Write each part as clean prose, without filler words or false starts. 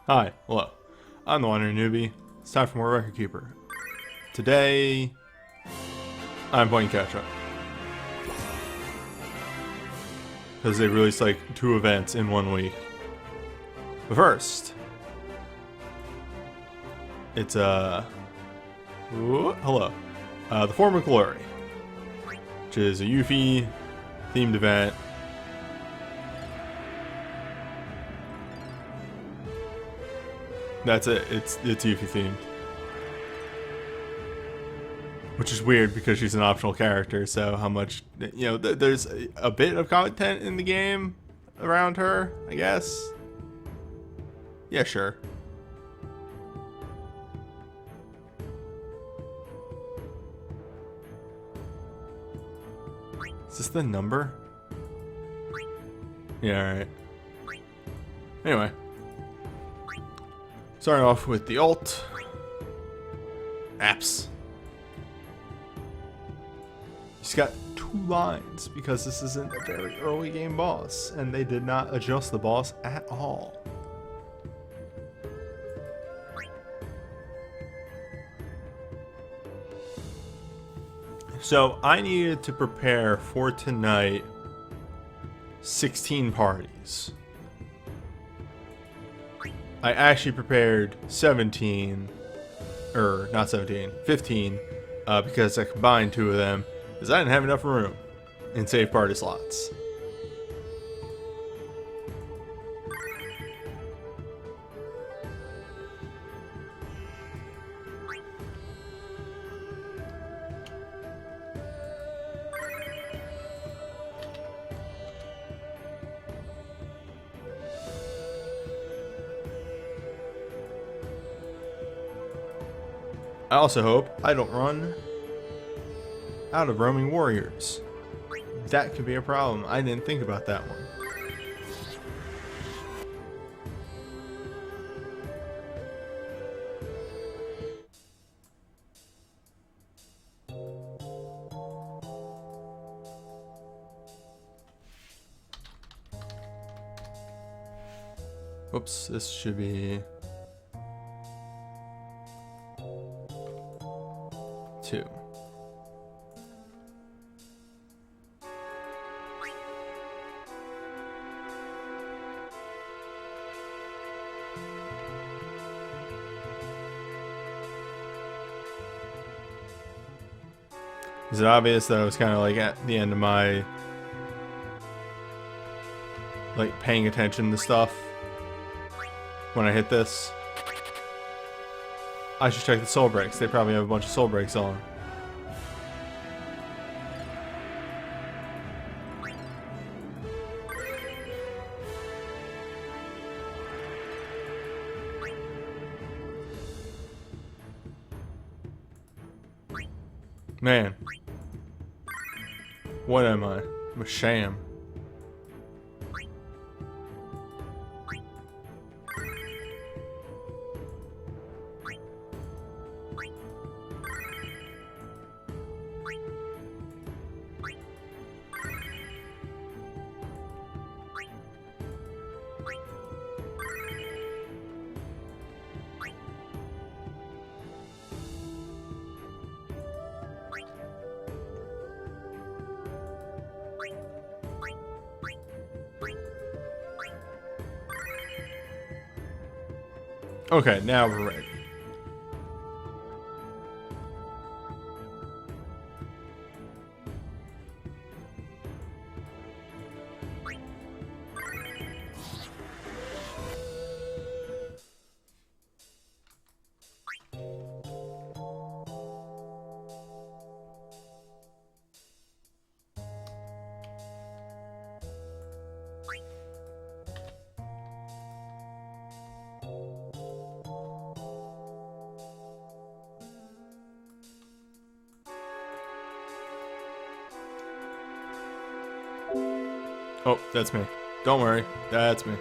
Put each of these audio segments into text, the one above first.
Hi, hello. I'm the Wandering Newbie. It's time for more Record Keeper. Today, I'm playing catch up. Because they released like 2 events in 1 week. But first, it's hello. The Form of Glory, which is a Yuffie themed event. That's it. It's Yuffie themed, which is weird because she's an optional character. So how much there's a bit of content in the game around her, I guess. Yeah, sure. Is this the number? Yeah, alright. Anyway. Starting off with the ult. Apps. He's got 2 lines because this isn't a very early game boss, and they did not adjust the boss at all. So I needed to prepare for tonight 16 parties. I actually prepared 17, or not 17, 15, because I combined 2 of them, because I didn't have enough room in save party slots. I also hope I don't run out of roaming warriors. That could be a problem. I didn't think about that one. Whoops, this should be 2. Is it obvious that I was kind of like at the end of my like paying attention to stuff when I hit this? I should check the soul breaks. They probably have a bunch of soul breaks on. Man. What am I? I'm a sham. Okay, now we're ready. Oh, that's me. Don't worry, that's me.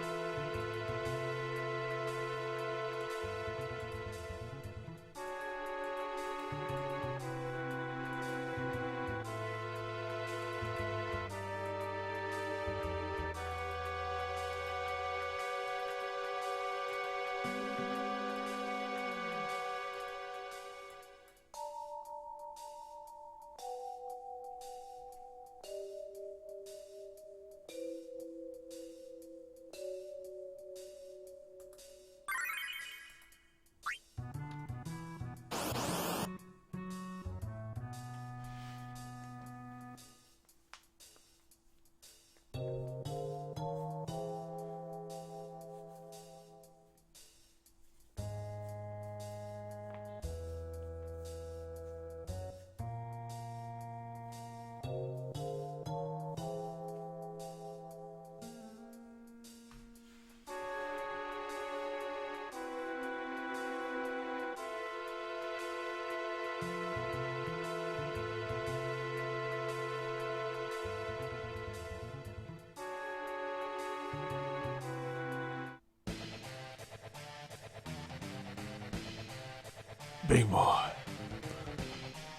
Big boy.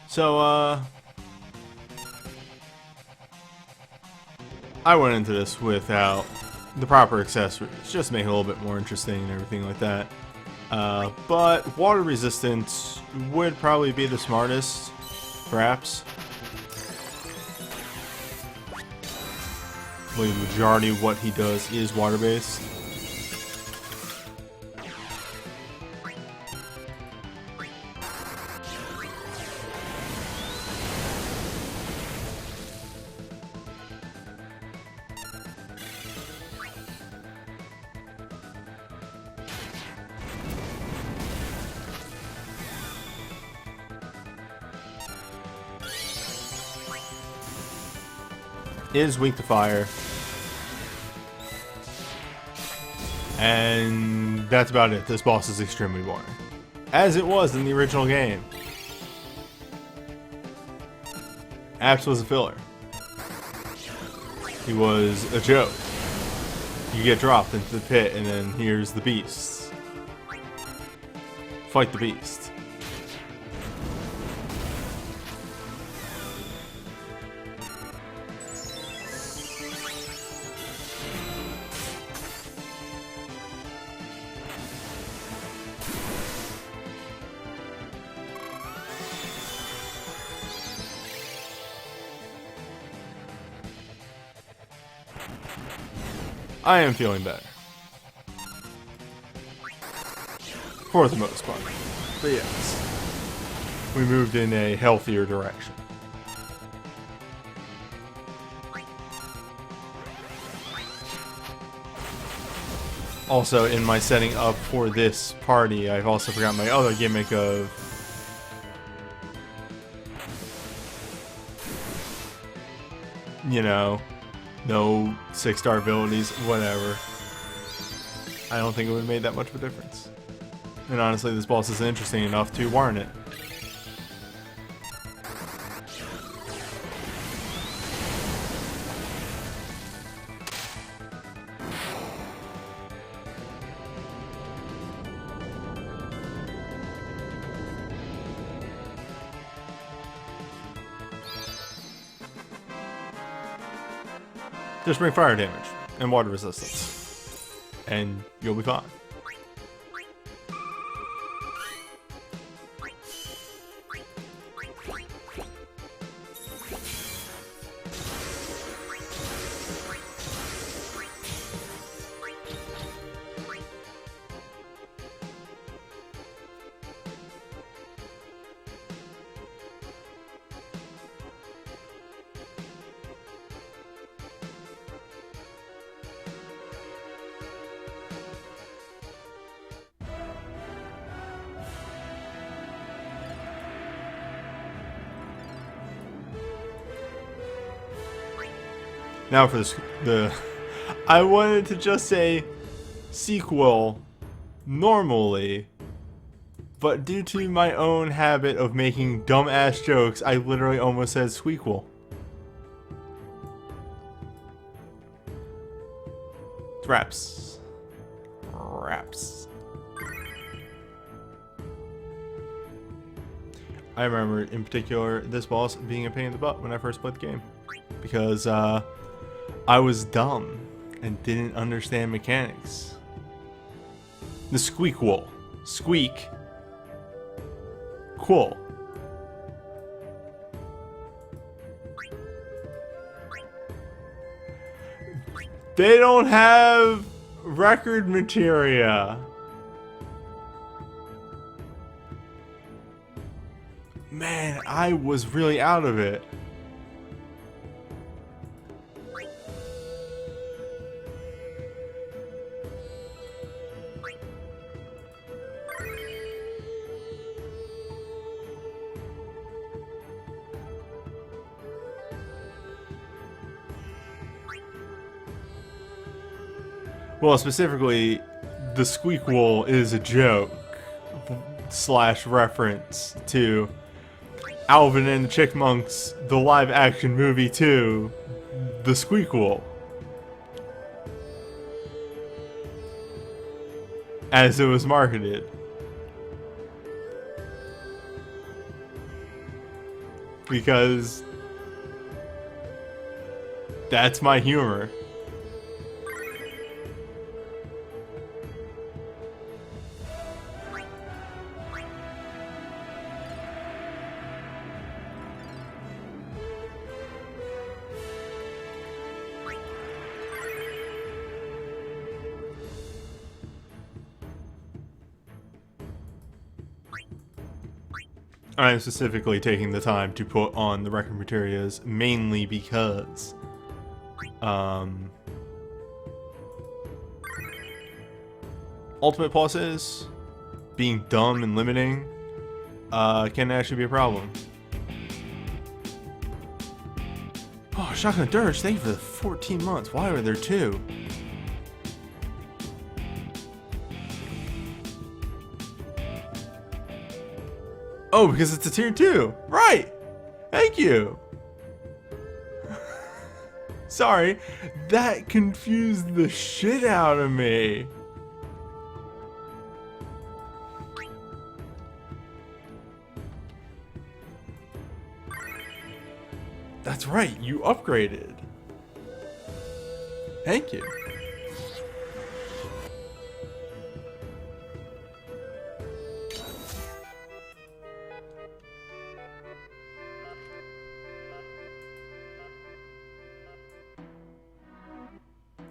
So, I went into this without the proper accessories, just to make it a little bit more interesting and everything like that. But water resistance would probably be the smartest, perhaps. The majority of what he does is water-based. Is weak to fire. And that's about it. This boss is extremely boring. As it was in the original game. Apps was a filler. He was a joke. You get dropped into the pit and then here's the beast. Fight the beast. I am feeling better. For the most part. But yes. We moved in a healthier direction. Also, in my setting up for this party, I've also forgot my other gimmick of you know, no 6-star abilities, whatever. I don't think it would have made that much of a difference. And honestly, this boss is interesting enough to warrant it. Just bring fire damage and water resistance, and you'll be fine. Now for I wanted to just say sequel normally, but due to my own habit of making dumbass jokes, I literally almost said squeakquel. Raps. I remember in particular this boss being a pain in the butt when I first played the game, because I was dumb and didn't understand mechanics. The squeakquel. Squeak. Quel. They don't have record materia. Man, I was really out of it. Well, specifically, the squeakquel is a joke / reference to Alvin and the Chickmunks, the live-action movie 2, the squeakquel, as it was marketed. because that's my humor. I am specifically taking the time to put on the record materials mainly because ultimate pluses, being dumb and limiting, can actually be a problem. Oh, Shotgun Dirge, thank you for the 14 months. Why were there 2? Oh, because it's a tier 2. Right. Thank you. Sorry, that confused the shit out of me. That's right, you upgraded. Thank you.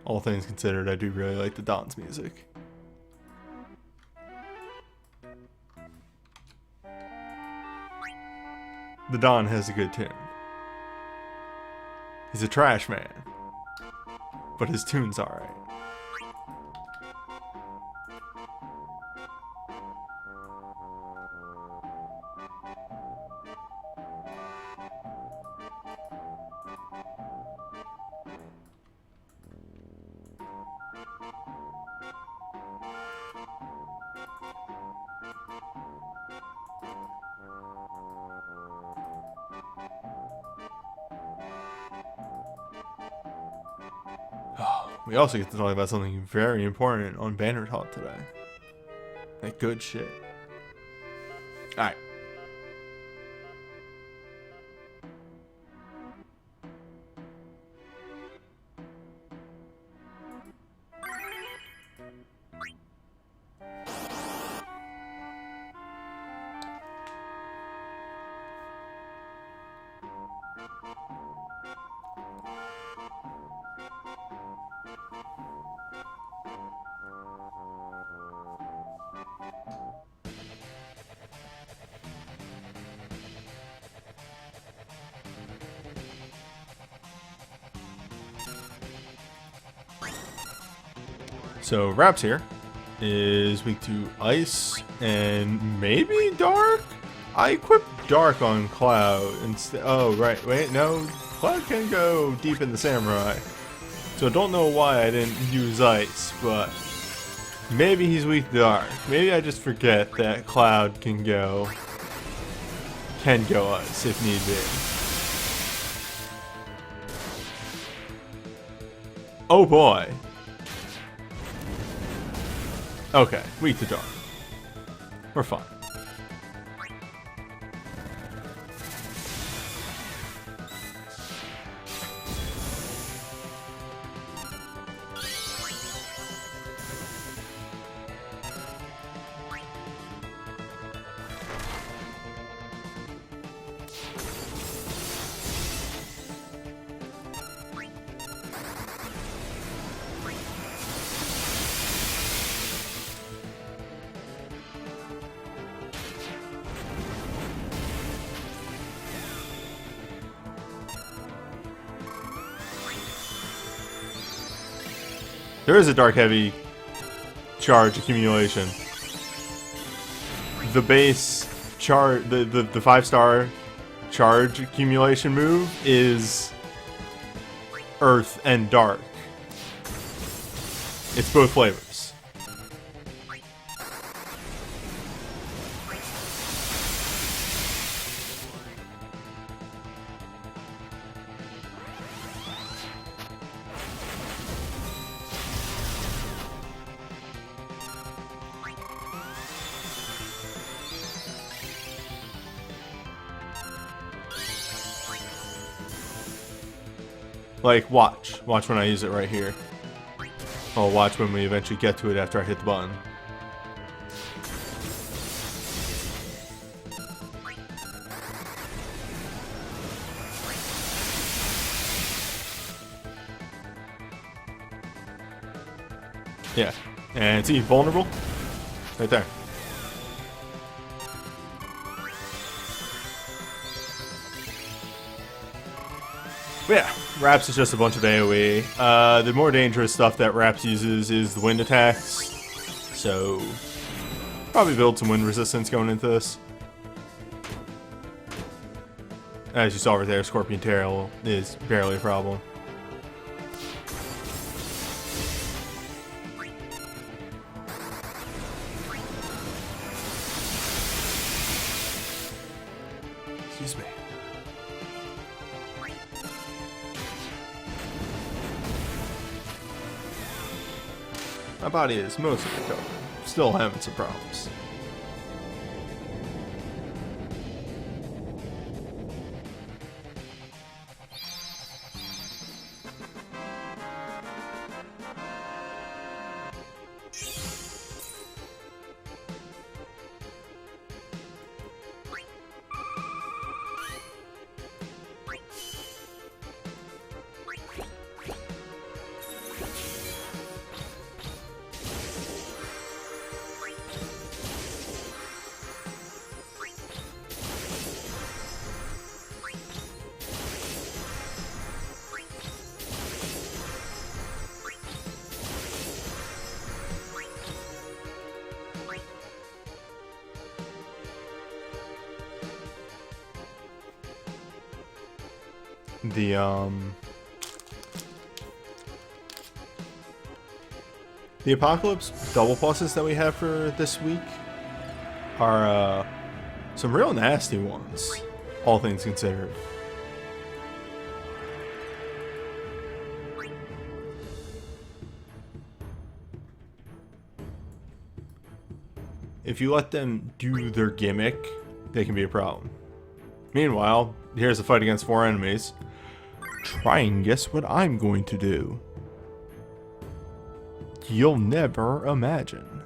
All things considered, I do really like the Don's music. The Don has a good tune. He's a trash man, but his tune's alright. We also get to talk about something very important on Banner Talk today. That good shit. Alright. So Raps here is weak to Ice and maybe Dark? I equipped Dark on Cloud instead. Oh, right. Wait, no. Cloud can go deep in the Samurai. So I don't know why I didn't use Ice, but maybe he's weak to Dark. Maybe I just forget that Cloud can go Ice if need be. Oh boy. Okay, weak to Dark. We're fine. There is a Dark Heavy charge accumulation. The base charge, the 5-star charge accumulation move is Earth and Dark. It's both flavors. Like, watch. Watch when I use it right here. Oh, watch when we eventually get to it after I hit the button. Yeah. And see, vulnerable? Right there. But yeah, Raps is just a bunch of AoE. The more dangerous stuff that Raps uses is the wind attacks. So, probably build some wind resistance going into this. As you saw right there, Scorpion Tail is barely a problem. Excuse me. My body is mostly recovered. Still having some problems. The Apocalypse double pluses that we have for this week are some real nasty ones, all things considered. If you let them do their gimmick, they can be a problem. Meanwhile, here's a fight against 4 enemies. Try and guess what I'm going to do. You'll never imagine.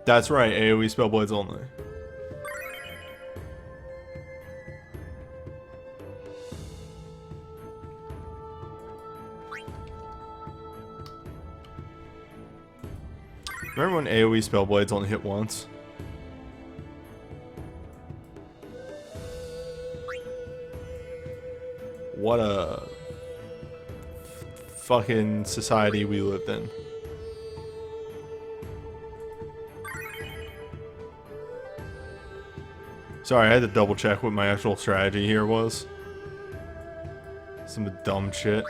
That's right, AoE Spellblades only. Remember when AoE Spellblades only hit once? What a fucking society we lived in. Sorry, I had to double check what my actual strategy here was. Some dumb shit.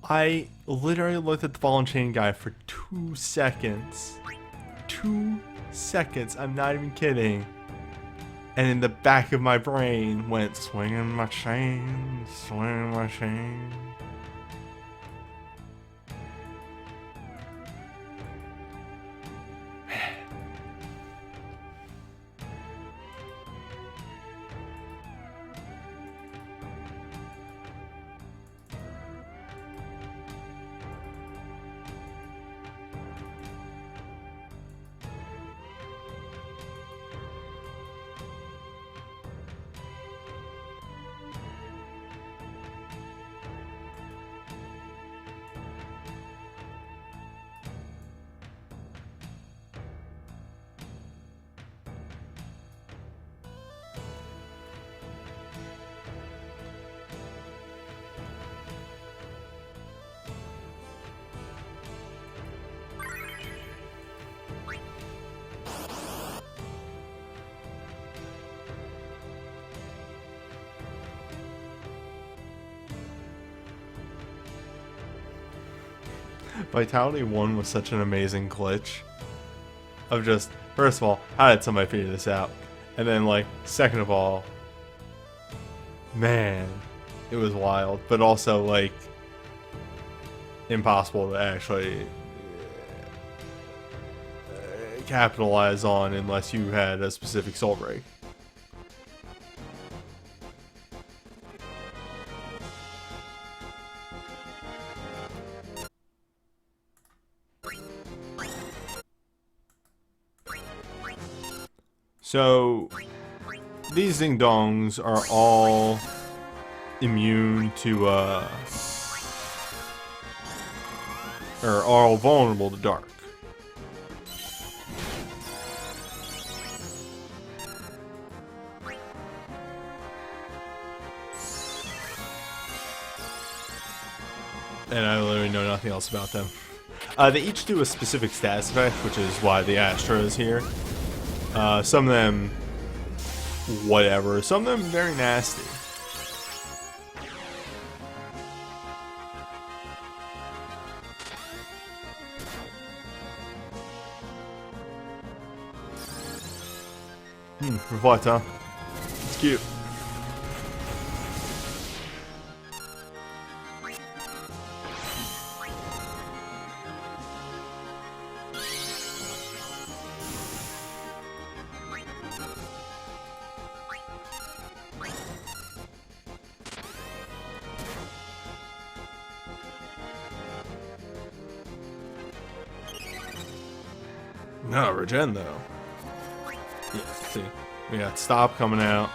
I literally looked at the ball and chain guy for 2 seconds. 2 seconds, I'm not even kidding. And in the back of my brain went, swinging my chain, swinging my chain. Vitality 1 was such an amazing glitch. Of just, first of all, how did somebody figure this out? And then, like, second of all, man, it was wild. But also, like, impossible to actually capitalize on unless you had a specific soul break. So, these ding-dongs are all immune to, or are all vulnerable to dark. And I literally know nothing else about them. They each do a specific status effect, which is why the Astra is here. Some of them, whatever. Some of them very nasty. Reflect, huh? It's cute. No, regen though. Yeah, see. We got stop coming out.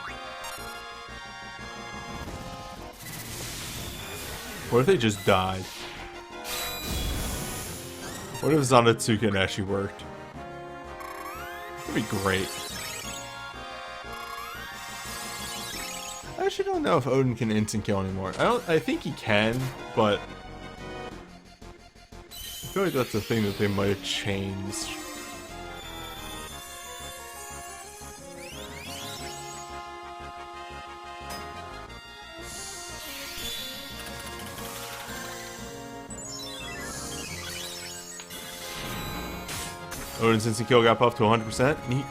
What if they just died? What if Zanatsuken actually worked? That'd be great. I actually don't know if Odin can instant kill anymore. I think he can, but I feel like that's the thing that they might have changed. Odin's instant kill got buffed to 100%. Neat.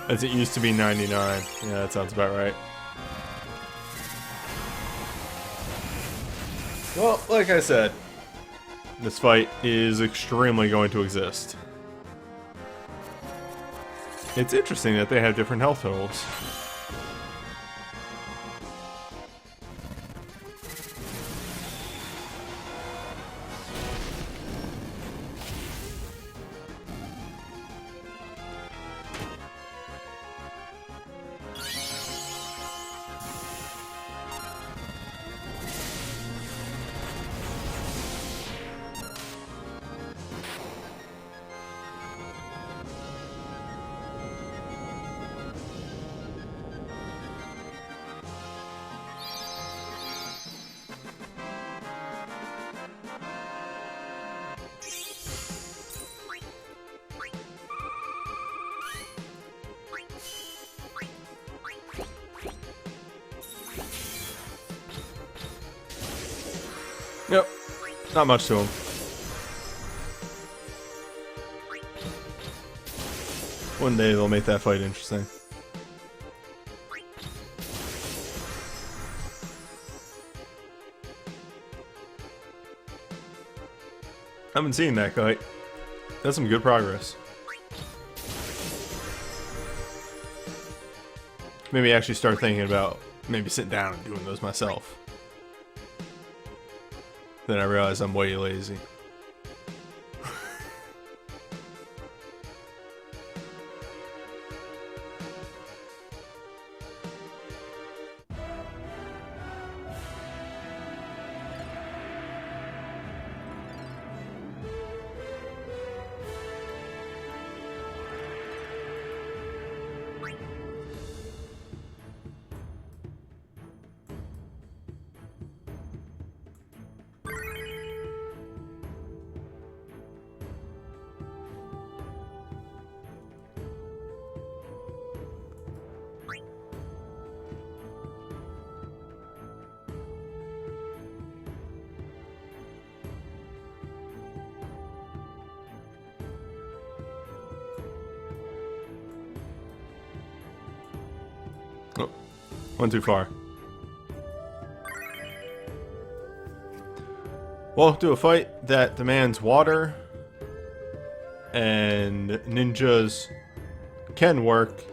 As it used to be 99. Yeah, that sounds about right. Well, like I said, this fight is extremely going to exist. It's interesting that they have different health totals. Yep, not much to him. One day they'll make that fight interesting. I've been seeing that kite. That's some good progress. Maybe actually start thinking about maybe sitting down and doing those myself. Then I realize I'm way lazy. Went too far. Welcome to a fight that demands water. And ninjas can work,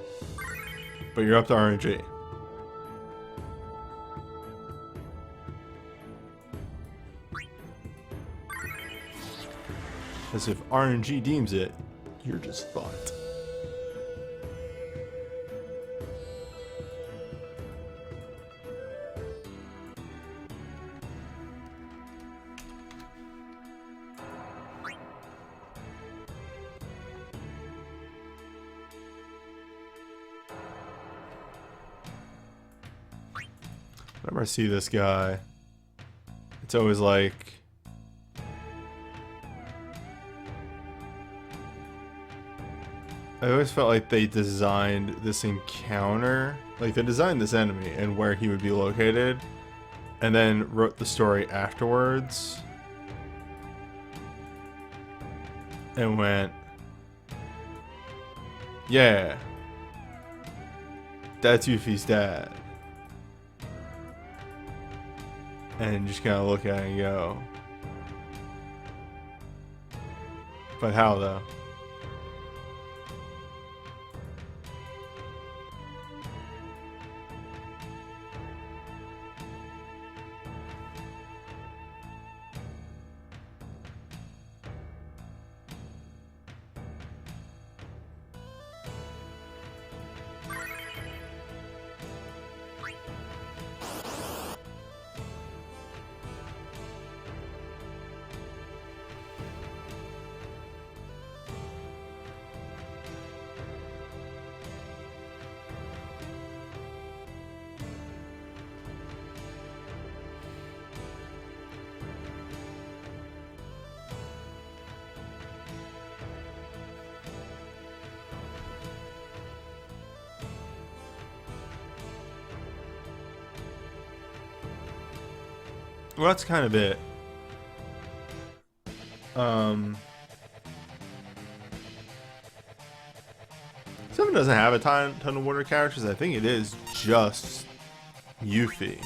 but you're up to RNG. As if RNG deems it, you're just thought. Whenever I see this guy, it's always like, I always felt like they designed this encounter, like they designed this enemy and where he would be located, and then wrote the story afterwards, and went, yeah, that's Yuffie's dad. And just kind of look at it and go, but how though? Well, that's kind of it. Seven doesn't have a ton of water characters. I think it is just Yuffie.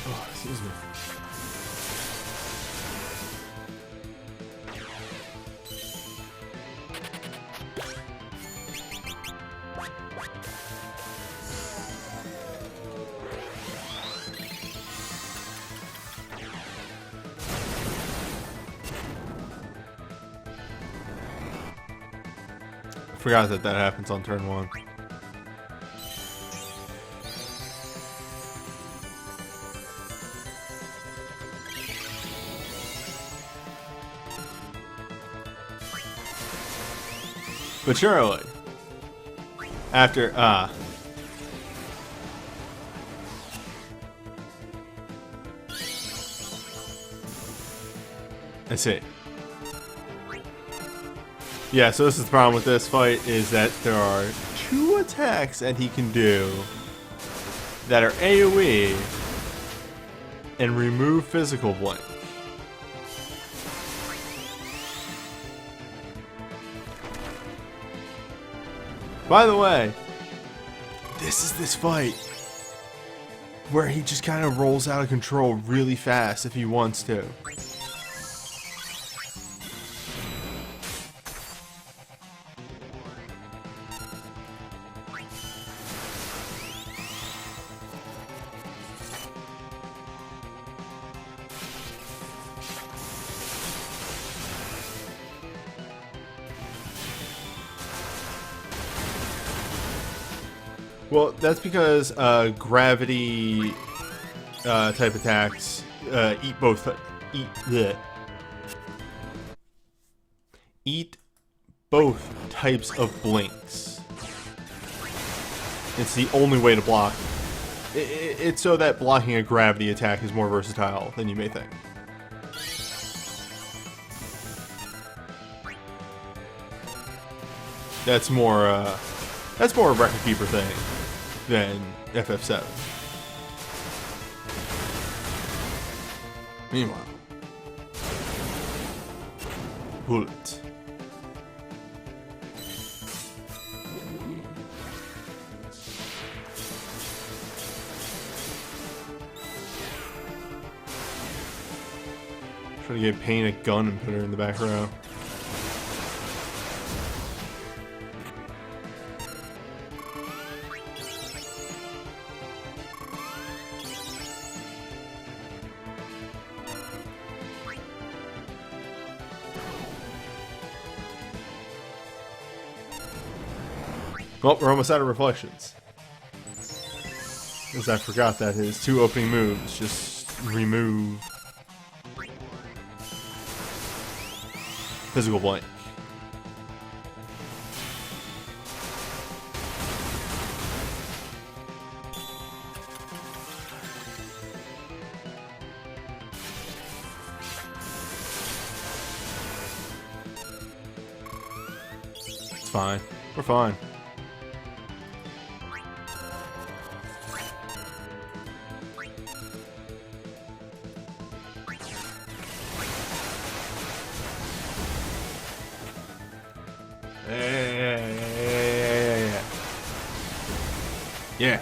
Oh, excuse me. Forgot that happens on turn 1. But surely, after I see. Yeah, so this is the problem with this fight, is that there are 2 attacks that he can do that are AoE and remove physical blink. By the way, this is this fight where he just kind of rolls out of control really fast if he wants to. Well, that's because gravity type attacks eat both types of blinks. It's the only way to block. It's so that blocking a gravity attack is more versatile than you may think. That's more a record keeper thing than FF7. Meanwhile, bullet. Trying to get Pain a gun and put her in the back row. Well, we're almost out of reflections. Because I forgot that his 2 opening moves just remove physical blank. It's fine. We're fine. Yeah.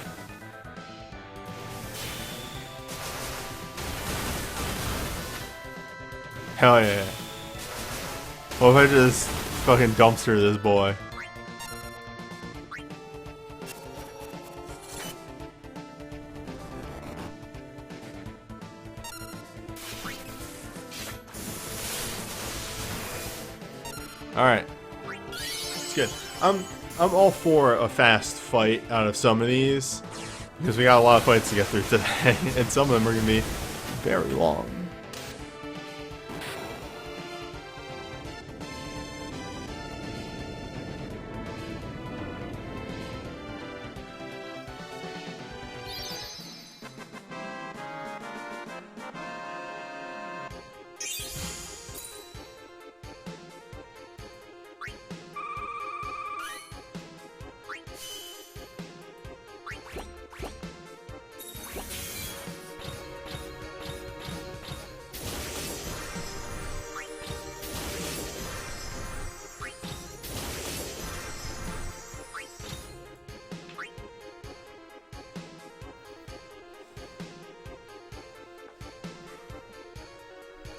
Hell yeah. What if I just fucking dumpster this boy? Alright. It's good. I'm all for a fast fight out of some of these, because we got a lot of fights to get through today, and some of them are going to be very long.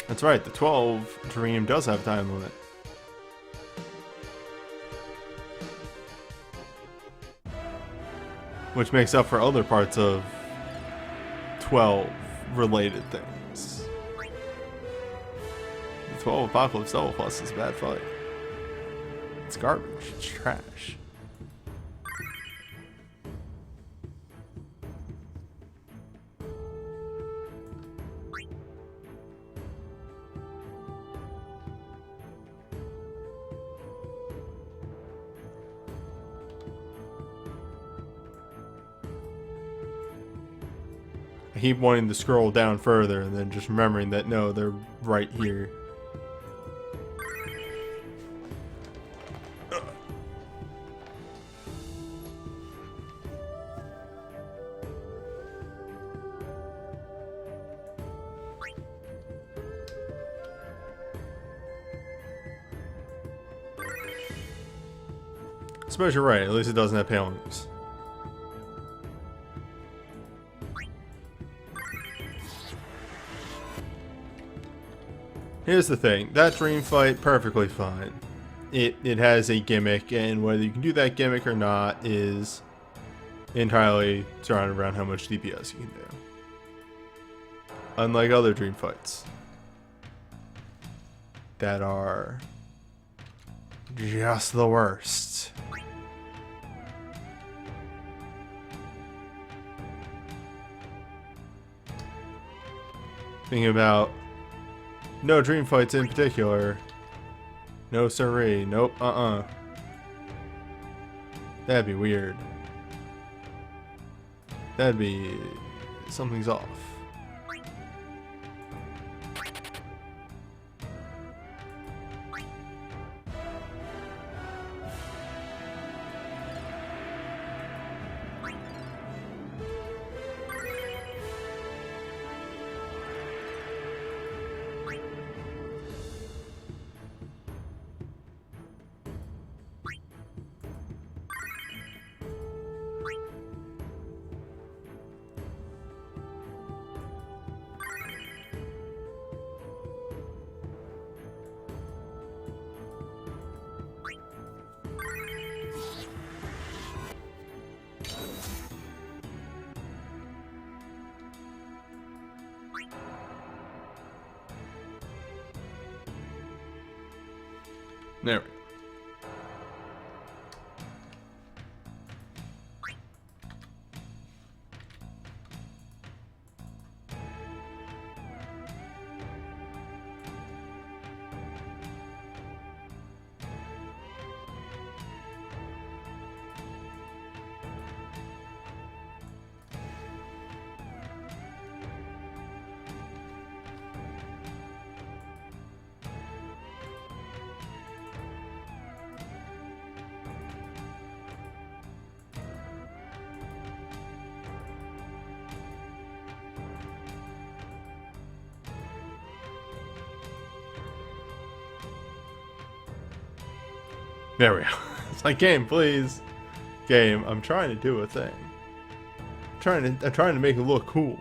That's right, the 12 dream does have time limit. Which makes up for other parts of 12 related things. The 12 Apocalypse Double Plus is a bad fight. It's garbage, it's trash. I keep wanting to scroll down further and then just remembering that no, they're right here. I suppose you're right, at least it doesn't have pale moves. Here's the thing, that dream fight, perfectly fine. It has a gimmick, and whether you can do that gimmick or not is entirely surrounded around how much DPS you can do. Unlike other dream fights that are just the worst. Thinking about no dream fights in particular. No siree. Nope. That'd be weird. That'd be... something's off. There we go. There we go. It's like, game, please. Game, I'm trying to do a thing. I'm trying to make it look cool.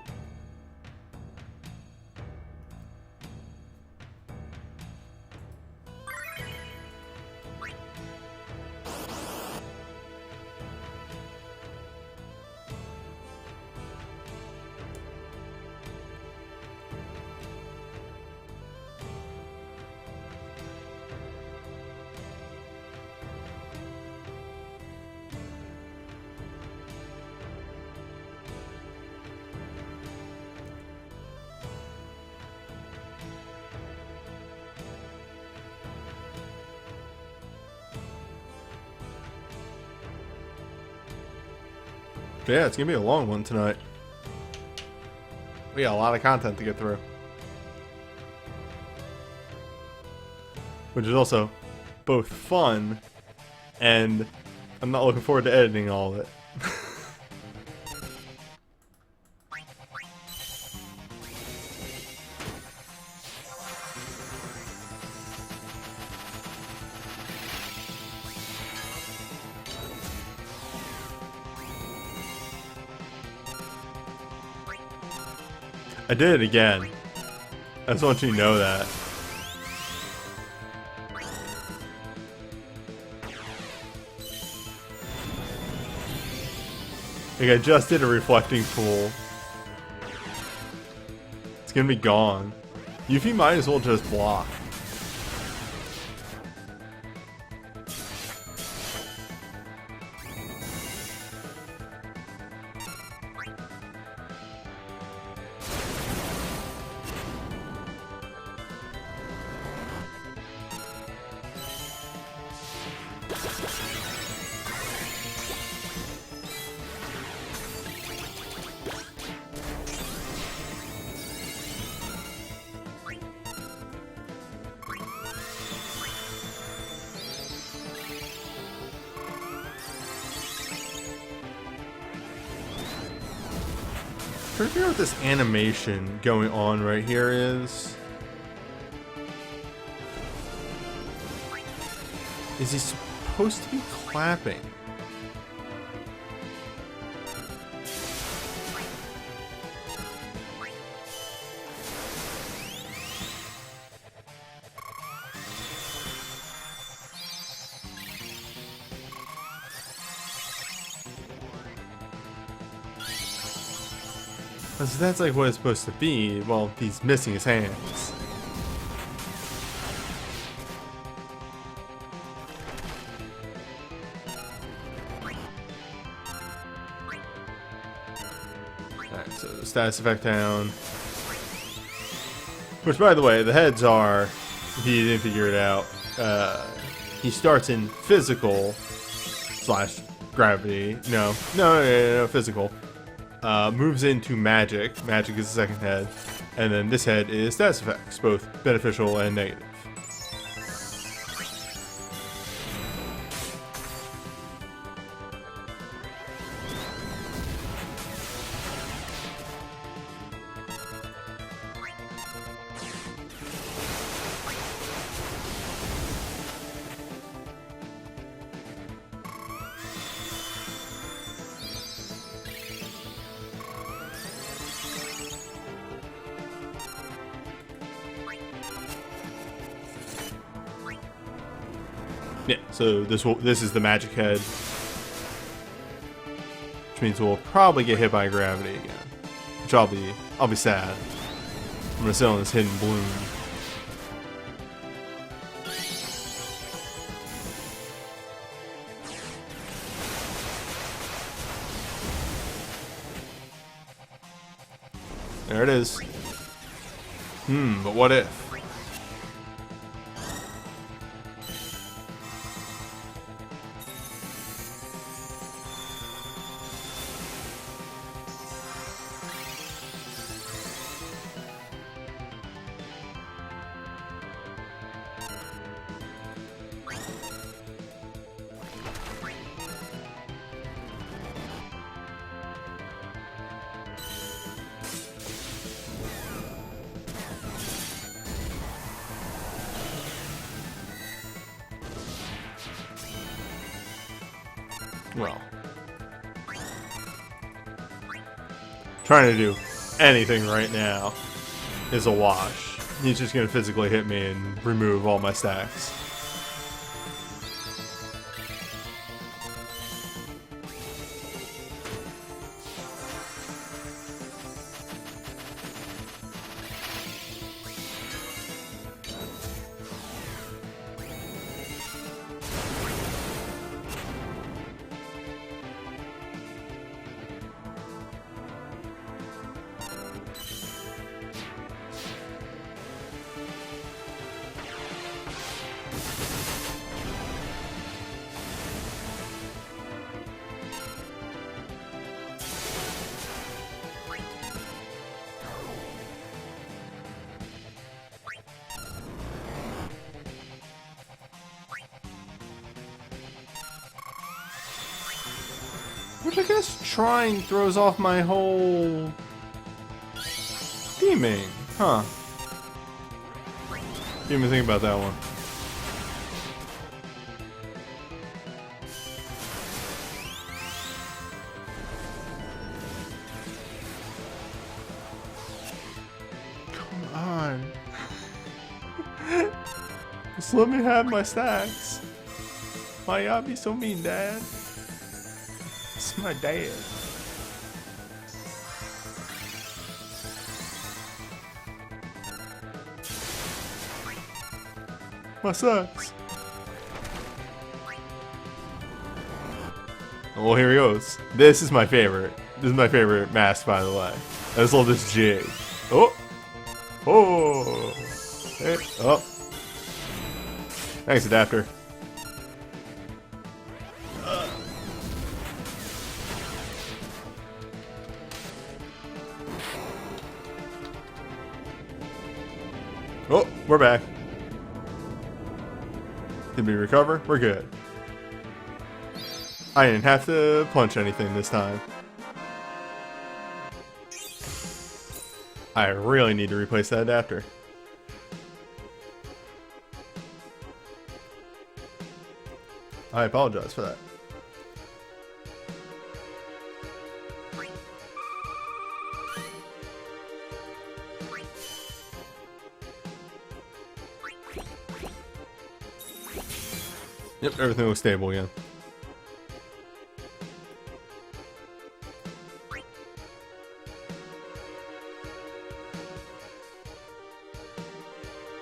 Yeah, it's gonna be a long one tonight. We got a lot of content to get through. Which is also both fun and I'm not looking forward to editing all of it. I did it again. I just want you to know that. Like, I just did a reflecting pool. It's gonna be gone. Yuffie might as well just block. Trying to figure out what this animation going on right here is. Is he supposed to be clapping? So that's like what it's supposed to be. Well, he's missing his hands. Alright, so status effect down. Which, by the way, the heads are, if you didn't figure it out, he starts in physical / gravity. No, physical. Moves into magic. Magic is the second head. And then this head is status effects, both beneficial and negative. Yeah, so this is the magic head, which means we'll probably get hit by gravity again, which I'll be sad. I'm gonna sit on this hidden bloom. There it is. But what if? Well, trying to do anything right now is a wash. He's just gonna physically hit me and remove all my stacks. Which I guess trying throws off my whole theming, huh? Didn't even think about that one. Come on. Just let me have my stacks. Why y'all be so mean, Dad? It's my dad. What sucks? Well, here he goes. This is my favorite. This is my favorite mask, by the way. I just love this jig. Oh! Oh! Hey, oh. Thanks, adapter. Oh, we're back. Did we recover? We're good. I didn't have to punch anything this time. I really need to replace that adapter. I apologize for that. Yep, everything looks stable again.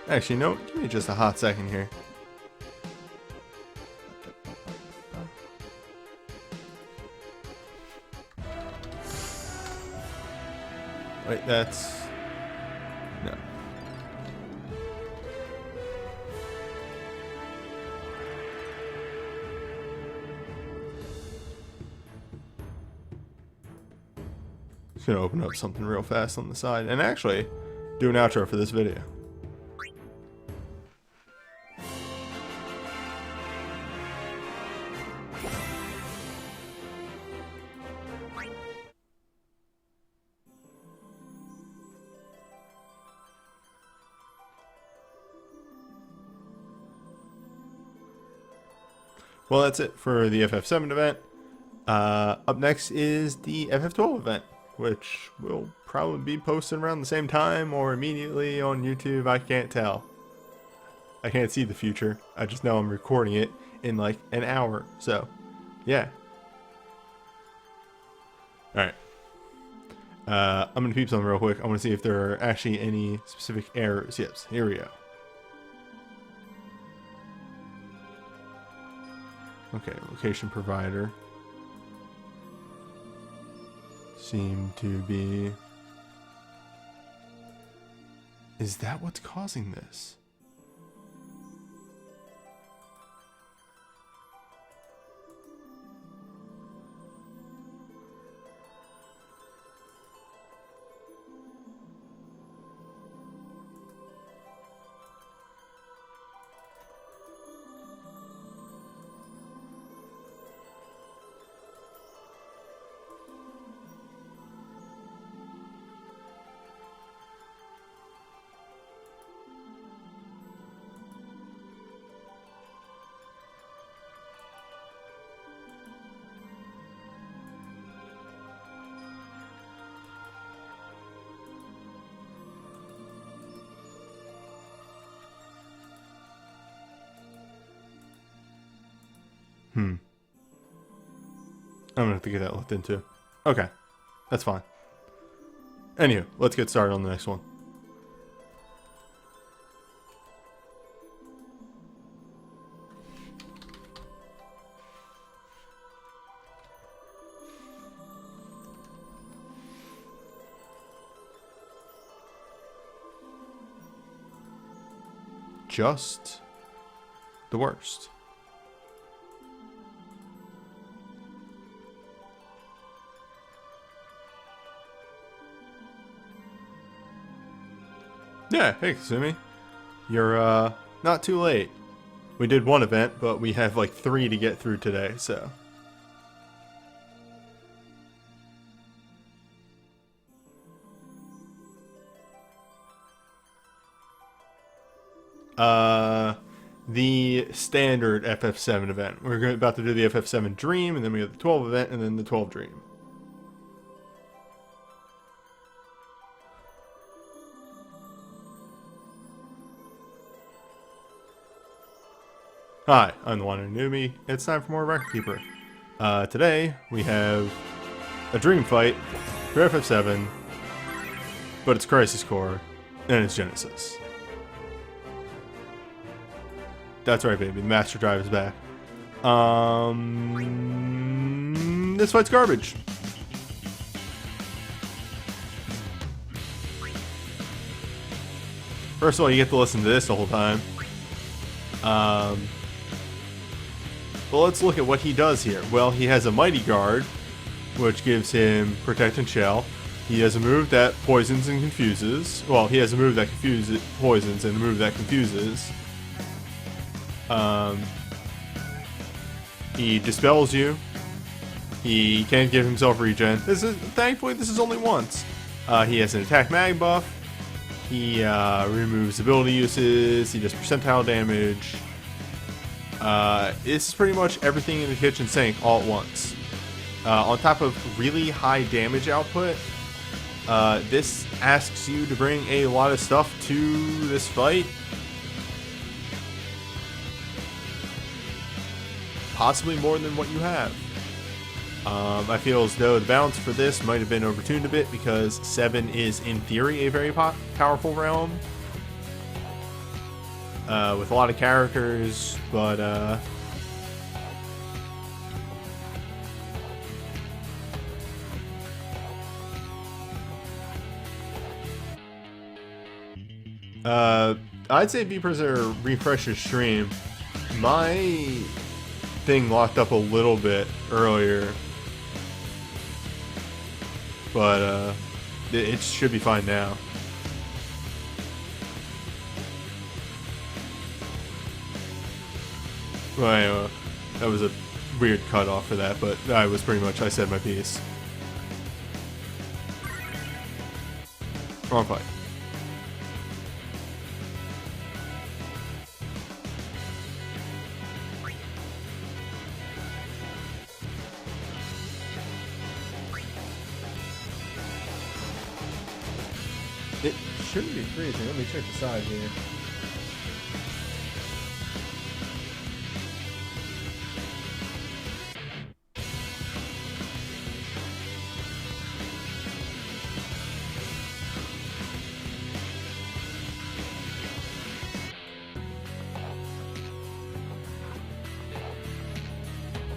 Actually, no, give me just a hot second here. Wait, that's... no. Just gonna open up something real fast on the side and actually do an outro for this video. Well, that's it for the FF7 event. Up next is the FF12 event, which will probably be posted around the same time or immediately on YouTube. I can't tell. I can't see the future. I just know I'm recording it in like an hour. So, yeah. Alright. I'm going to peep something real quick. I want to see if there are actually any specific errors. Yes, here we go. Okay, location provider seem to be Is that what's causing this? I'm gonna have to get that looked into. Okay, that's fine. Anywho, let's get started on the next one. Just the worst. Yeah, hey Kasumi. You're not too late. We did one event, but we have like 3 to get through today, so. The standard FF7 event. We're about to do the FF7 Dream, and then we have the 12 event, and then the 12 Dream. Hi, I'm the WanderingNewbie. It's time for more Record Keeper. Today, we have a Dream fight for FF7, but it's Crisis Core, and it's Genesis. That's right, baby. The Master Drive is back. This fight's garbage. First of all, you get to listen to this the whole time. But let's look at what he does here. Well, he has a Mighty Guard, which gives him Protect and Shell. He has a move that poisons and confuses. Well, he has a move that poisons and a move that confuses. He dispels you. He can't give himself regen. Thankfully, this is only once. He has an attack mag buff. He removes ability uses. He does percentile damage. This is pretty much everything in the kitchen sink all at once. On top of really high damage output, this asks you to bring a lot of stuff to this fight. Possibly more than what you have. I feel as though the balance for this might have been overtuned a bit because 7 is in theory a very powerful realm. With a lot of characters, but I'd say Beepers refresh your stream. My thing locked up a little bit earlier, but it should be fine now. Well, anyway, that was a weird cutoff for that, but I said my piece. Wrong fight. It shouldn't be freezing. Let me check the side here.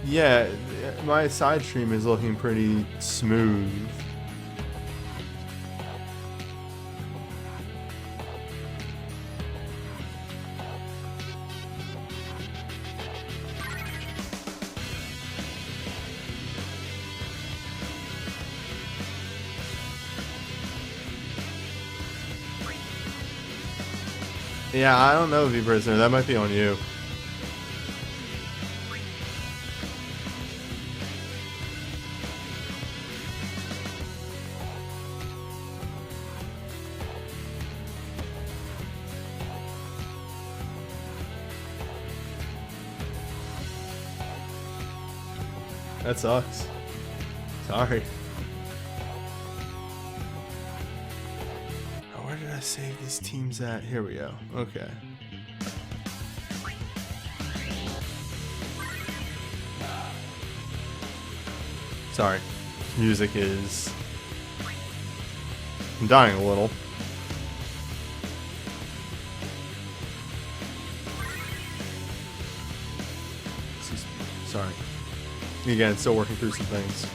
Yeah, my side stream is looking pretty smooth. Yeah, I don't know, V Prisoner. That might be on you. That sucks. Sorry. Oh, where did I save these teams at? Here we go. Okay. Sorry. Music is... I'm dying a little. Sorry. Again, still working through some things.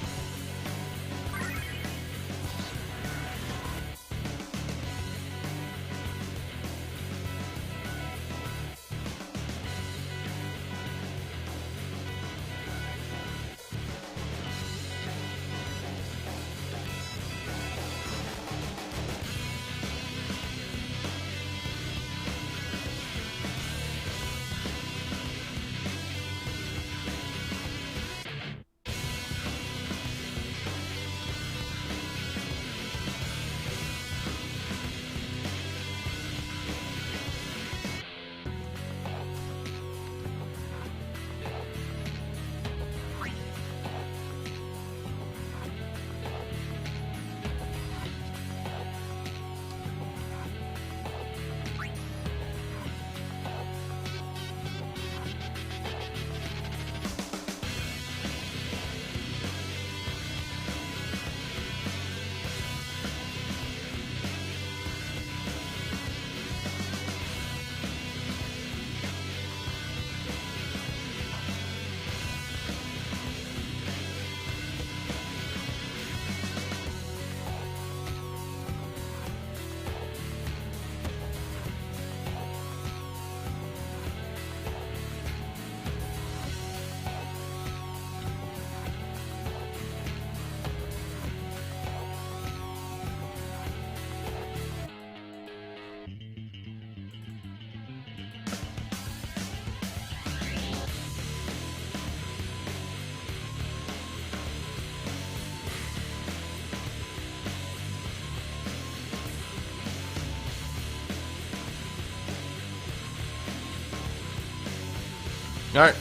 Alright.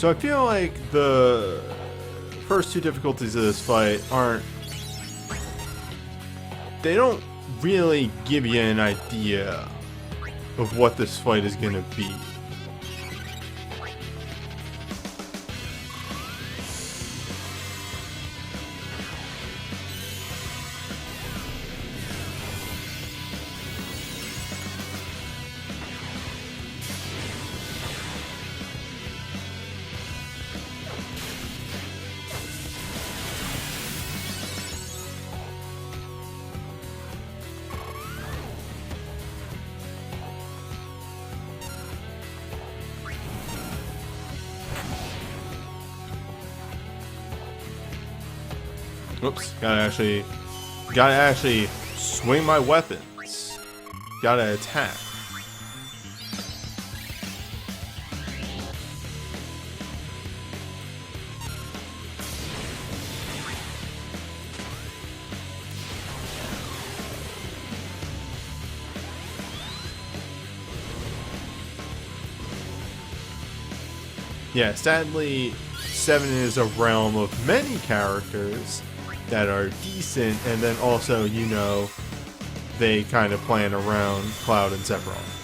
So I feel like the first two difficulties of this fight aren't... They don't really give you an idea of what this fight is going to be. Oops, gotta actually swing my weapons. Gotta attack. Yeah, sadly, 7 is a realm of many characters that are decent, and then also, you know, they kind of plan around Cloud and Sephiroth.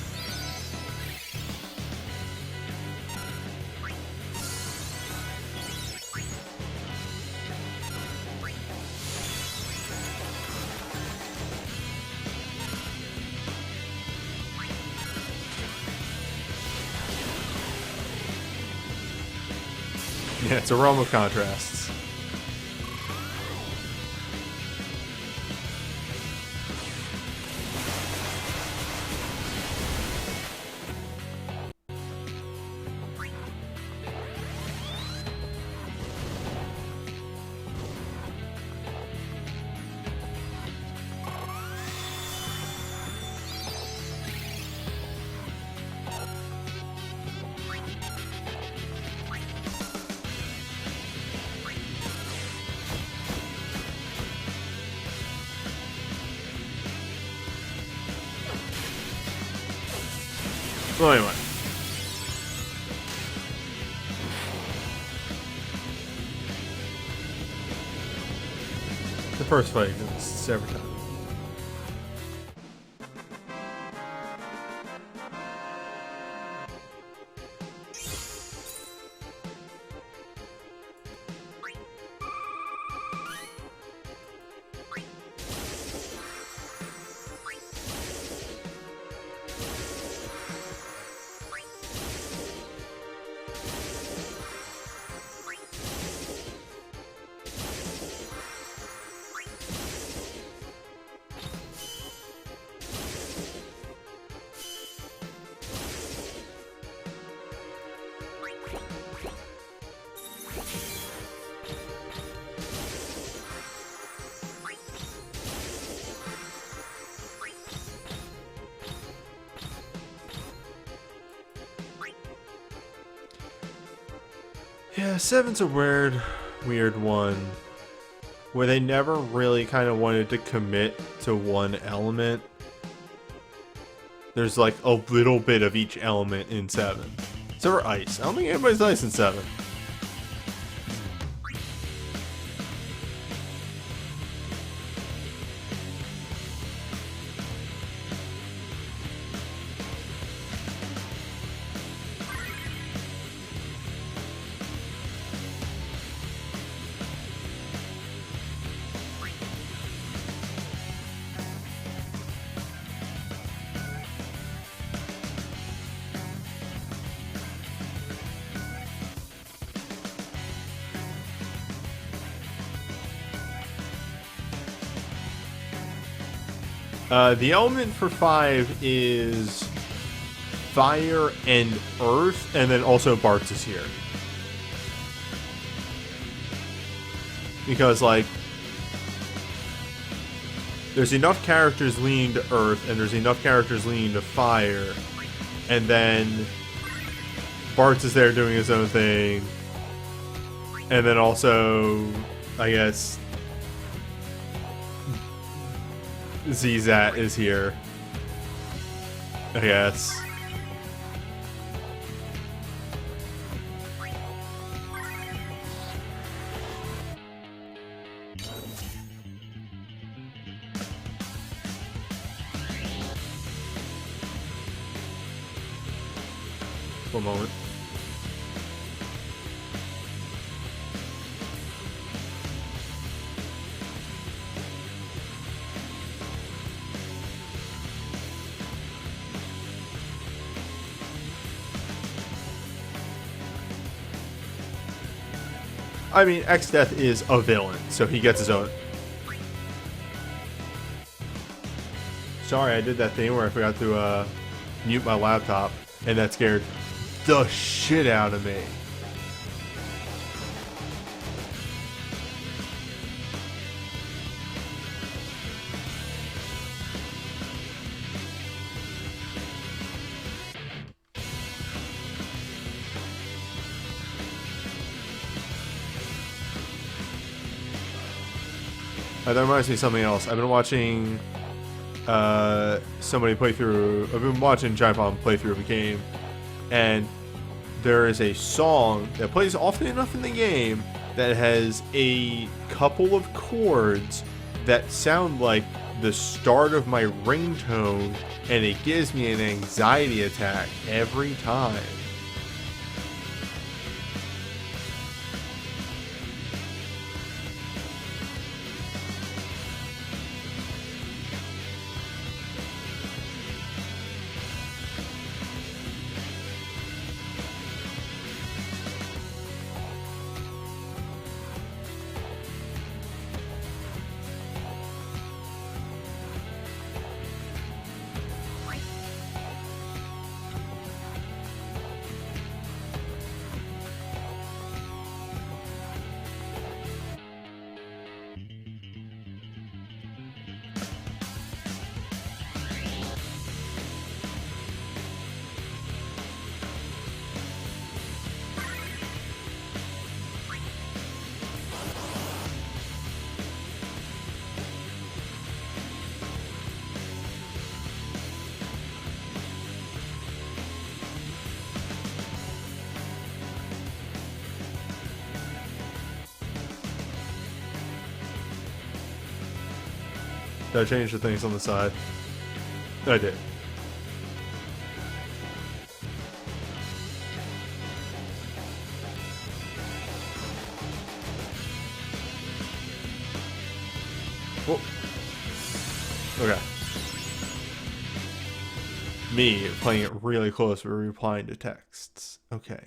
Yeah, it's a realm of contrasts. Well, anyway. The first fight exists every time. Yeah, 7's a weird one, where they never really kind of wanted to commit to one element. There's like a little bit of each element in 7. Except for ice. I don't think anybody's ice in 7. The element for 5 is fire and earth, and then also Bartz is here. Because, like, there's enough characters leaning to earth, and there's enough characters leaning to fire, and then Bartz is there doing his own thing, and then also, I guess, Zat is here, I guess. One moment. I mean, X-Death is a villain, so he gets his own. Sorry, I did that thing where I forgot to mute my laptop, and that scared the shit out of me. That reminds me of something else. I've been watching somebody play through. I've been watching Giant Bomb play through of a game, and there is a song that plays often enough in the game that has a couple of chords that sound like the start of my ringtone, and it gives me an anxiety attack every time. Did I change the things on the side? I did. Oh. Okay. Me playing it really close, we're replying to texts. Okay.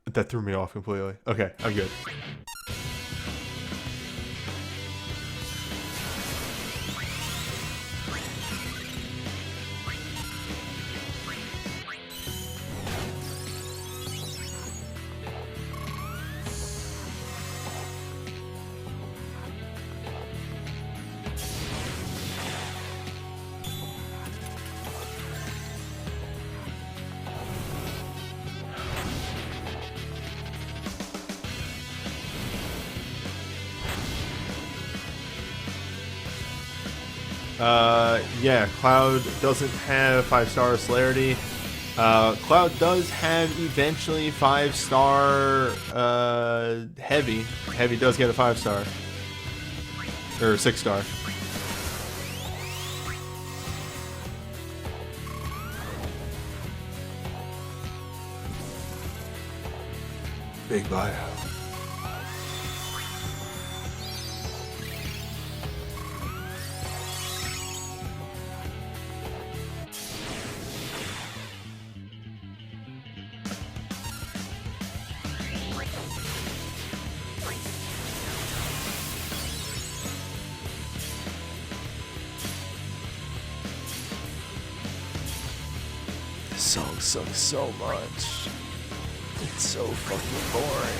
That threw me off completely. Okay, I'm good. Yeah, Cloud doesn't have 5-star celerity. Cloud does have eventually 5-star Heavy. Heavy does get a 5-star. Or 6-star. Big bio. This song sucks so much. It's so fucking boring.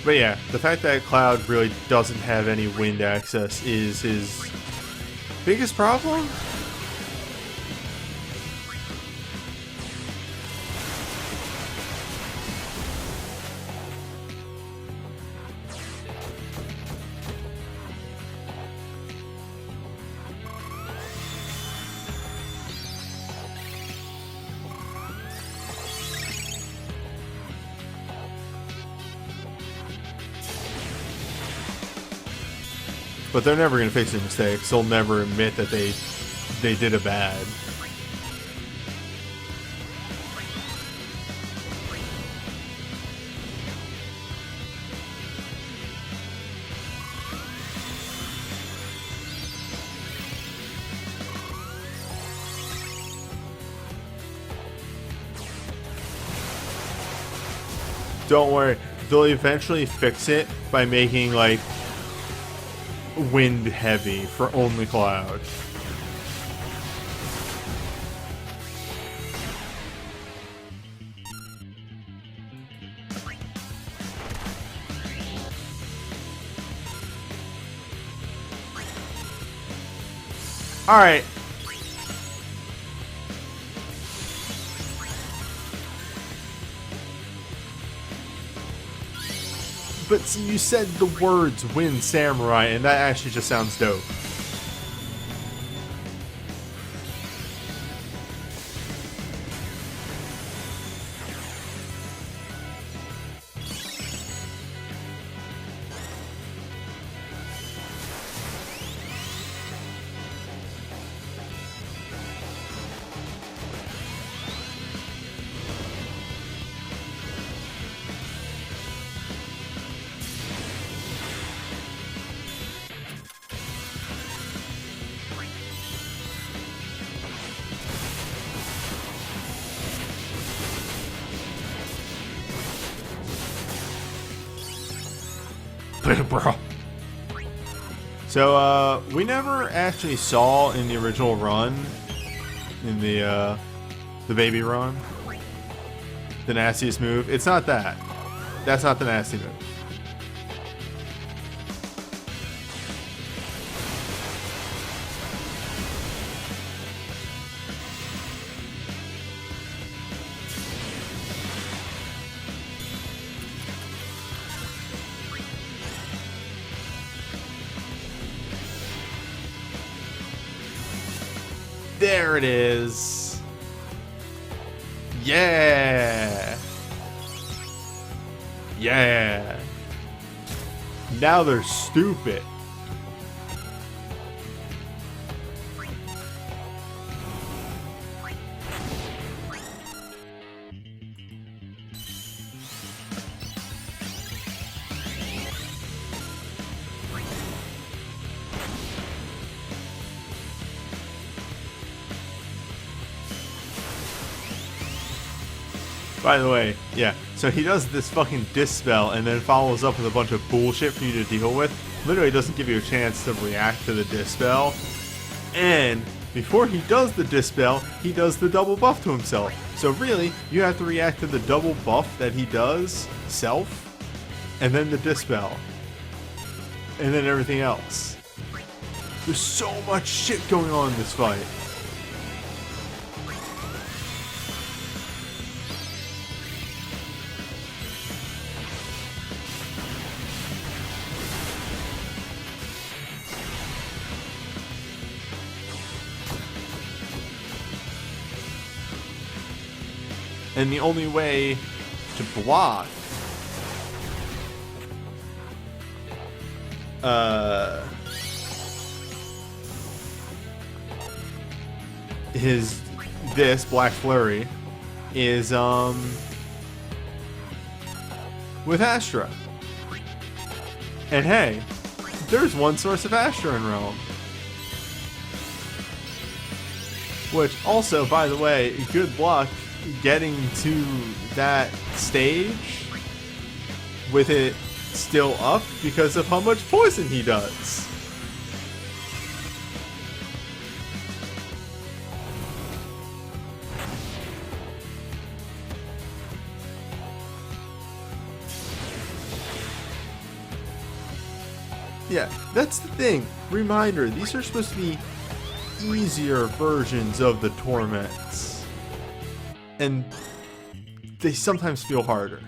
But yeah, the fact that Cloud really doesn't have any wind access is his biggest problem. But they're never going to fix their mistakes. They'll never admit that they did a bad. Don't worry, they'll eventually fix it by making like wind heavy for only Cloud. Alright. But see, you said the words Wind Samurai, and that actually just sounds dope. Bro. So, we never actually saw in the original run, in the baby run, the nastiest move. It's not that. That's not the nasty move. There it is. Yeah. Yeah. Now they're stupid. By the way, yeah, so he does this fucking dispel and then follows up with a bunch of bullshit for you to deal with. Literally doesn't give you a chance to react to the dispel. And before he does the dispel, he does the double buff to himself. So really, you have to react to the double buff that he does, self, and then the dispel. And then everything else. There's so much shit going on in this fight. And the only way to block this Black Flurry is with Astra. And hey, there's one source of Astra in Realm. Which also, by the way, good luck getting to that stage with it still up because of how much poison he does. Yeah, that's the thing. Reminder, these are supposed to be easier versions of the torments. And they sometimes feel harder.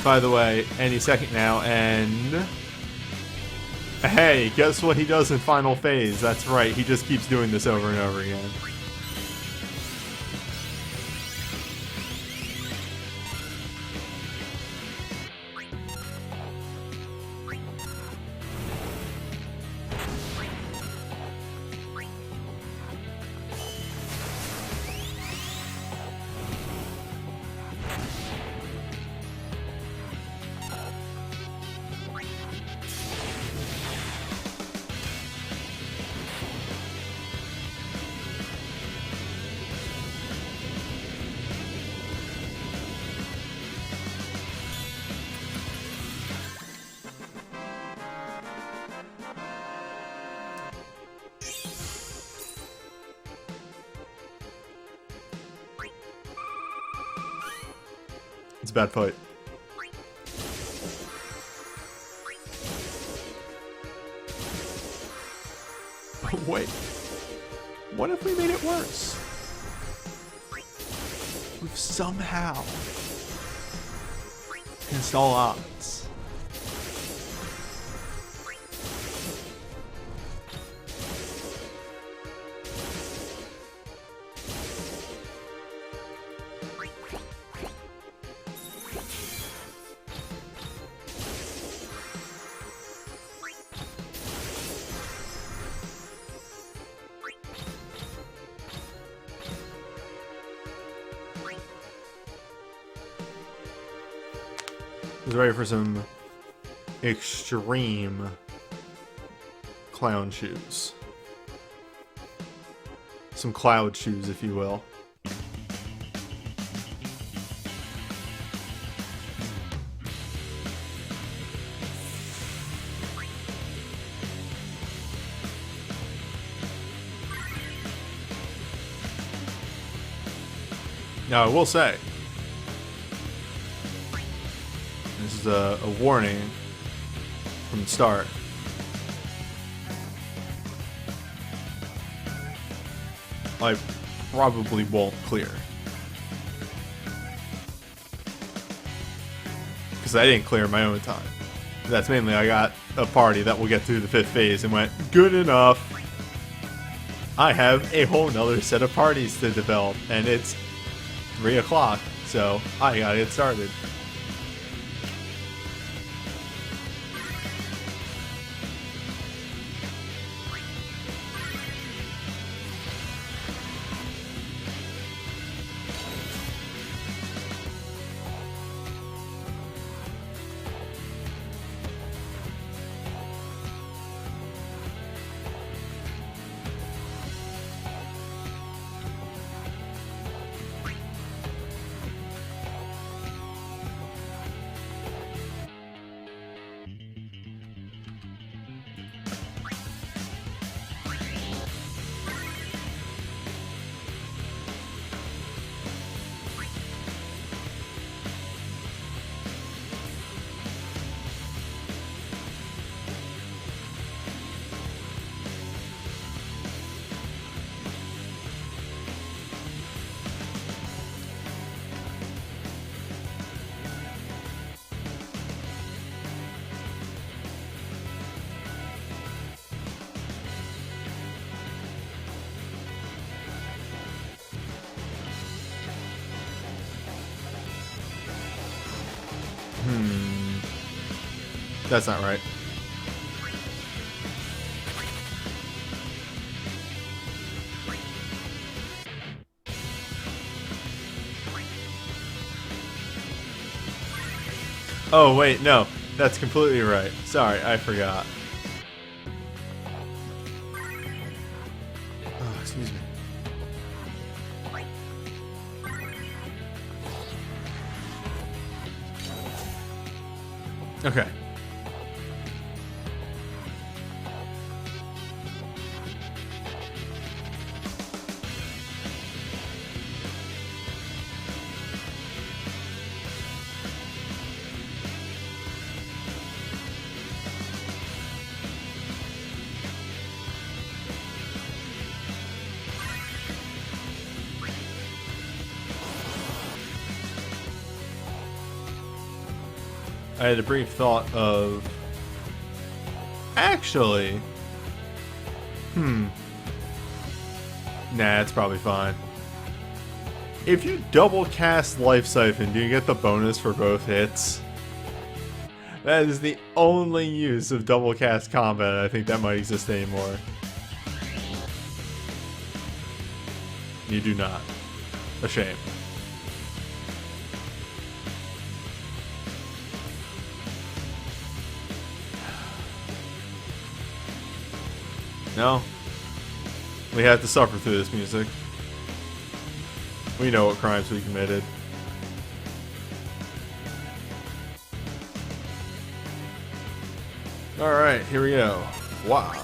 By the way, any second now, and hey, guess what he does in Final Phase? That's right, he just keeps doing this over and over again. It's a bad fight. But wait. What if we made it worse? We've somehow install odds. I was ready for some extreme clown shoes. Some cloud shoes, if you will. Now, I will say, this is a warning from the start. I probably won't clear. Because I didn't clear my own time. That's mainly I got a party that will get through the 5th phase and went, good enough. I have a whole nother set of parties to develop, and it's 3 o'clock, so I gotta get started. That's not right. Oh, wait, no. That's completely right. Sorry, I forgot. Oh, excuse me. Okay. I had a brief thought of... Actually... Nah, it's probably fine. If you double cast Life Siphon, do you get the bonus for both hits? That is the only use of double cast combat I think that might exist anymore. You do not. A shame. No. We have to suffer through this music. We know what crimes we committed. Alright, here we go. Wow.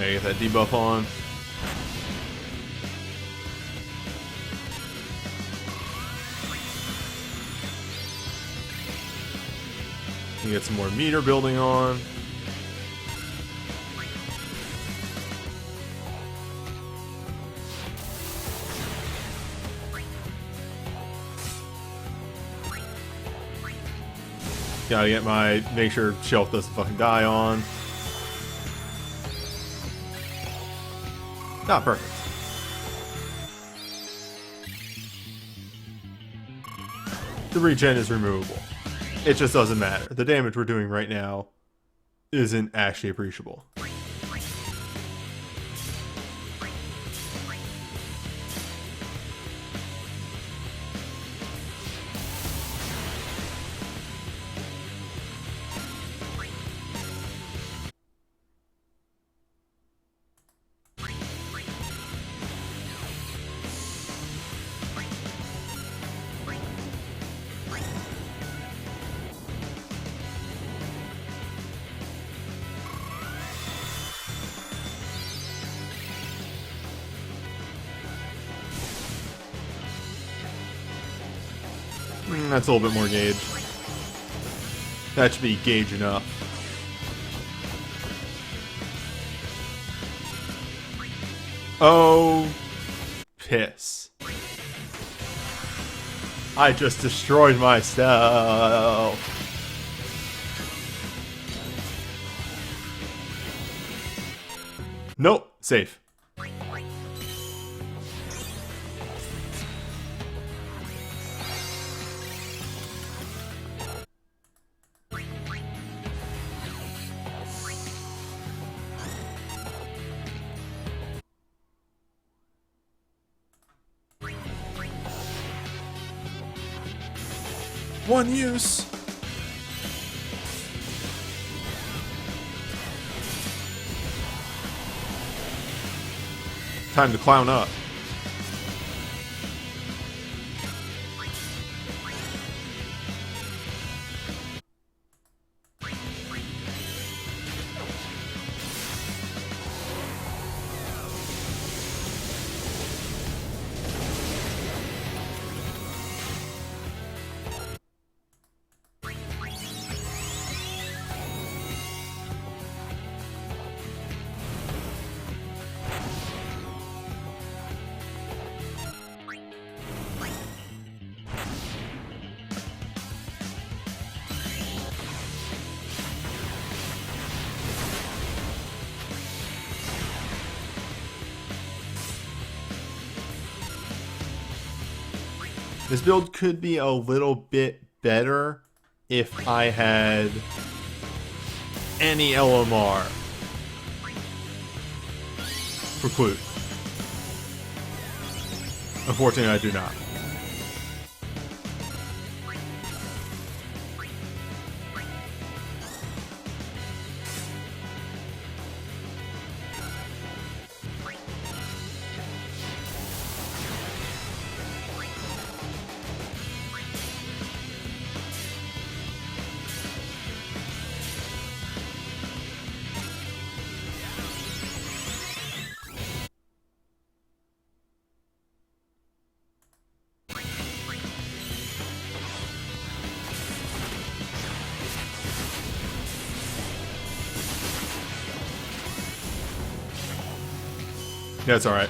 Yeah, get that debuff on. You get some more meter building on. Gotta get my, make sure shelf doesn't fucking die on. Ah, perfect. The regen is removable. It just doesn't matter. The damage we're doing right now isn't actually appreciable. That's a little bit more gauge. That should be gauge enough. Oh, piss. I just destroyed myself. Nope, safe. One use. Time to clown up. This build could be a little bit better if I had any LMR for Clute. Unfortunately, I do not. Yeah, it's alright.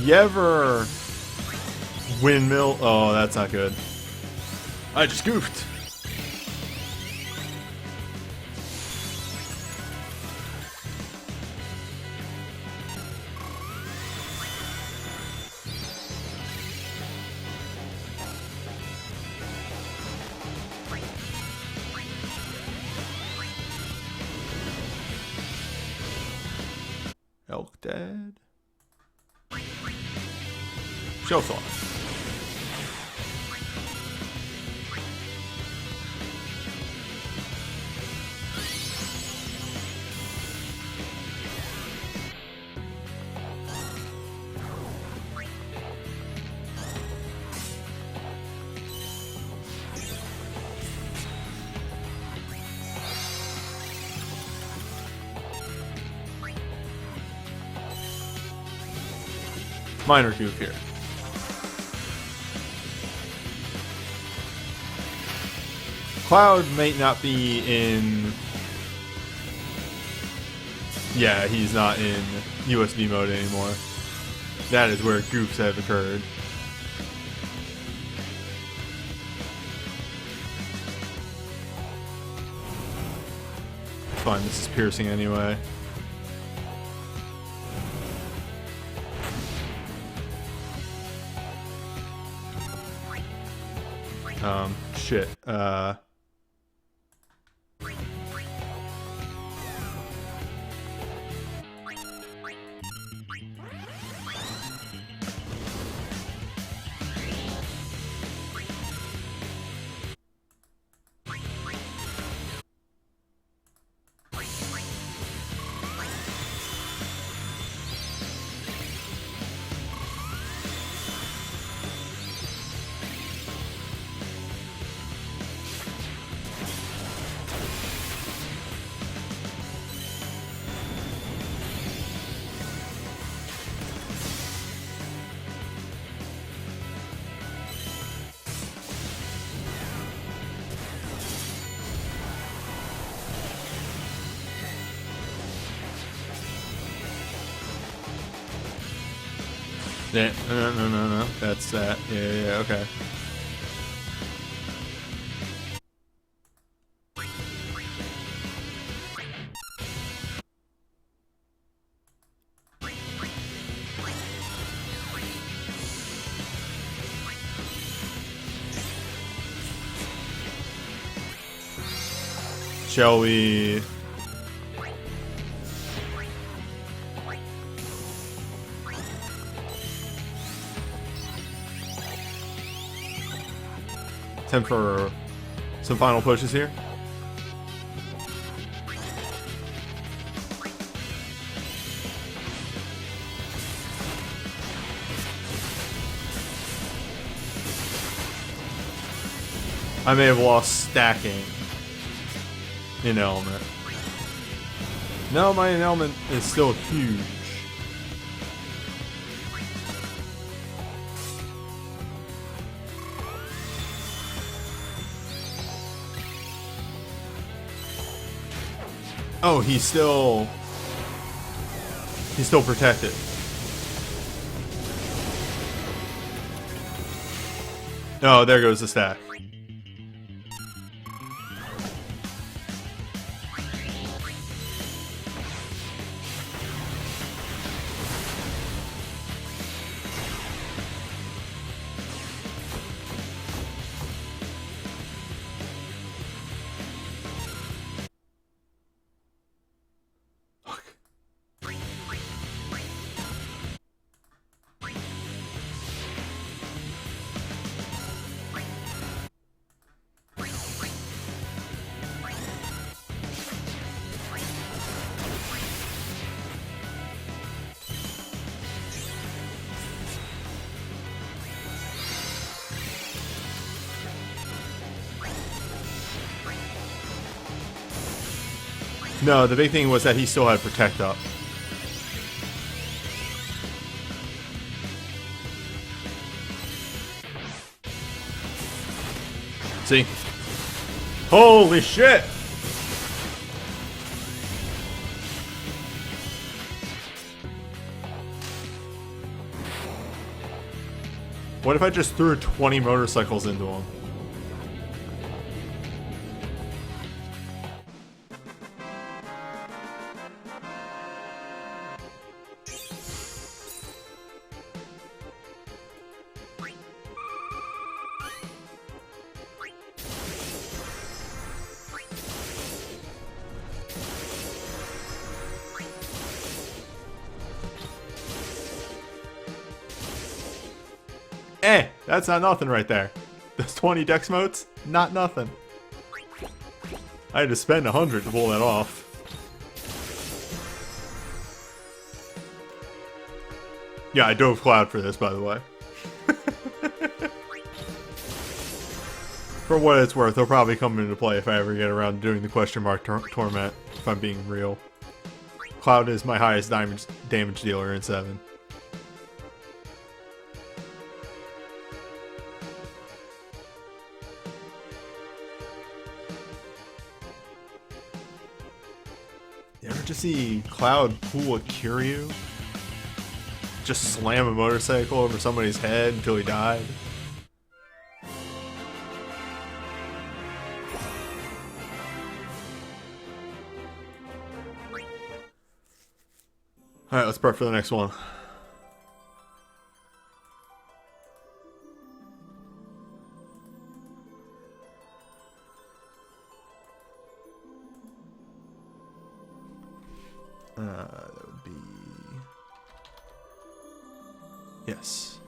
You ever windmill? Oh, that's not good. I just goofed. Elk dead. Show thought. Minor goof here. Cloud might not be in... Yeah, he's not in USB mode anymore. That is where goofs have occurred. Fine, this is piercing anyway. Shit. Yeah, no. That's that. Yeah, okay. Shall we... Attempt for some final pushes here. I may have lost stacking in element. No, my element is still huge. Oh, he's still protected. Oh, there goes the stack. No, the big thing was that he still had protect up. See? Holy shit! What if I just threw 20 motorcycles into him? That's not nothing right there. Those 20 dex motes, not nothing. I had to spend 100 to pull that off. Yeah, I dove Cloud for this, by the way. For what it's worth, they'll probably come into play if I ever get around to doing the question mark torment, if I'm being real. Cloud is my highest damage dealer in 7. You ever just see Cloud pull a Kiryu? Just slam a motorcycle over somebody's head until he died? Alright, let's prep for the next one. That would be... Yes.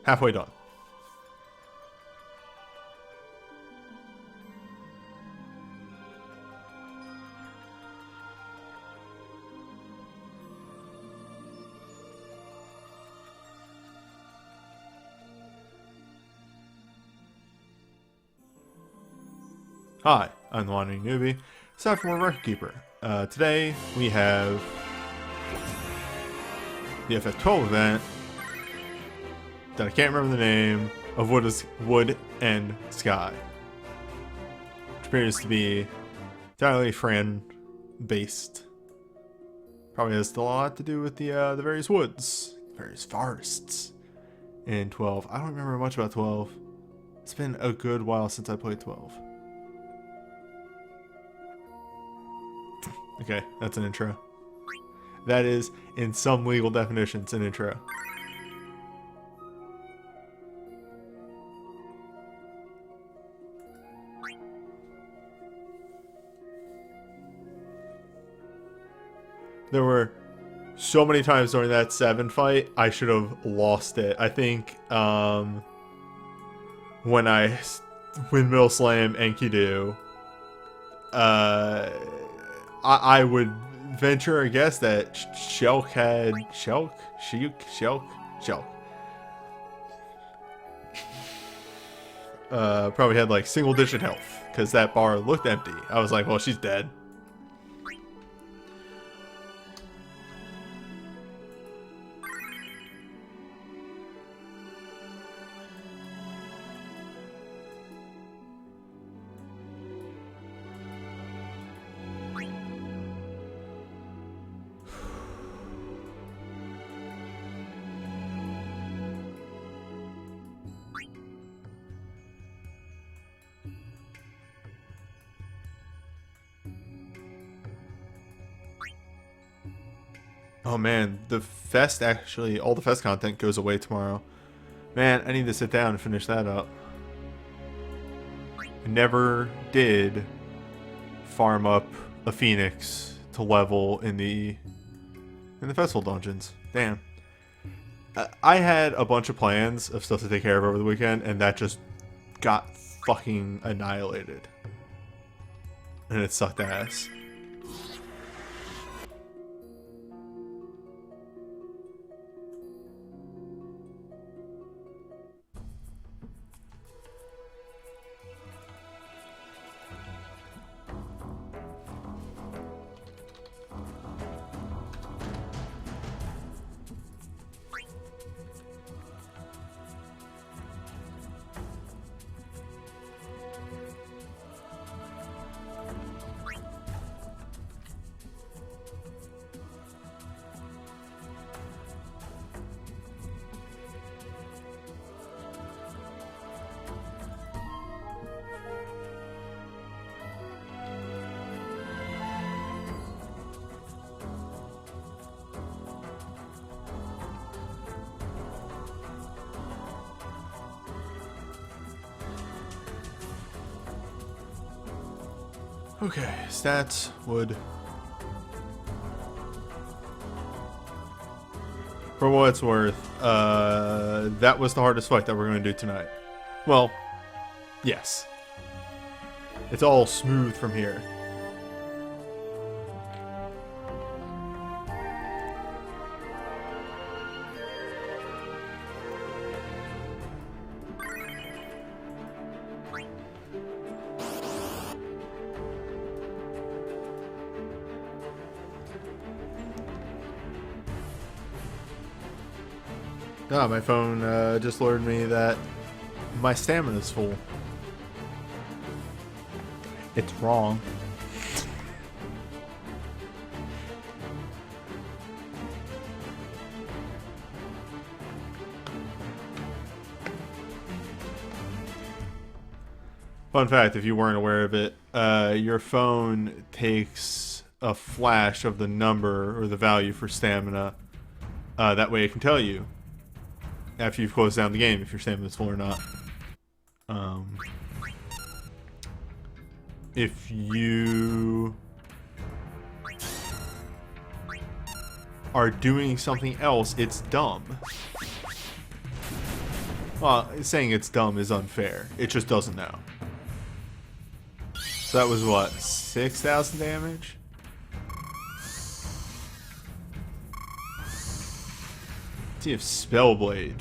Halfway done. Hi, I'm the Wandering Newbie. It's time for more Record Keeper. Today we have the FF12 event that I can't remember the name of. Wood and Sky, which appears to be entirely Fran-based. Probably has a lot to do with the various woods, various forests in 12. I don't remember much about 12. It's been a good while since I played 12. Okay, that's an intro. That is, in some legal definitions, an intro. There were so many times during that 7 fight, I should have lost it. I think when I windmill slam Enkidu, I would venture a guess that Shulk had... Shulk? Probably had like single digit health, because that bar looked empty. I was like, well, she's dead. Oh man, the fest actually, all the fest content goes away tomorrow. Man, I need to sit down and finish that up. I never did farm up a phoenix to level in the festival dungeons. Damn. I had a bunch of plans of stuff to take care of over the weekend, and that just got fucking annihilated. And it sucked ass. Okay, stats, wood. For what it's worth, that was the hardest fight that we're going to do tonight. Well, yes. It's all smooth from here. Ah, my phone just alerted me that my stamina's full. It's wrong. Fun fact, if you weren't aware of it, your phone takes a flash of the number or the value for stamina. That way it can tell you after you've closed down the game if your stamina's full or not. If you are doing something else, it's dumb. Well, saying it's dumb is unfair. It just doesn't know. So that was what, 6,000 damage? See if Spellblade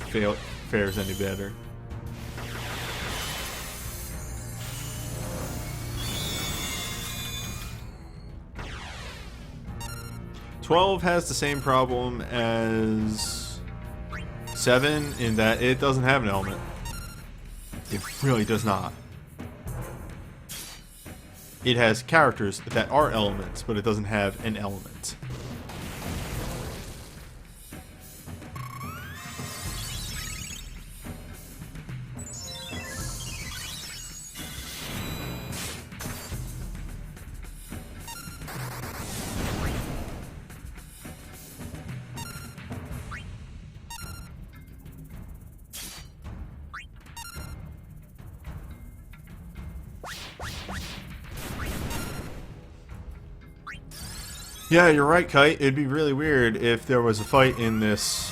fares any better. "12 has the same problem as 7 in that it doesn't have an element. It really does not. It has characters that are elements, but it doesn't have an element. Yeah, you're right, Kite. It'd be really weird if there was a fight in this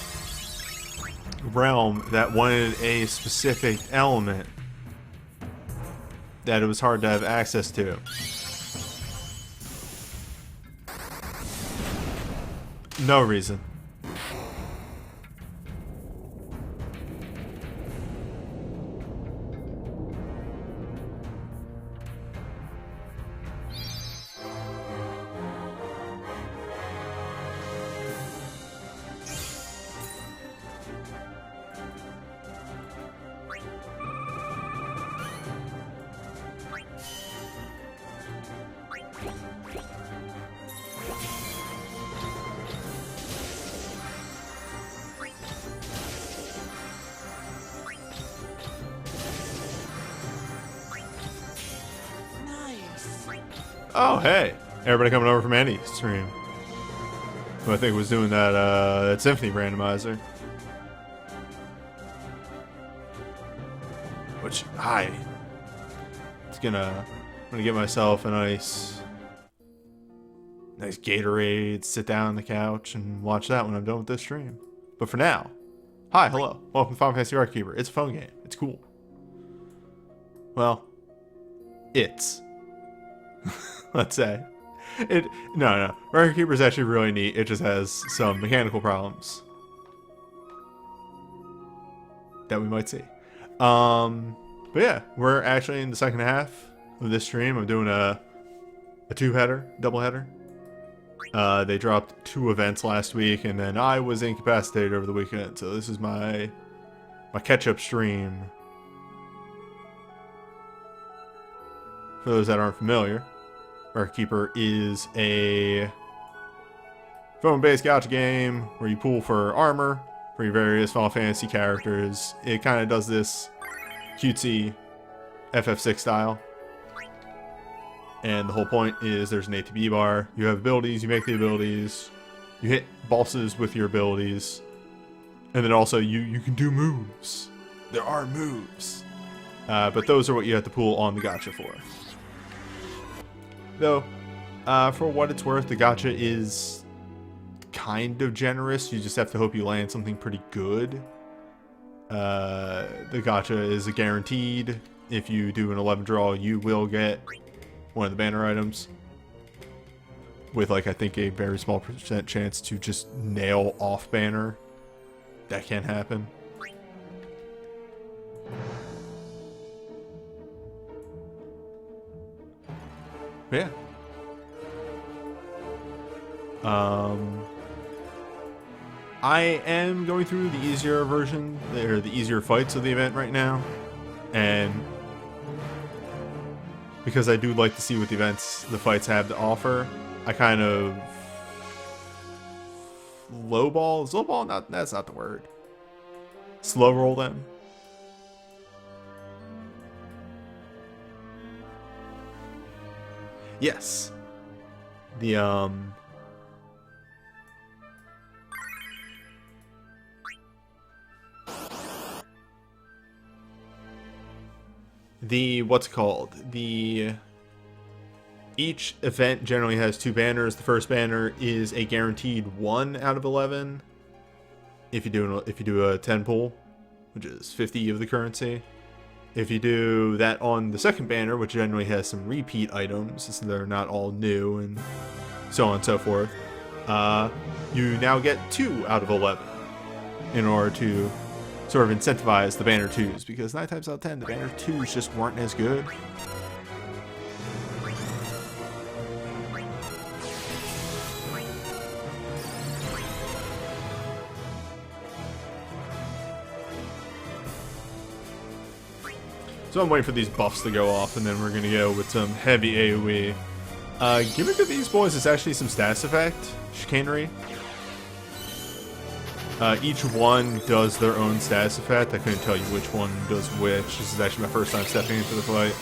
realm that wanted a specific element that it was hard to have access to. No reason. Oh, hey. Everybody coming over from Andy's stream. Who I think was doing that Symphony randomizer. Which, I'm gonna get myself a nice Gatorade, sit down on the couch, and watch that when I'm done with this stream. But for now, hi, hello. Welcome to Final Fantasy Record Keeper. It's a phone game. It's cool. Well, let's say. No. Record Keeper is actually really neat. It just has some mechanical problems that we might see. But yeah, we're actually in the second half of this stream. I'm doing a double header. They dropped 2 events last week, and then I was incapacitated over the weekend. So this is my catch-up stream. For those that aren't familiar, Record Keeper is a phone-based gacha game where you pull for armor for your various Final Fantasy characters. It kind of does this cutesy FF6 style. And the whole point is there's an ATB bar. You have abilities, you make the abilities, you hit bosses with your abilities, and then also you can do moves. There are moves. But those are what you have to pull on the gacha for. Though, for what it's worth, the gacha is kind of generous. You just have to hope you land something pretty good. The gacha is a guaranteed. If you do an 11 draw, you will get one of the banner items. With, like, I think a very small percent chance to just nail off banner. That can happen. But yeah. I am going through the easier version, or the easier fights of the event right now. And because I do like to see what the fights have to offer, I kind of lowball, that's not the word. Slow roll them. Yes. What's it called? Each event generally has 2 banners. The first banner is a guaranteed 1 out of 11. If you do a 10 pull, which is 50 of the currency. If you do that on the second banner, which generally has some repeat items, since they're not all new and so on and so forth, you now get 2 out of 11 in order to sort of incentivize the banner 2s, because 9 times out of 10, the banner 2s just weren't as good. So I'm waiting for these buffs to go off, and then we're going to go with some heavy AoE. Gimmick of these boys is actually some stats effect, chicanery. Each one does their own stats effect. I couldn't tell you which one does which. This is actually my first time stepping into the fight.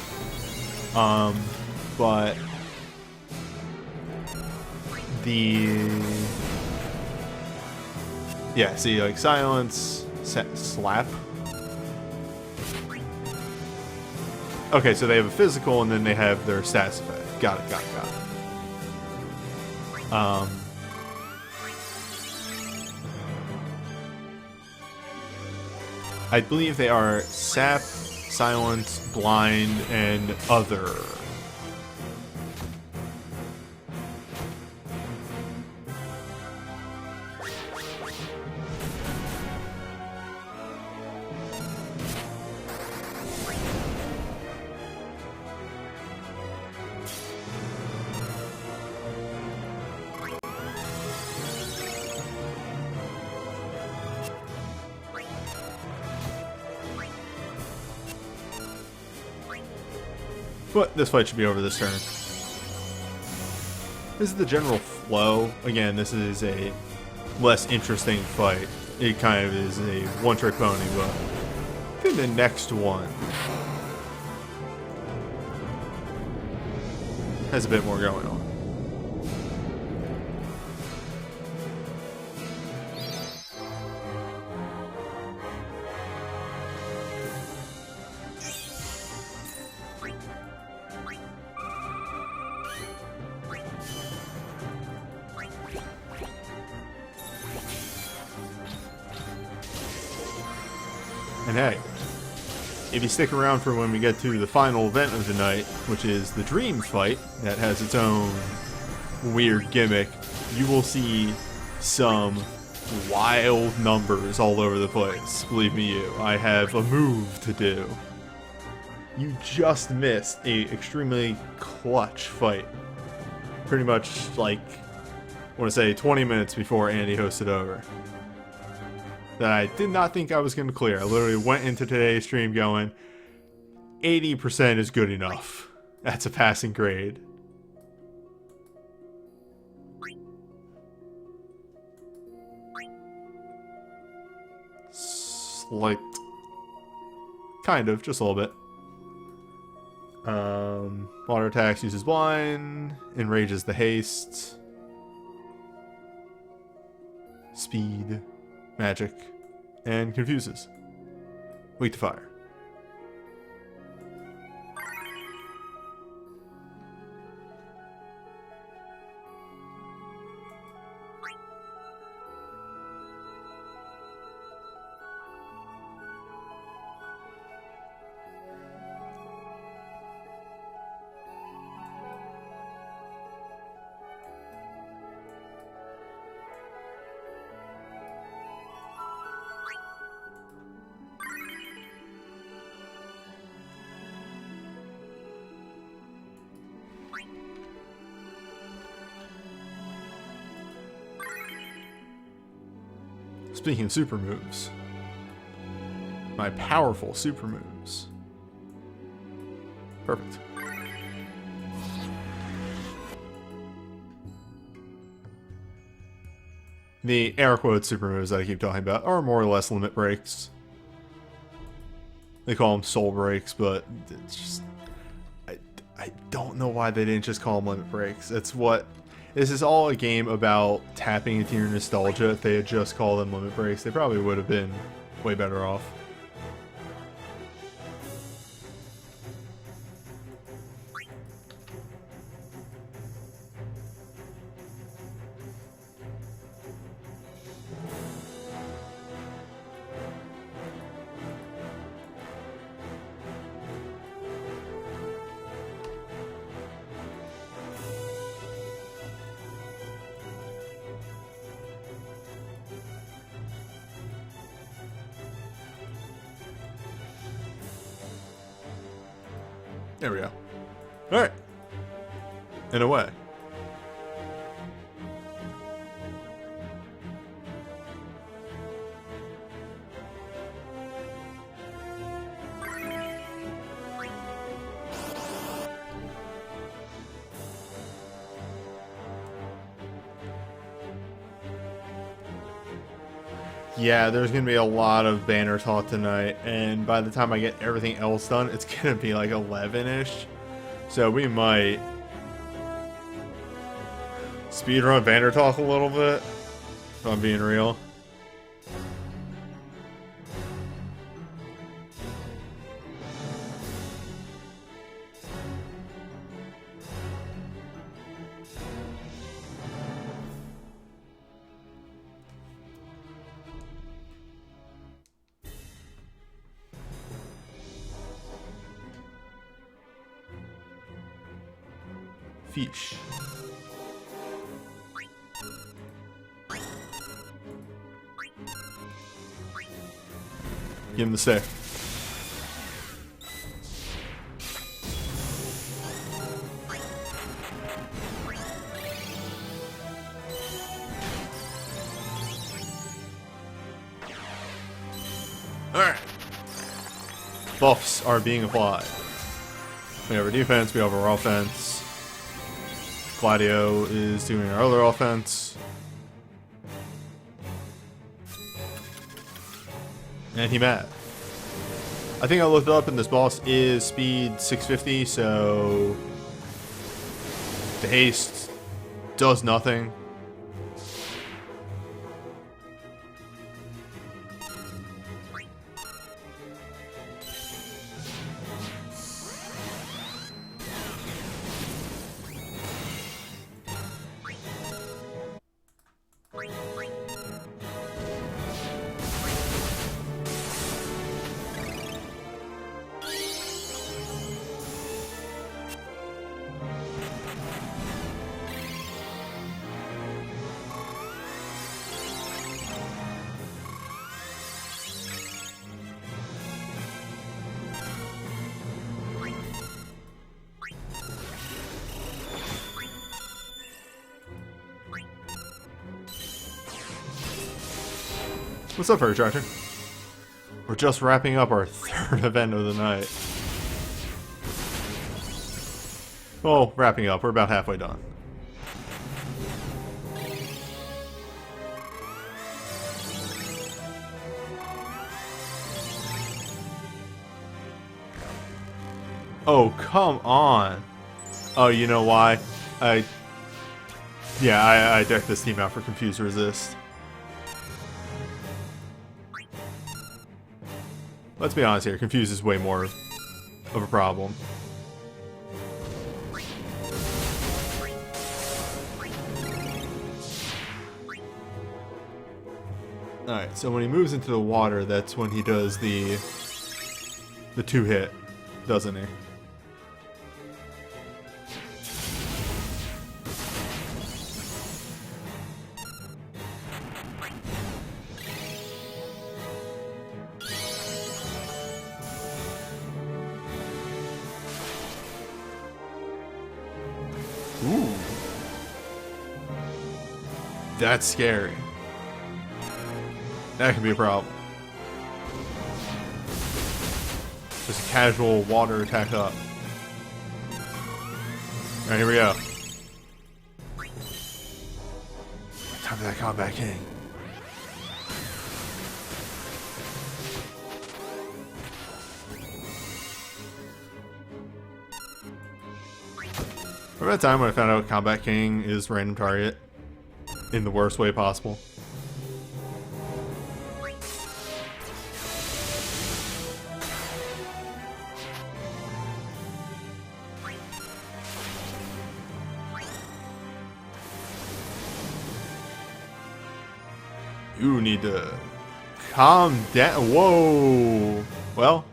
But yeah, see, like silence, slap. Okay, so they have a physical, and then they have their stats effect. Got it. I believe they are sap, silence, blind, and other. But this fight should be over this turn. This is the general flow. Again, this is a less interesting fight. It kind of is a one-trick pony, but I think the next one has a bit more going on. And hey, if you stick around for when we get to the final event of the night, which is the Dreams fight, that has its own weird gimmick, you will see some wild numbers all over the place. Believe me, I have a move to do. You just missed a extremely clutch fight. Pretty much, like, I want to say 20 minutes before Andy hosted over. That I did not think I was going to clear. I literally went into today's stream going, 80% is good enough. That's a passing grade. Slight. Kind of, just a little bit. Water attacks, uses blind, enrages the haste. Speed, magic, and confuses. Weak to fire. Speaking of super moves, my powerful super moves. Perfect. The air quote super moves that I keep talking about are more or less limit breaks. They call them soul breaks, but it's just... I don't know why they didn't just call them limit breaks. It's what... This is all a game about tapping into your nostalgia. If they had just called them limit breaks, they probably would have been way better off. There we go. Alright. In a way. Yeah, there's going to be a lot of banner talk tonight, and by the time I get everything else done, it's going to be like 11-ish. So we might speedrun banner talk a little bit, if I'm being real. Fish. Give him the stick. Alright. Buffs are being applied. We have our defense, we have our offense. Gladio is doing our other offense. And he mad. I think I looked it up and this boss is speed 650, so the haste does nothing. What's up, Furry Tractor? We're just wrapping up our third event of the night. Well, wrapping up. We're about halfway done. Oh, come on. Oh, you know why? I decked this team out for Confuse Resist. Let's be honest here, Confuse is way more of a problem. Alright, so when he moves into the water, that's when he does the 2-hit, doesn't he? Ooh. That's scary. That could be a problem. Just a casual water attack up. Alright, here we go. Time for that Combat King. Remember that time when I found out Combat King is random target in the worst way possible? You need to calm down. Whoa. Well.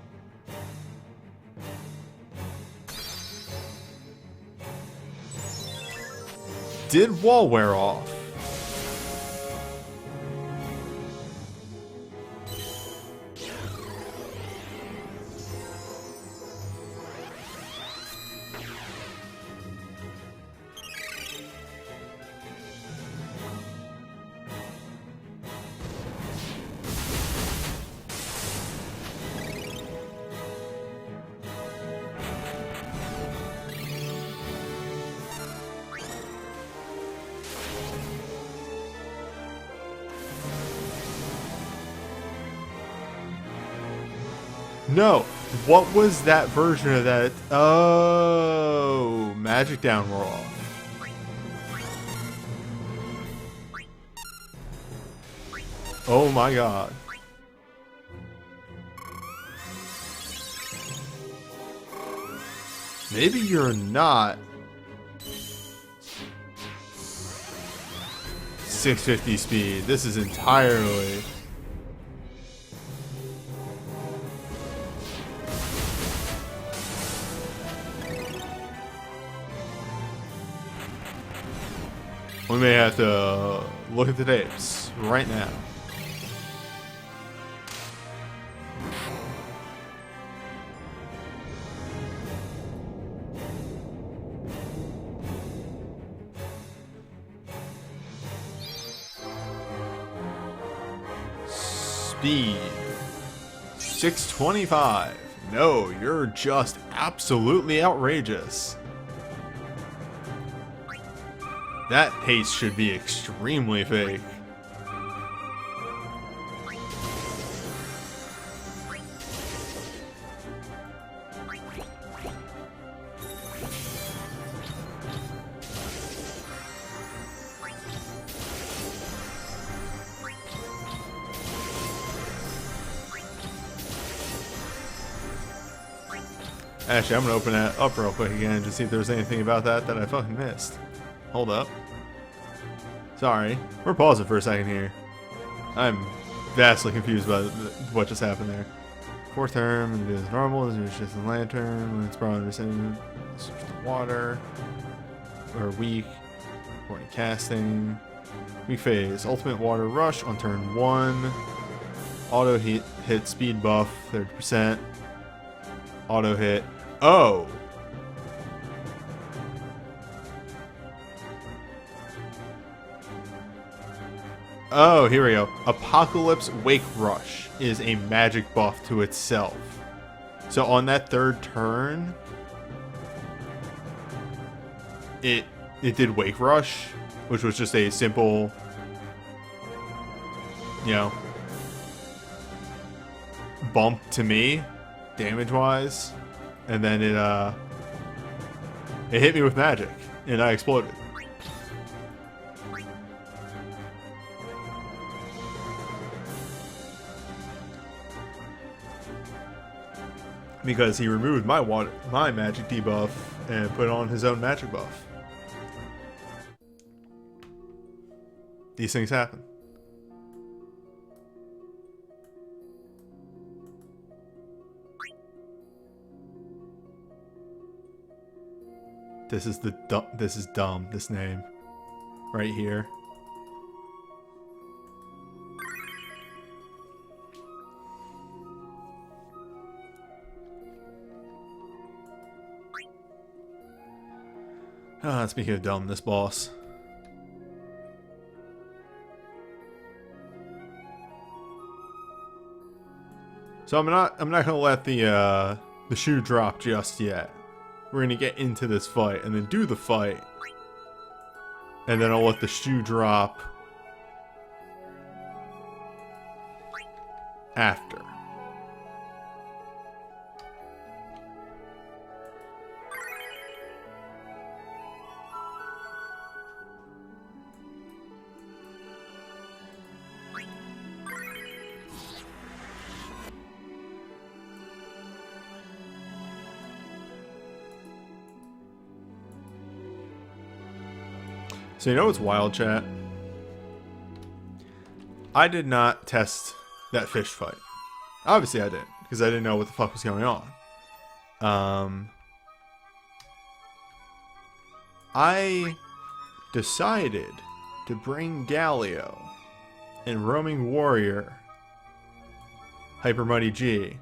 Did wall wear off? No. What was that version of that? Oh, magic down roll off. Oh my god. Maybe you're not 650 speed. This is entirely... We may have to look at the tapes right now. Speed 625. No, you're just absolutely outrageous. That pace should be extremely fake. Actually, I'm gonna open that up real quick again to see if there's anything about that I fucking missed. Hold up. Sorry. We're pausing for a second here. I'm vastly confused by what just happened there. Fourth term, and it is normal, it's just a lantern, when it's brought under switch to water. Or weak. Morning casting. Weak phase. Ultimate water rush on turn 1. Auto hit speed buff, 30%. Auto hit. Oh! Oh, here we go. Apocalypse Wake Rush is a magic buff to itself. So on that third turn, it did Wake Rush, which was just a simple, you know, bump to me, damage-wise, and then it hit me with magic, and I exploded. Because he removed my magic debuff and put on his own magic buff. These things happen. This is dumb, this name. Right here. Speaking of dumb, this boss. So I'm not gonna let the shoe drop just yet. We're gonna get into this fight and then do the fight. And then I'll let the shoe drop after. So you know what's wild, chat? I did not test that fish fight. Obviously I didn't, because I didn't know what the fuck was going on. I decided to bring Galio and Roaming Warrior Hyper Mighty G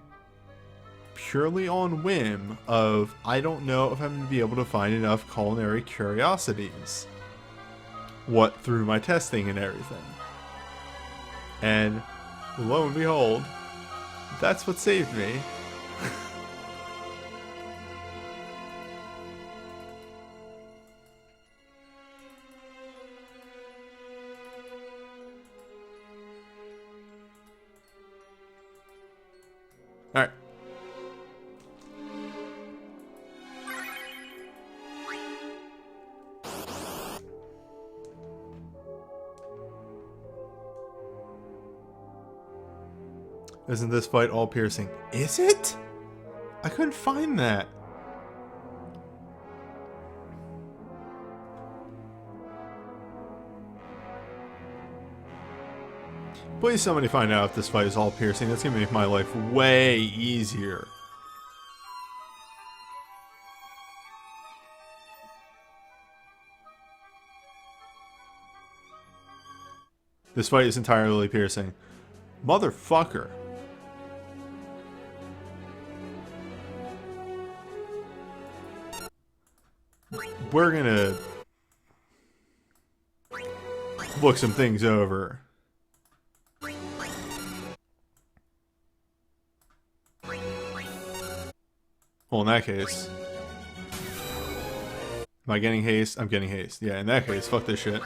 purely on whim of I don't know if I'm going to be able to find enough culinary curiosities. What through my testing and everything. And lo and behold, that's what saved me. Alright. Isn't this fight all piercing? Is it? I couldn't find that. Please somebody find out if this fight is all piercing. That's gonna make my life way easier. This fight is entirely piercing. Motherfucker. We're gonna look some things over. Well, in that case, am I getting haste? I'm getting haste. Yeah, in that case, fuck this shit.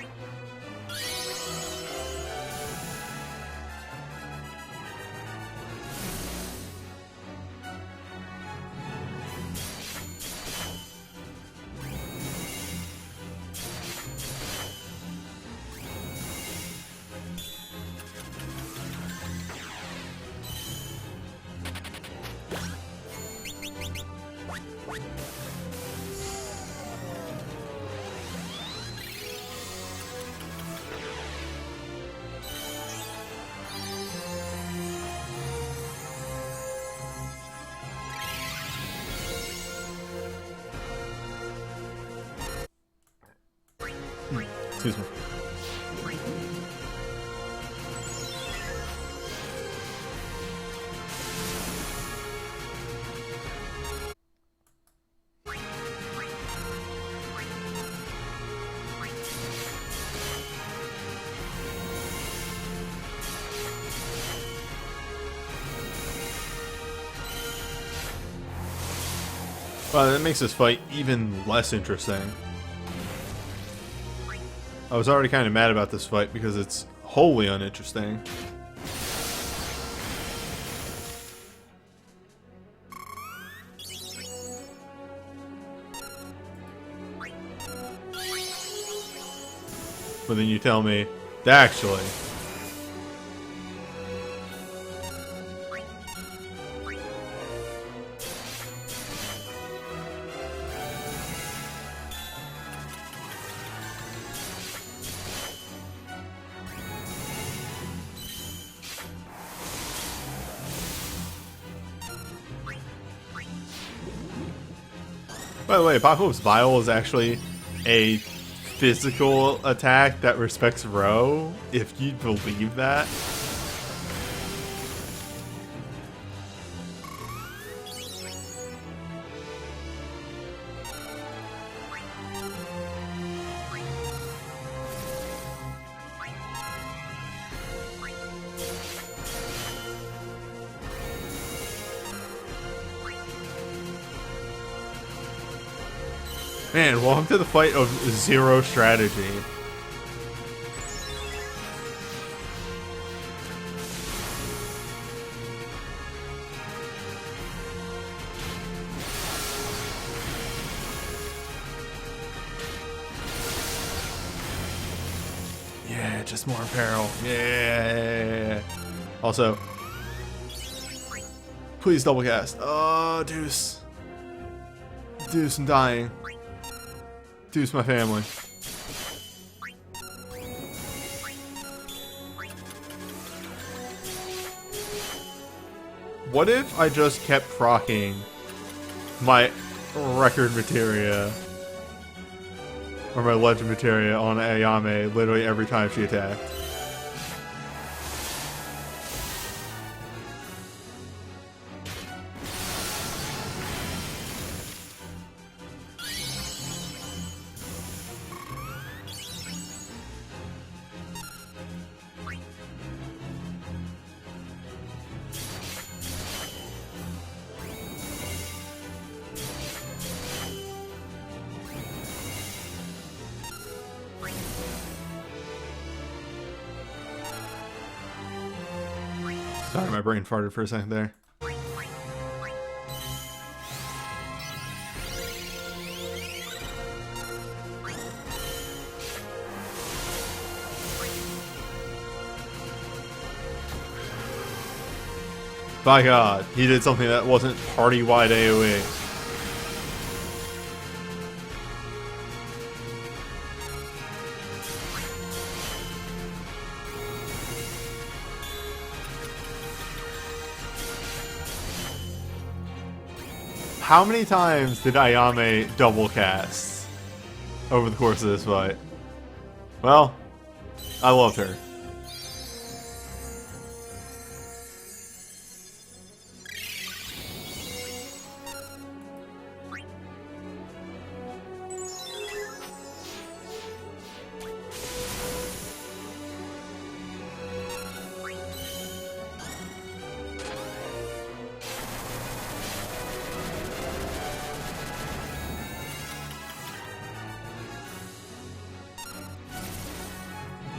Excuse me. Well, that makes this fight even less interesting. I was already kind of mad about this fight because it's wholly uninteresting. But then you tell me, actually, by the way, Apocalypse Bile is actually a physical attack that respects Row, if you believe that. Man, welcome to the fight of zero strategy. Yeah, just more peril. Yeah. Also, please double cast. Oh, Deuce. Deuce, I'm dying. Deuce, my family. What if I just kept proccing my record materia or my legend materia on Ayame literally every time she attacked? Sorry, my brain farted for a second there. By God, he did something that wasn't party-wide AoE. How many times did Ayame double cast over the course of this fight? Well, I loved her.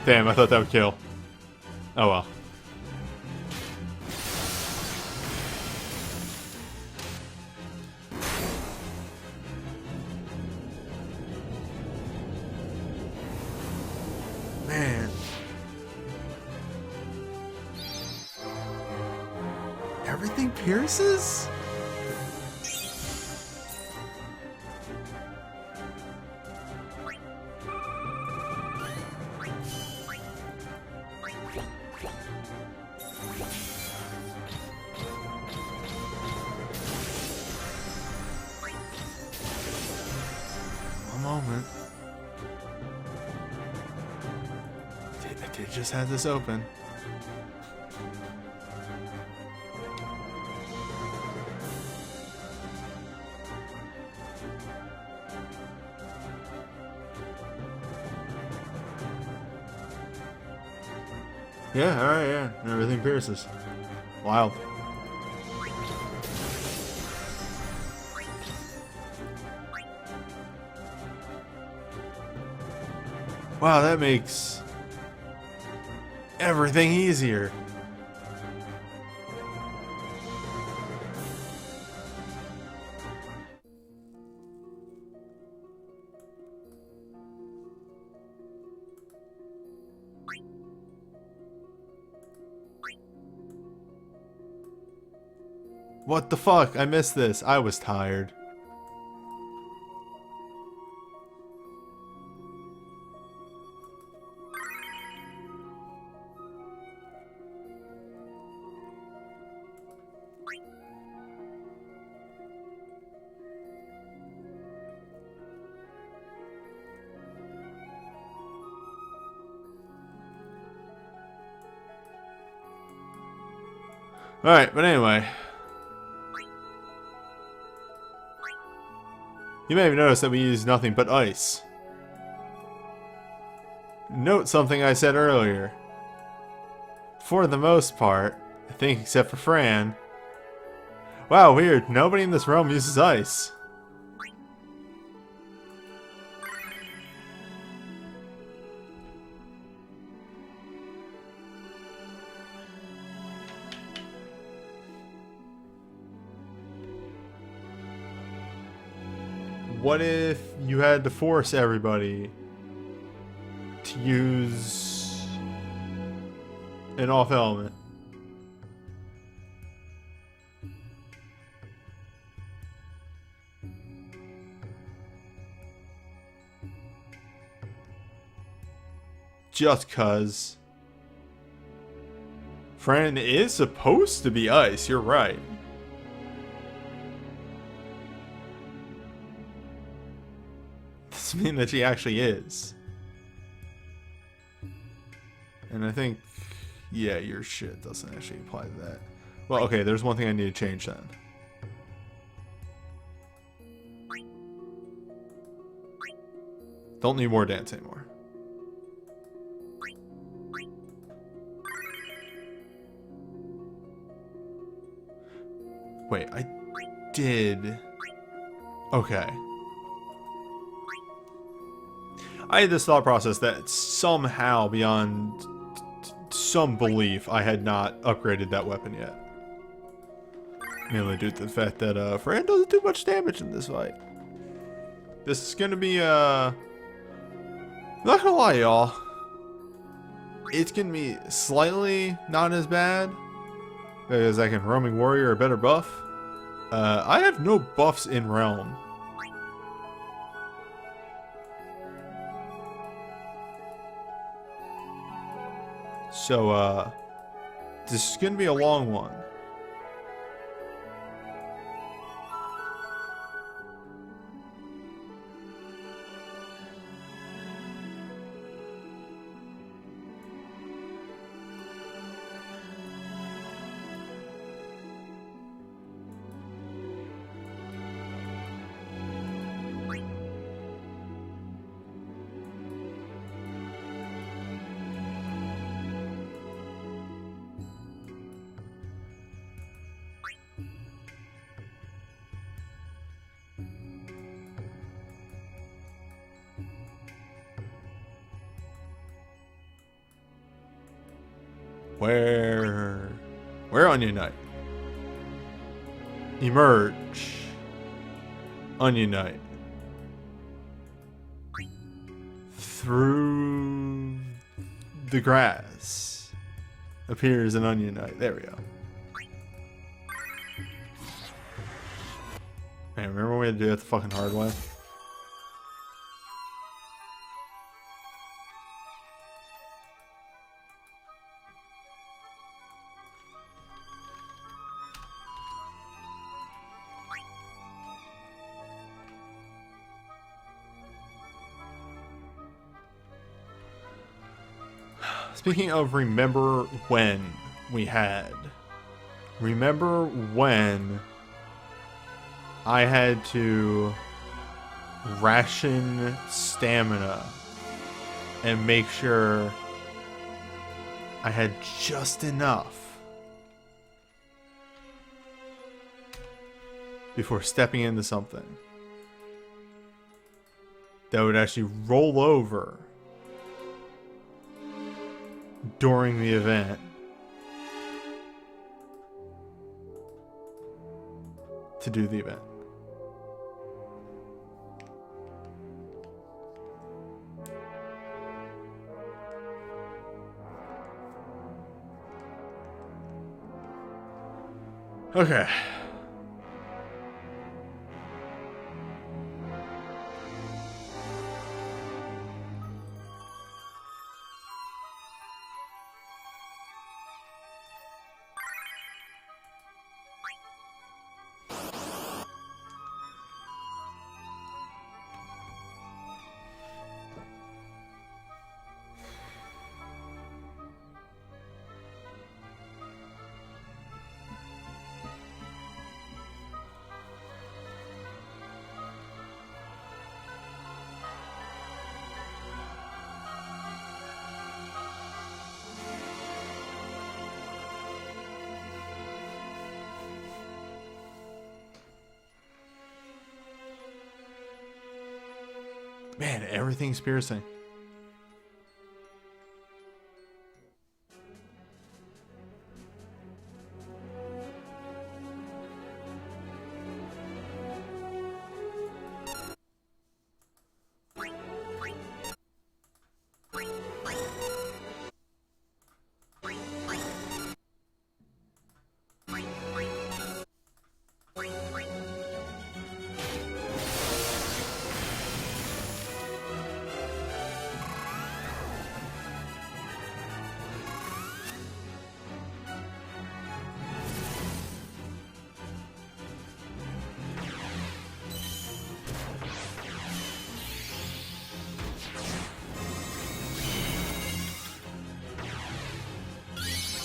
Damn, I thought that would kill. Oh well. Man. Everything pierces? Moment. I did just have this open. Yeah, alright, yeah. Everything pierces. Wild. Wow, that makes everything easier. What the fuck? I missed this. I was tired. Alright, but anyway. You may have noticed that we use nothing but ice. Note something I said earlier. For the most part, I think except for Fran. Wow, weird. Nobody in this realm uses ice. What if you had to force everybody to use an off element? Just cuz. Friend, it is supposed to be ice, you're right. Doesn't mean that she actually is. And I think, yeah, your shit doesn't actually apply to that. Well, okay, there's one thing I need to change then. Don't need more dance anymore. Wait, I did... Okay. I had this thought process that somehow, beyond some belief, I had not upgraded that weapon yet. Mainly due to the fact that Fran doesn't do much damage in this fight. This is gonna be, not gonna lie, y'all. It's gonna be slightly not as bad, because I can Roaming Warrior a better buff. I have no buffs in Realm. So, this is gonna be a long one. Where Onion Knight? Emerge. Onion Knight. Through the grass appears an Onion Knight. There we go. Man, remember when we had to do it the fucking hard way? Speaking of remember when we had. Remember when I had to ration stamina and make sure I had just enough before stepping into something that would actually roll over during the event to do the event. Okay. Man, everything's piercing.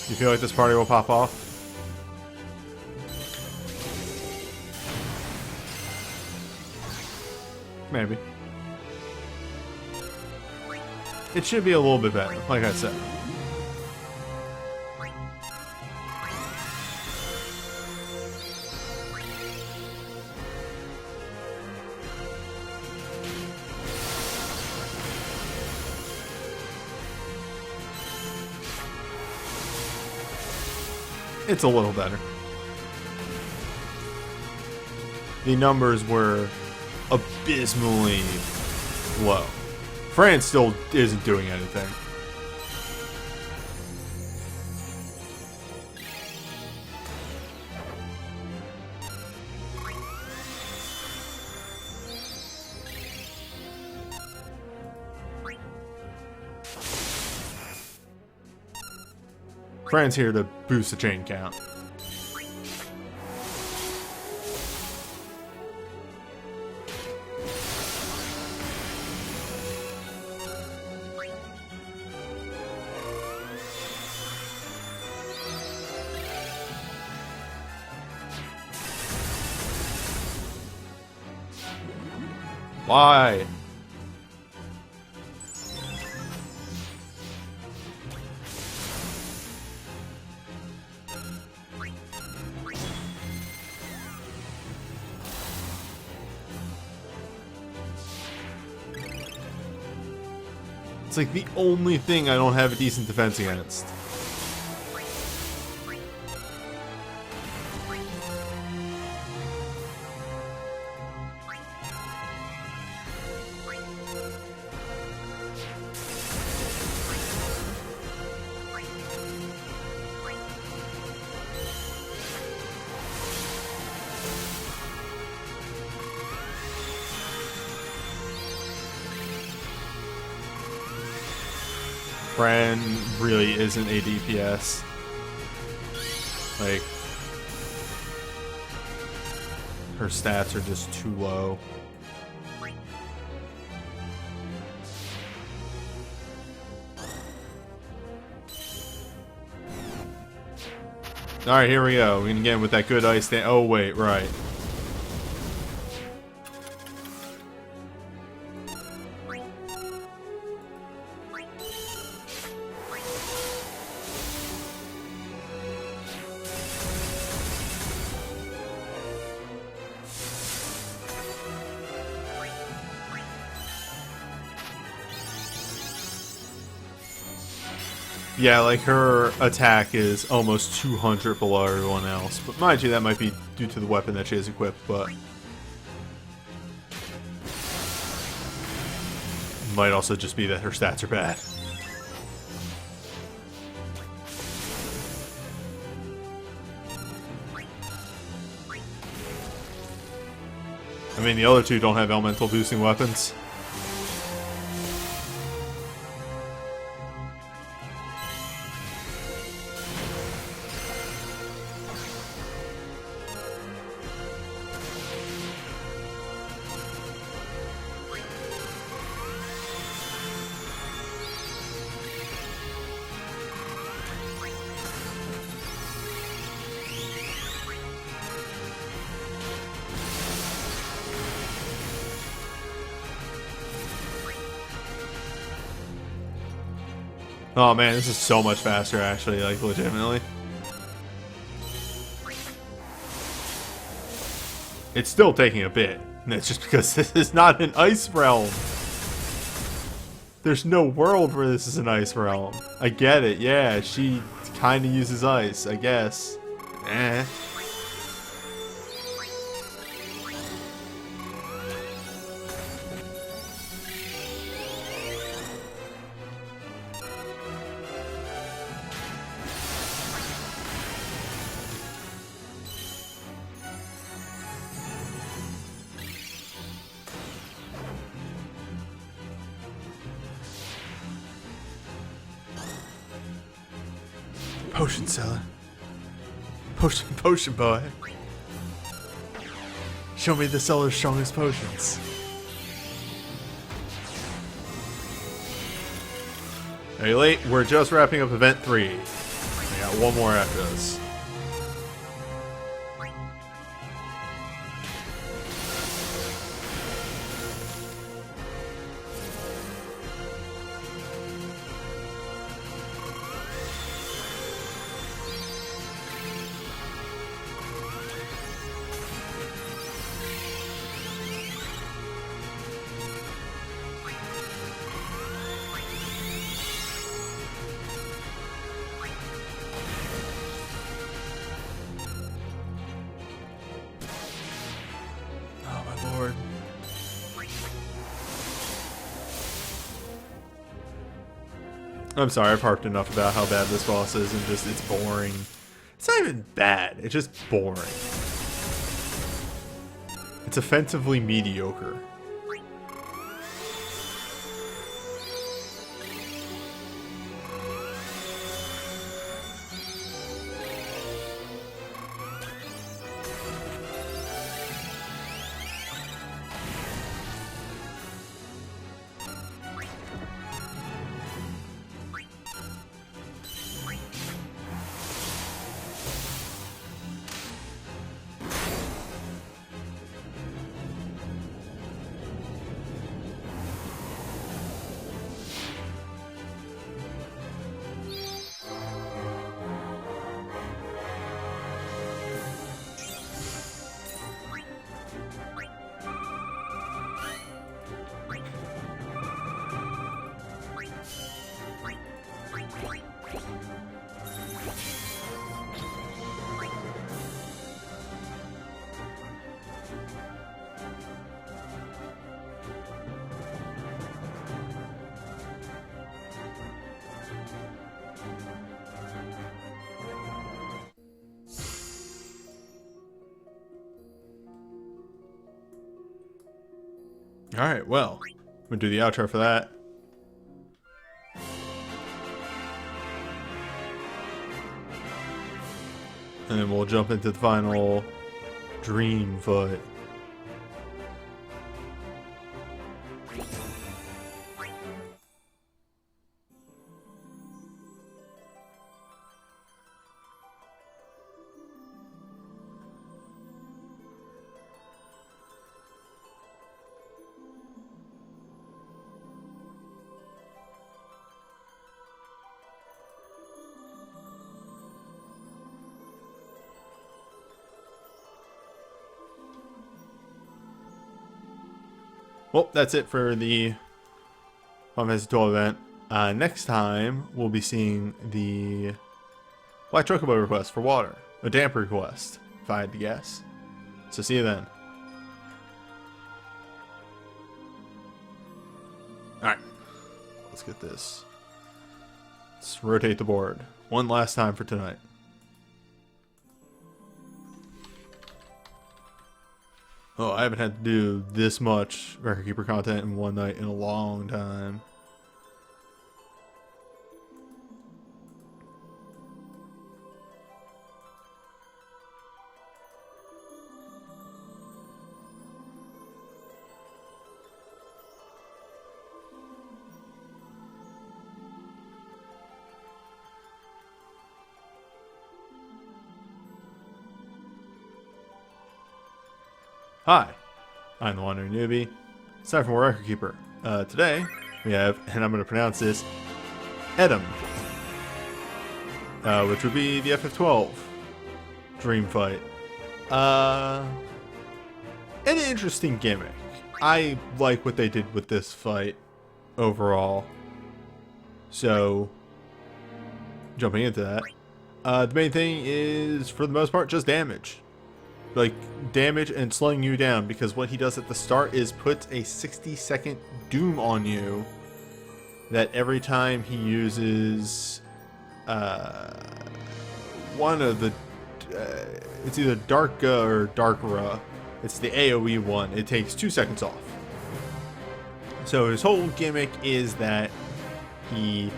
You feel like this party will pop off? Maybe. It should be a little bit better, like I said. It's a little better. The numbers were abysmally low. France still isn't doing anything. France here to boost the chain count. Why? It's like the only thing I don't have a decent defense against. Fran really isn't a DPS. Like, her stats are just too low. Alright, here we go. We can get with that good ice stand. Oh, wait, right. Yeah, like her attack is almost 200 below everyone else. But mind you, that might be due to the weapon that she has equipped, but... might also just be that her stats are bad. I mean, the other two don't have elemental boosting weapons. Oh man, this is so much faster actually, like legitimately. It's still taking a bit, and it's just because this is not an ice realm. There's no world where this is an ice realm. I get it, yeah, she kind of uses ice, I guess. Eh. Potion seller. Potion boy. Show me the seller's strongest potions. Are you late? We're just wrapping up event 3. We one more after this. I'm sorry, I've harped enough about how bad this boss is and just it's boring. It's not even bad, it's just boring. It's offensively mediocre. Alright, well, I'm gonna do the outro for that. And then we'll jump into the final dream fight. Well, that's it for the Final Fantasy 12 event. Next time, we'll be seeing the Black Chocobo request for water. A damper request, if I had to guess. So see you then. Alright. Let's get this. Let's rotate the board. One last time for tonight. Oh, I haven't had to do this much Record Keeper content in one night in a long time. Hi, I'm the Wandering Newbie. It's time for more Record Keeper. Today, we have, and I'm going to pronounce this, Edom. Which would be the FF12 Dream Fight. An interesting gimmick. I like what they did with this fight overall. So, jumping into that. The main thing is, for the most part, just damage. Like, damage and slowing you down, because what he does at the start is puts a 60-second doom on you that every time he uses one of the it's either Darka or Darkra, it's the AoE one, it takes 2 seconds off. So his whole gimmick is that he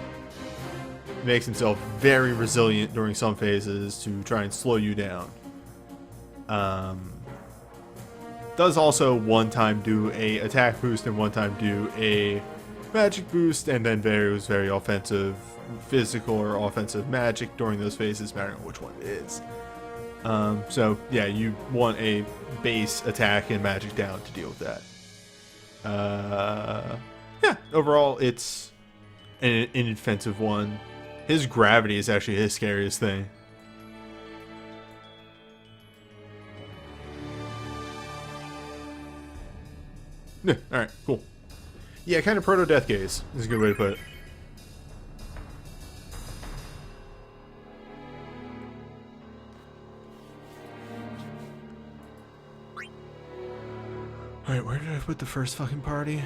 makes himself very resilient during some phases to try and slow you down. Does also one time do a attack boost and one time do a magic boost, and then was very offensive physical or offensive magic during those phases, mattering on which one it is. So yeah, you want a base attack and magic down to deal with that. Yeah, overall it's an inoffensive one. His gravity is actually his scariest thing. Yeah, alright, cool. Yeah, kind of proto-death gaze is a good way to put it. Alright, where did I put the first fucking party?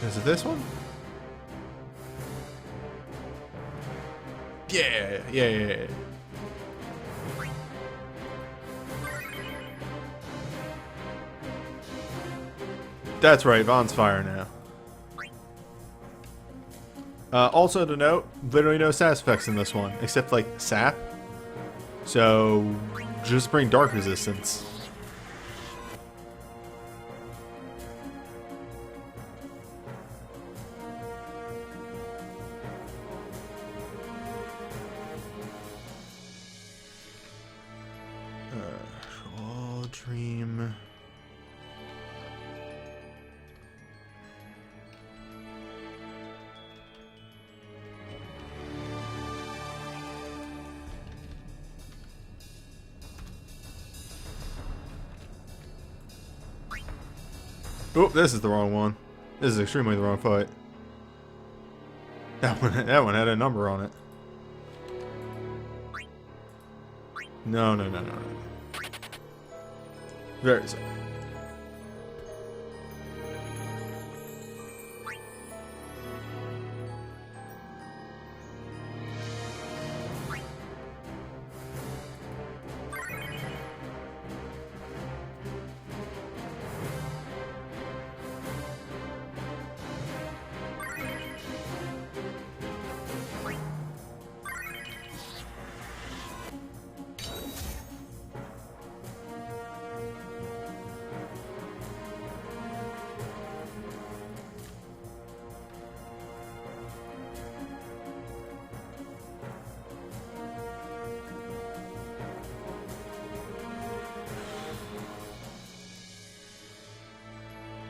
Is it this one? Yeah. That's right, Vaughn's fire now. Also to note, literally no status effects in this one, except like sap. So just bring dark resistance. Dream. Oh, this is the wrong one. This is extremely the wrong fight. That one had a number on it. No. Very simple.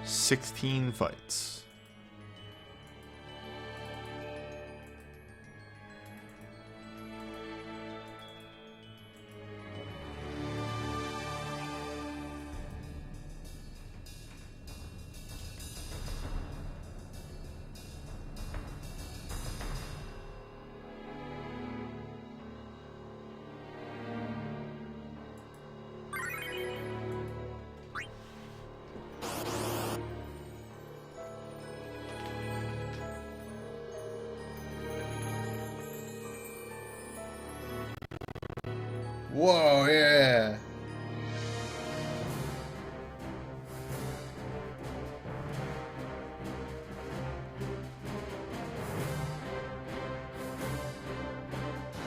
$16 fights. Whoa, yeah.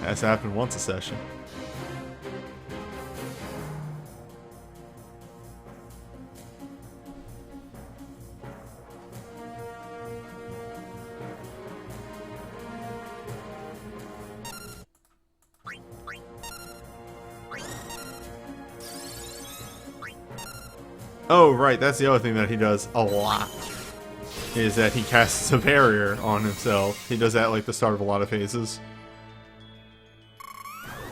That's happened once a session. Oh, right, that's the other thing that he does a lot. Is that he casts a barrier on himself. He does that like the start of a lot of phases.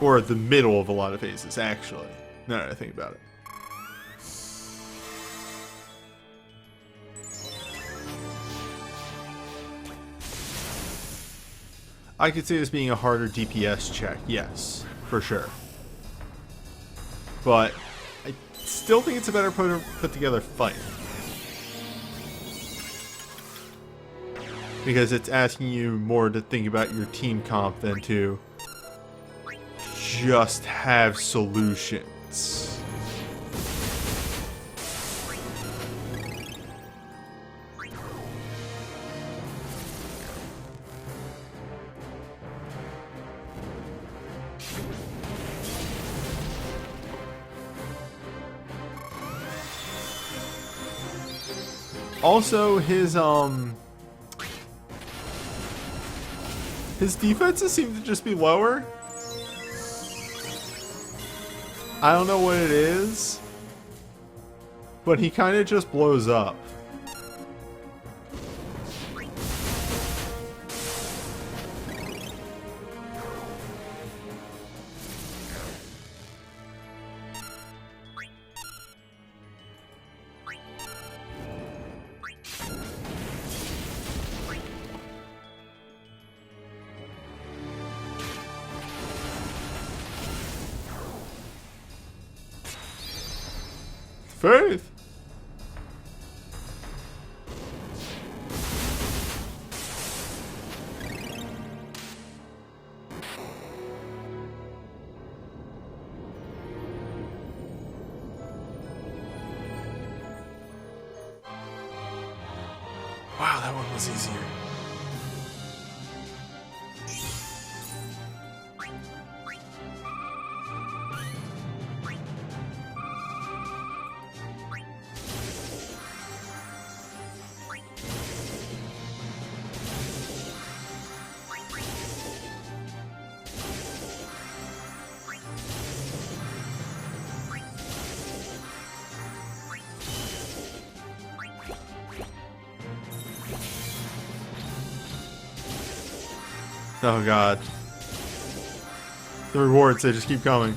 Or the middle of a lot of phases, actually. Now that I think about it. I could see this being a harder DPS check, yes, for sure. But I still think it's a better put together fight. Because it's asking you more to think about your team comp than to just have solutions. Also, his defenses seem to just be lower. I don't know what it is, but he kind of just blows up. Faith. Wow, that one was easier. Oh god. The rewards, they just keep coming.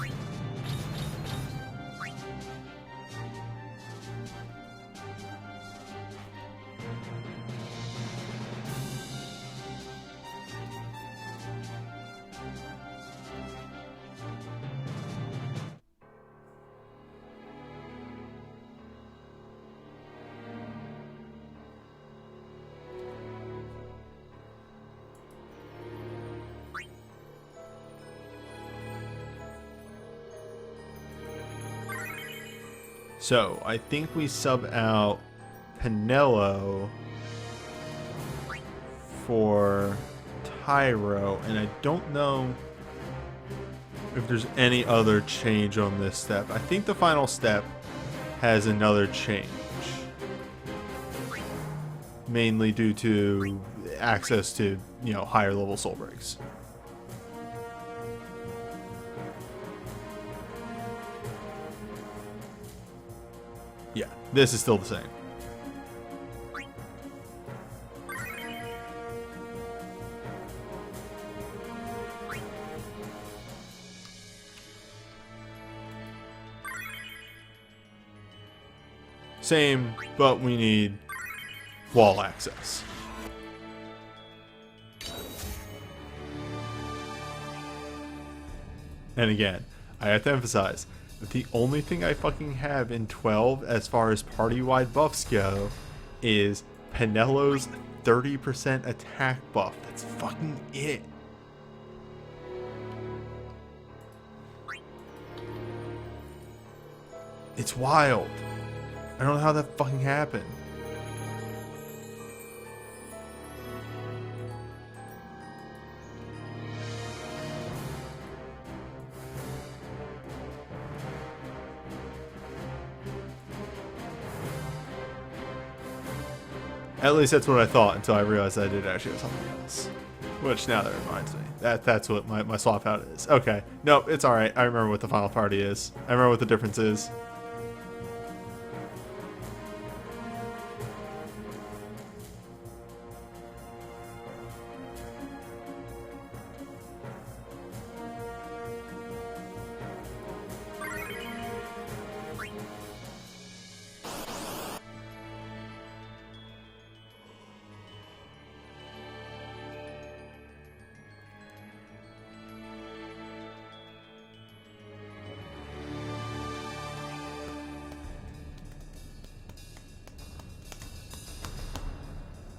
So, I think we sub out Pinello for Tyro, and I don't know if there's any other change on this step. I think the final step has another change. Mainly due to access to, you know, higher level soul breaks. Yeah, this is still the same. Same, but we need wall access. And again, I have to emphasize that the only thing I fucking have in 12 as far as party-wide buffs go is Pinello's 30% attack buff. That's fucking it. It's wild. I don't know how that fucking happened. At least that's what I thought until I realized I did actually have something else. Which now that reminds me. That's what my swap out is. Okay. Nope, it's alright. I remember what the final party is. I remember what the difference is.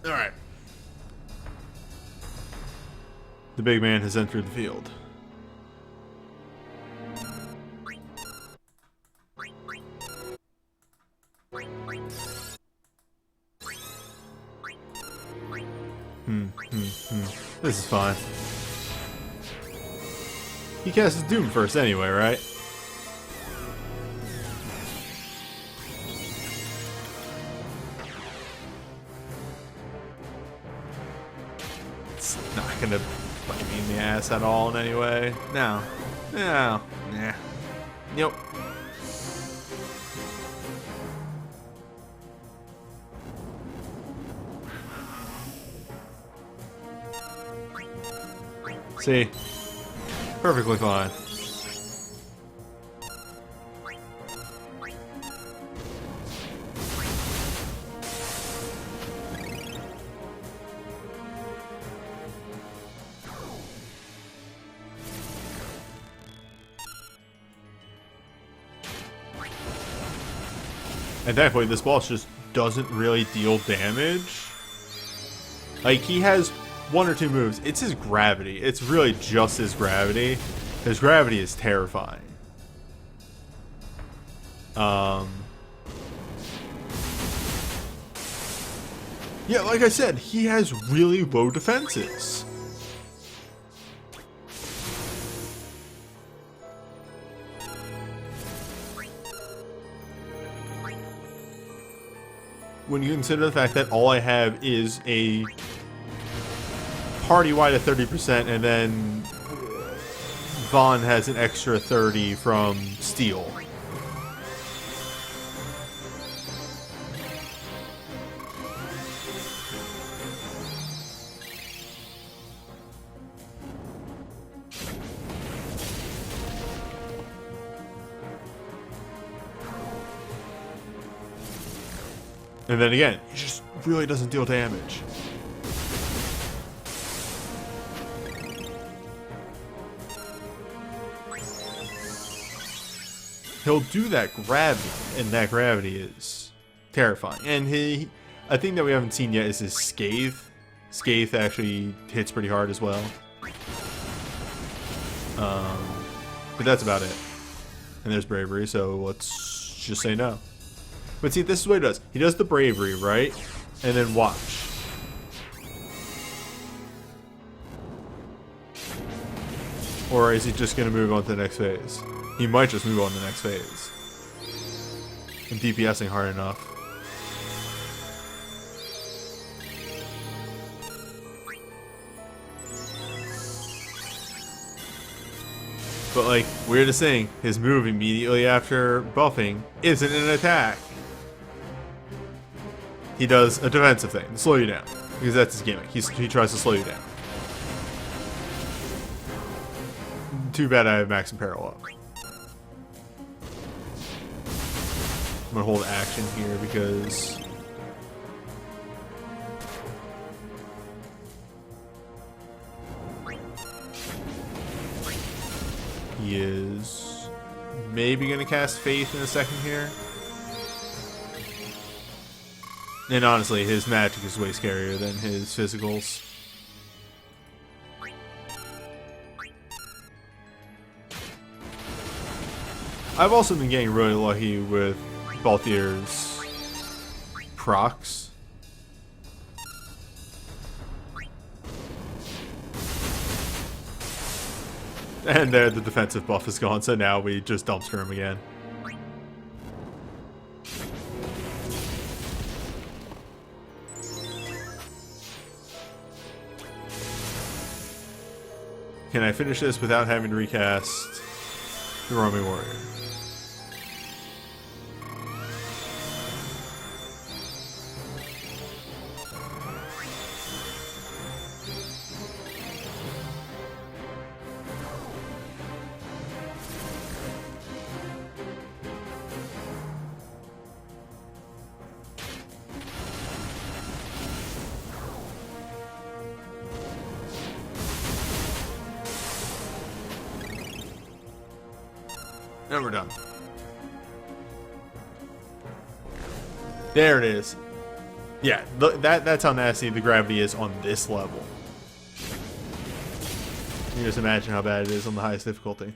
Alright. The big man has entered the field. This is fine. He casts Doom first anyway, right? gonna bite me in the ass at all in any way. No. No. Nah. Nope. See? Perfectly fine. And thankfully, this boss just doesn't really deal damage. Like, he has one or two moves. It's his gravity. It's really just his gravity. His gravity is terrifying. Yeah, like I said, he has really low defenses. When you consider the fact that all I have is a party-wide at 30%, and then Vaughn has an extra 30 from Steel. And then again, he just really doesn't deal damage. He'll do that gravity, and that gravity is terrifying. And a thing that we haven't seen yet is his Scathe. Scathe actually hits pretty hard as well. But that's about it. And there's Bravery, so let's just say no. But see, this is what he does. He does the Bravery, right? And then watch. Or is he just going to move on to the next phase? He might just move on to the next phase. I'm DPSing hard enough. But like, weirdest thing, his move immediately after buffing isn't an attack. He does a defensive thing to slow you down. Because that's his gimmick. He tries to slow you down. Too bad I have Max and Peril up. I'm gonna hold action here because he is maybe gonna cast Faith in a second here. And honestly, his magic is way scarier than his physicals. I've also been getting really lucky with Balthier's procs. And there, the defensive buff is gone, so now we just dumpster him again. Can I finish this without having to recast the Roaming Warrior? And we're done. There it is. Yeah, that's how nasty the gravity is on this level. You can just imagine how bad it is on the highest difficulty.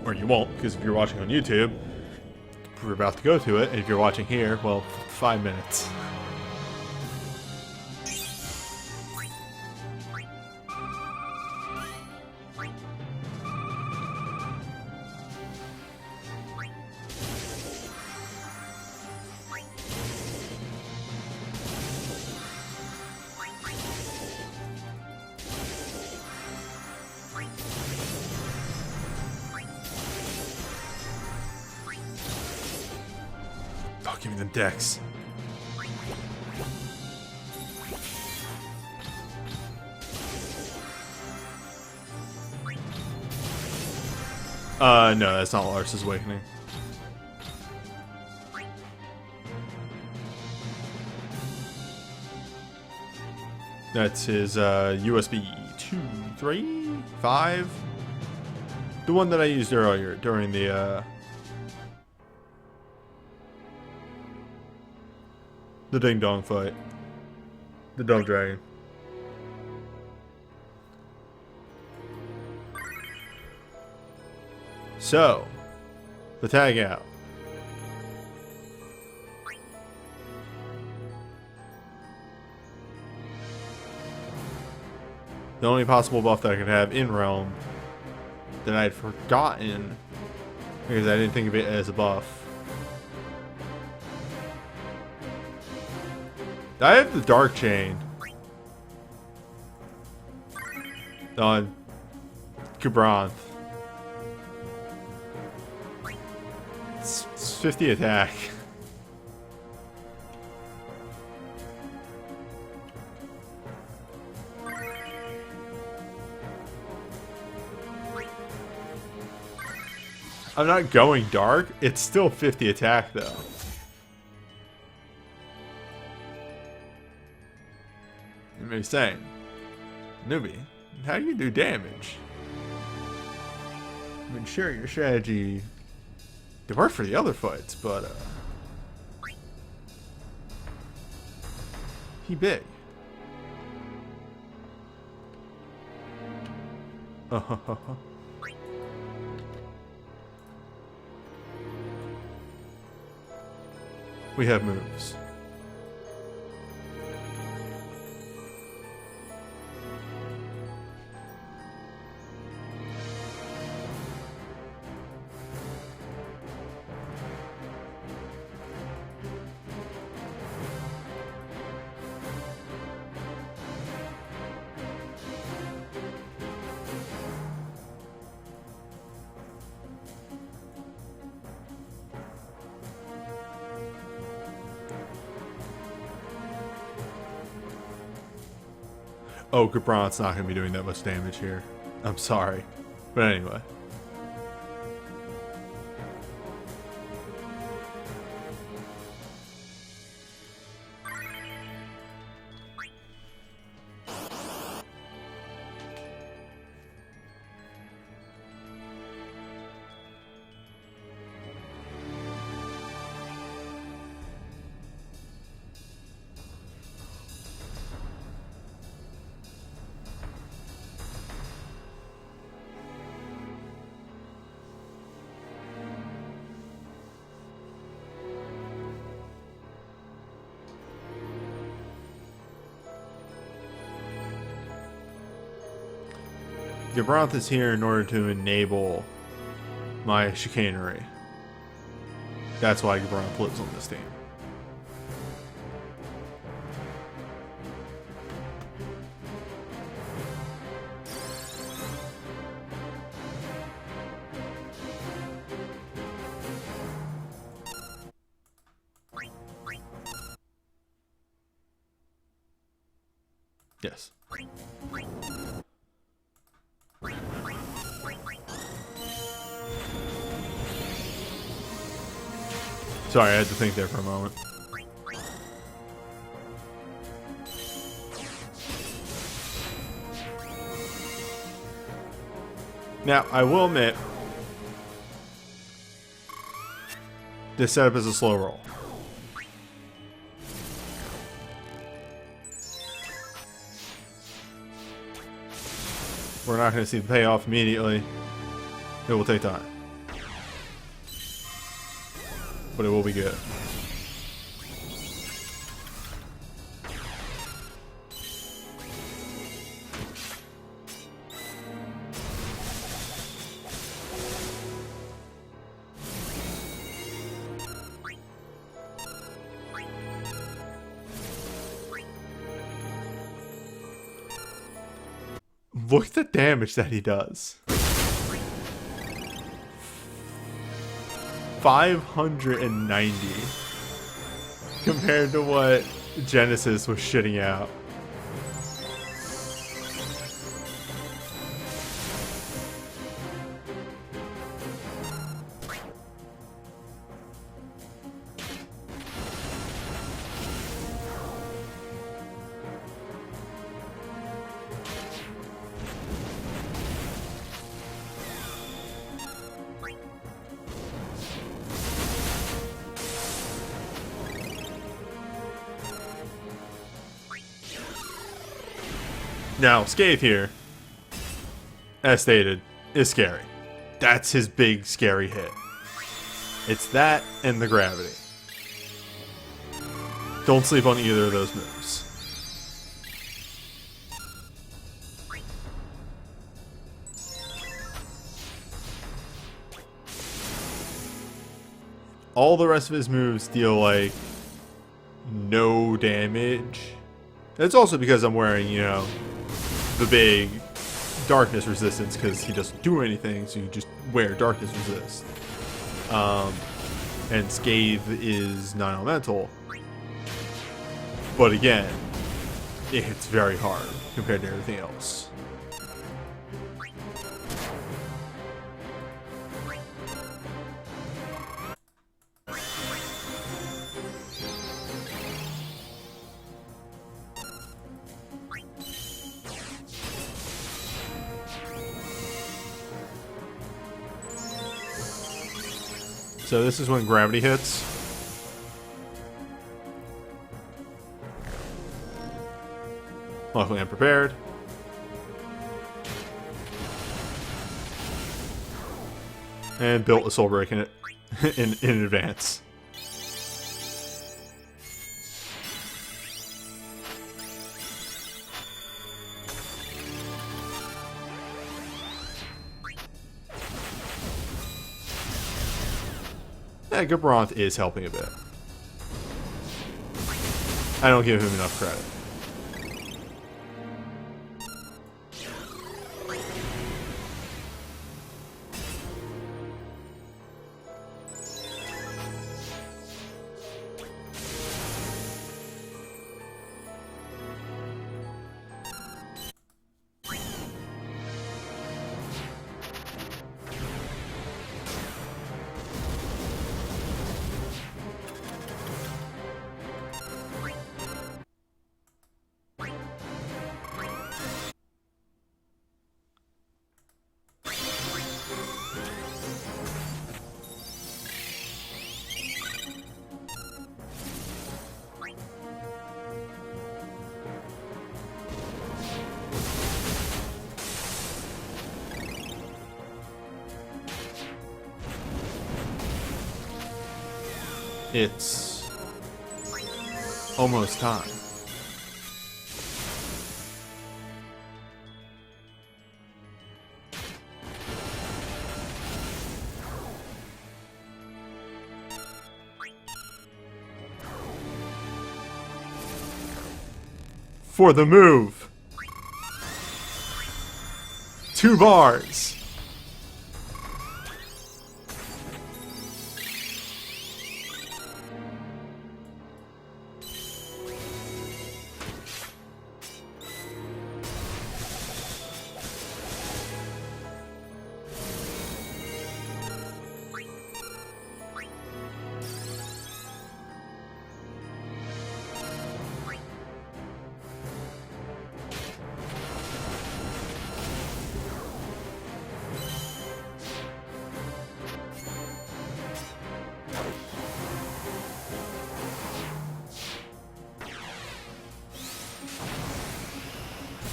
Or you won't, because if you're watching on YouTube, we're about to go to it, and if you're watching here, well, 5 minutes. Oh, give me the dex. No, that's not Lars's Awakening. That's his USB 2, 3, 5. The one that I used earlier during the Ding Dong fight. The Dome Dragon. So, the tag out. The only possible buff that I could have in Realm that I had forgotten because I didn't think of it as a buff. I have the Dark Chain on Cabranth. It's 50 attack. I'm not going dark. It's still 50 attack though. You may be saying, Newbie, how do you do damage? I mean, sure, your strategy did work for the other fights, but he big. We have moves. Oh, Cabranth's not going to be doing that much damage here. I'm sorry. But anyway. Cabranth is here in order to enable my chicanery. That's why Cabranth lives on this team. Yes. Sorry, I had to think there for a moment. Now, I will admit, this setup is a slow roll. We're not going to see the payoff immediately. It will take time. But it will be good. Look at the damage that he does. 590. compared to what Genesis was shitting out. Now, Scathe here, as stated, is scary. That's his big scary hit. It's that and the gravity. Don't sleep on either of those moves. All the rest of his moves deal like no damage. That's also because I'm wearing, you know, the big darkness resistance, because he doesn't do anything, so you just wear darkness resist. And Scathe is non-elemental, but again, it hits very hard compared to everything else. So this is when gravity hits. Luckily I'm prepared. And built a soul break in it in advance. Yeah, Gabranth is helping a bit. I don't give him enough credit. It's almost time. For the move. 2 bars.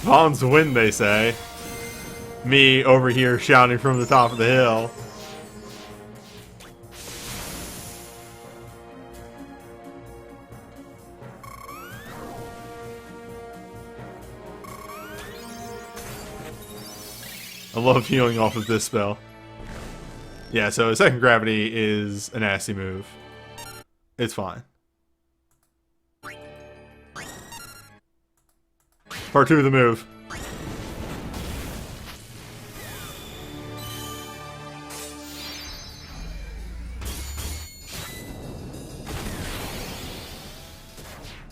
Vaughn's win, they say. Me over here shouting from the top of the hill. I love healing off of this spell. Yeah, so second gravity is a nasty move. It's fine. Part 2 of the move.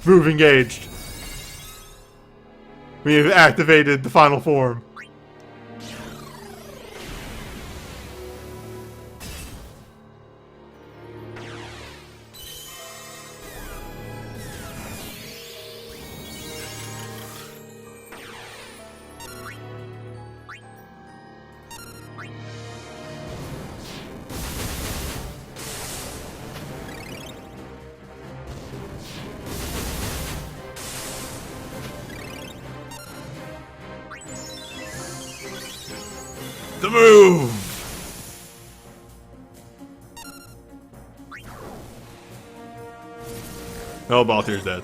Move engaged. We have activated the final form. The move! Oh, Balthier's dead.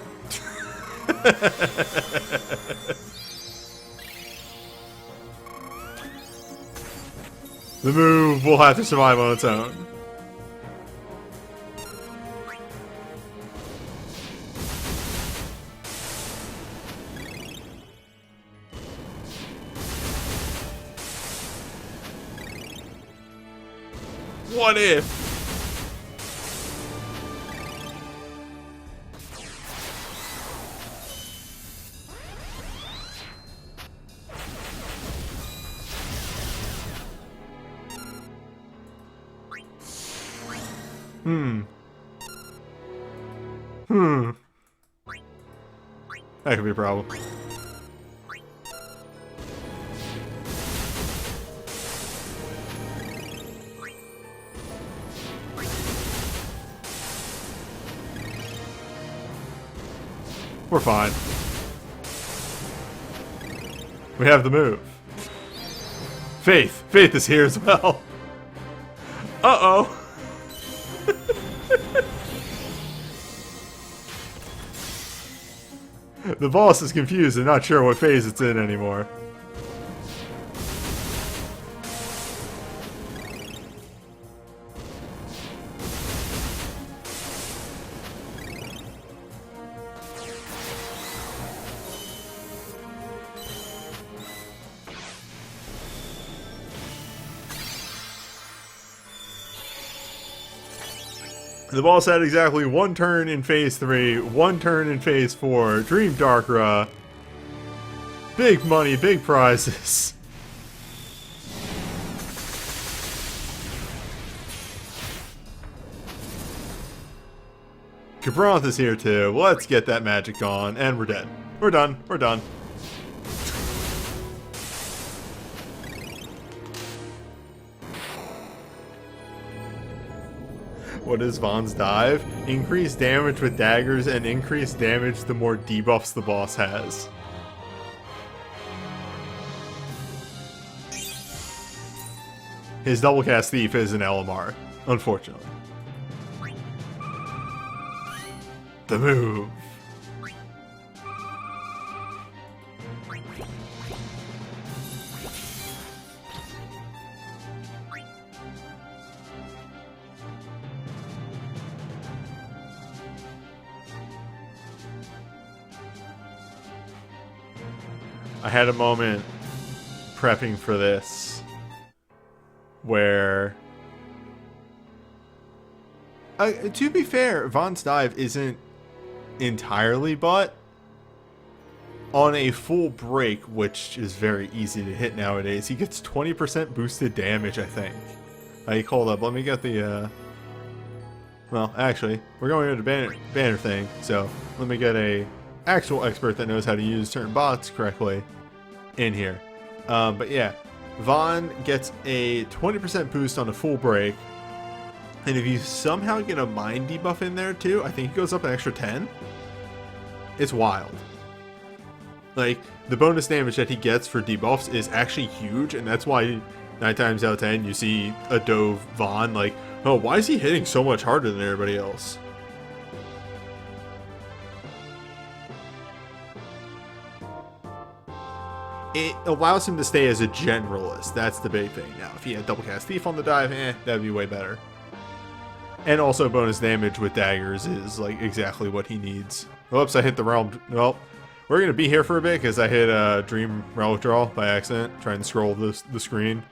The move will have to survive on its own. What if? That could be a problem. We're fine. We have the move. Faith. Faith is here as well. Uh-oh. The boss is confused and not sure what phase it's in anymore. The boss had exactly one turn in phase 3, one turn in phase 4. Dream Darkra. Big money, big prizes. Cabranth is here too. Let's get that magic on, and we're dead. We're done. We're done. What is Vaughn's dive? Increase damage with daggers and increase damage the more debuffs the boss has. His double cast thief is an LMR, unfortunately. The move. I had a moment prepping for this where, to be fair, Vaughn's dive isn't entirely butt. On a full break, which is very easy to hit nowadays, he gets 20% boosted damage, I think. Like, hold up, let me get the, well, actually, we're going to the banner thing, so let me get a actual expert that knows how to use certain bots correctly in here. But yeah, Vaughn gets a 20% boost on a full break, and if you somehow get a mind debuff in there too, I think it goes up an extra 10. It's wild. Like, the bonus damage that he gets for debuffs is actually huge, and that's why 9 times out of 10 you see a Dove Vaughn like, oh, why is he hitting so much harder than everybody else? It allows him to stay as a generalist. That's the big thing. Now, if he had double cast thief on the dive, that'd be way better. And also bonus damage with daggers is like exactly what he needs. Whoops, I hit the realm. Well, we're gonna be here for a bit because I hit Dream Relic Draw by accident, trying to scroll the screen.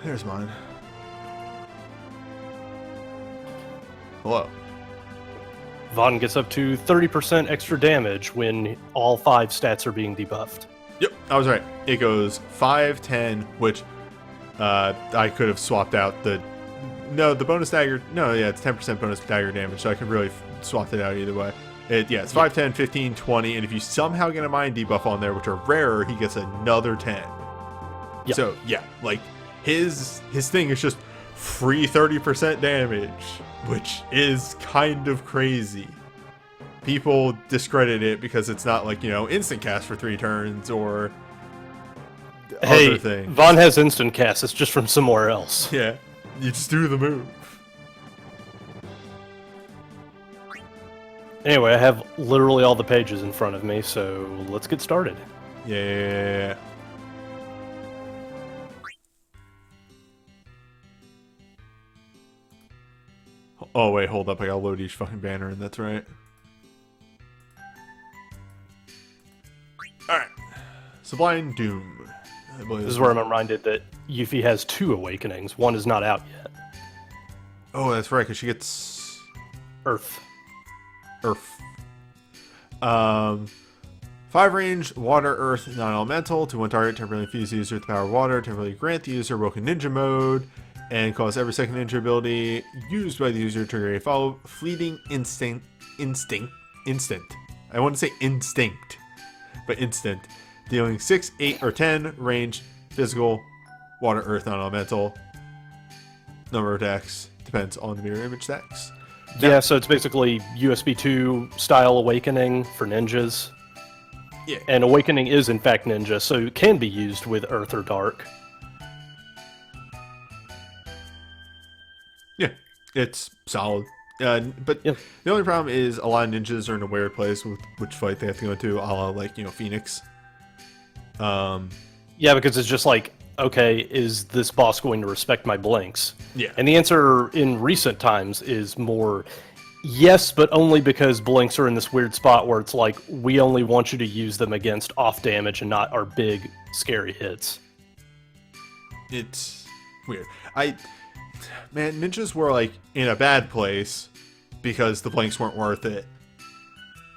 there's mine. Hello. Vaughn gets up to 30% extra damage when all 5 stats are being debuffed. Yep, I was right. It goes 5, 10, which I could have swapped out the... No, the bonus dagger... No, yeah, it's 10% bonus dagger damage, so I could really swap it out either way. It's 5, 10, 15, 20, and if you somehow get a mind debuff on there, which are rarer, he gets another 10. Yep. So, yeah, like, his thing is just free 30% damage, which is kind of crazy. People discredit it because it's not like, instant cast for 3 turns or other things. Vaughn has instant cast, it's just from somewhere else. Yeah, you just do the move. Anyway, I have literally all the pages in front of me, so let's get started. Yeah. Oh, wait, hold up. I gotta load each fucking banner in. That's right. Alright. Sublime Doom. This is where I'm reminded that Yuffie has 2 awakenings. One is not out yet. Oh, that's right, because she gets... Earth. 5 range, water, earth, non-elemental. To one target, temporarily infuse the user with the power of water. Temporarily grant the user Woken Ninja mode. And cause every second ninja ability used by the user to trigger a fleeting instant. I want to say instinct, but instant. Dealing 6, 8, or 10 range, physical, water, earth, non-elemental. Number of attacks depends on the mirror image stacks. Yeah, so it's basically USB 2 style awakening for ninjas. Yeah. And awakening is in fact ninja, so it can be used with earth or dark. Yeah, it's solid. But the only problem is a lot of ninjas are in a weird place with which fight they have to go into, a la like, Phoenix. Yeah, because it's just like, okay, is this boss going to respect my blinks? Yeah. And the answer in recent times is more yes, but only because blinks are in this weird spot where it's like, we only want you to use them against off damage and not our big, scary hits. It's weird. Man, ninjas were like in a bad place because the blinks weren't worth it.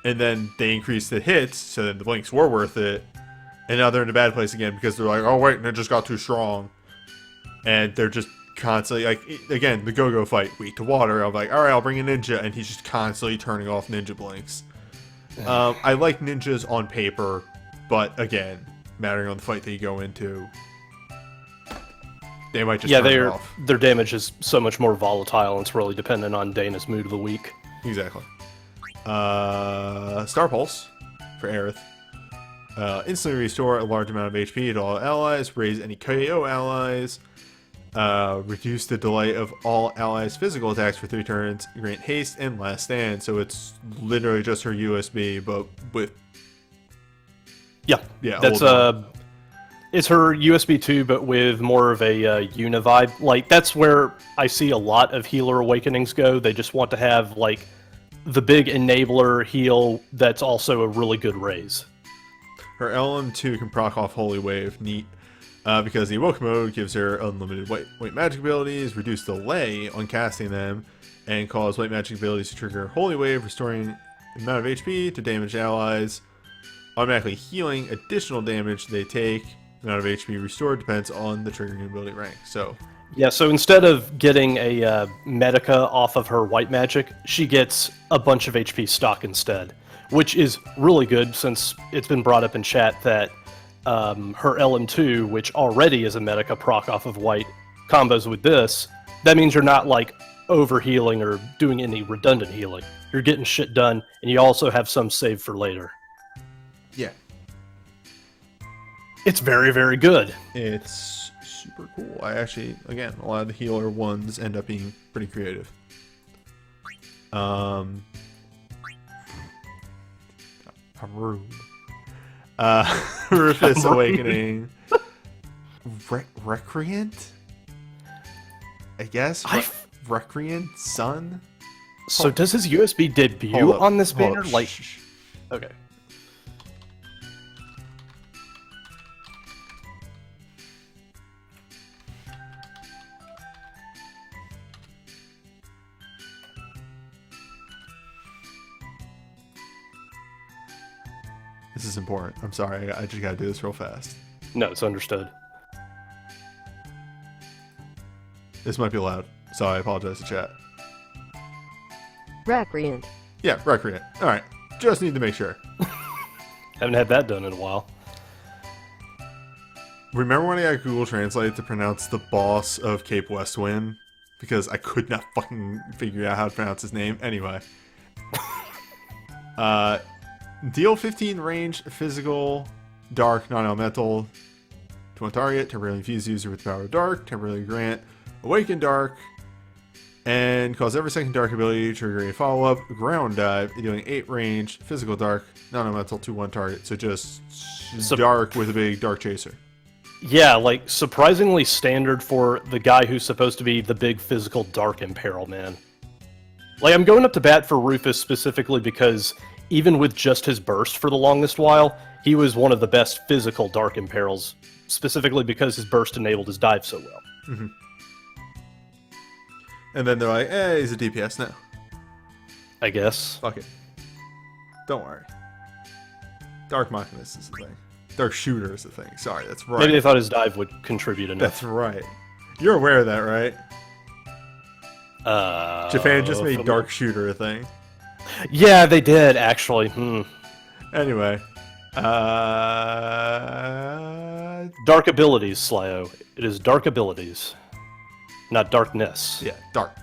And then they increased the hits, so then the blinks were worth it. And now they're in a bad place again because they're like, oh wait, ninjas got too strong. And they're just constantly, like, again, the go-go fight, weak to water. I'm like, alright, I'll bring a ninja, and he's just constantly turning off ninja blinks. I like ninjas on paper, but again, mattering on the fight that you go into, they might just turn it off. Their damage is so much more volatile, and it's really dependent on Dana's mood of the week. Exactly. Star Pulse for Aerith. Instantly restore a large amount of HP to all allies, raise any KO allies, reduce the delay of all allies' physical attacks for 3 turns, grant haste, and last stand. So it's literally just her USB, but with... Yeah, that's it's her USB 2, but with more of a univibe. Like, that's where I see a lot of healer awakenings go. They just want to have, like, the big enabler heal that's also a really good raise. Her LM2 can proc off Holy Wave, neat, because the Awoken mode gives her unlimited white magic abilities, reduce delay on casting them, and cause white magic abilities to trigger Holy Wave, restoring the amount of HP to damaged allies, automatically healing additional damage they take. The amount of HP restored depends on the triggering ability rank. So yeah, so instead of getting a Medica off of her white magic, she gets a bunch of HP stock instead, which is really good since it's been brought up in chat that her LM2, which already is a Medica proc off of white, combos with this. That means you're not like over-healing or doing any redundant healing. You're getting shit done, and you also have some saved for later. yeah, It's very, very good. it's super cool. I actually, again, a lot of the healer ones end up being pretty creative. I'm rude. Rufus Awakening. Recreant? I guess? Recreant? Sun? So does his USB debut on this banner? Like, okay. This is important. I'm sorry. I just gotta do this real fast. No, it's understood. This might be loud, so I apologize to chat. Recreant. Yeah, recreant. Alright. Just need to make sure. Haven't had that done in a while. Remember when I got Google Translate to pronounce the boss of Cape Westwind? Because I could not fucking figure out how to pronounce his name. Anyway. Deal 15 range, physical, dark, non-elemental to one target. Temporarily infuse user with the power of dark. Temporarily grant awaken dark. And cause every second dark ability to trigger a follow-up. Ground dive, dealing 8 range, physical dark, non-elemental to one target. So just dark with a big dark chaser. Yeah, like, surprisingly standard for the guy who's supposed to be the big physical dark imperil, man. Like, I'm going up to bat for Rufus specifically because even with just his burst for the longest while, he was one of the best physical dark imperils, specifically because his burst enabled his dive so well. Mm-hmm. And then they're like, he's a DPS now. I guess. Fuck it. Don't worry. Dark Machinist is the thing. Dark Shooter is the thing. Sorry, that's right. Maybe they thought his dive would contribute enough. That's right. You're aware of that, right? Japan just made Dark Shooter a thing. Yeah, they did, actually. Anyway. Dark abilities, Slyo. It is dark abilities. Not darkness. Yeah, dark.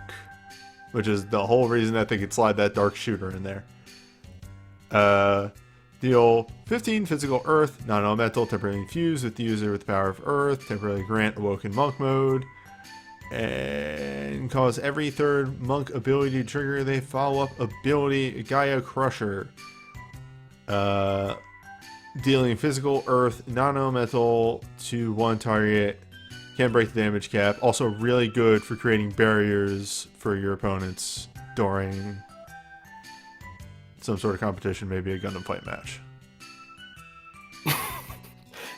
Which is the whole reason I think it slide that Dark Shooter in there. Deal 15 physical earth, non-elemental, temporarily infused with the user with the power of earth, temporarily grant awoken monk mode, and cause every third monk ability to trigger the follow-up ability Gaia Crusher. Dealing physical earth, non-elemental to one target, can't break the damage cap. Also really good for creating barriers for your opponents during some sort of competition, maybe a Gundam fight match.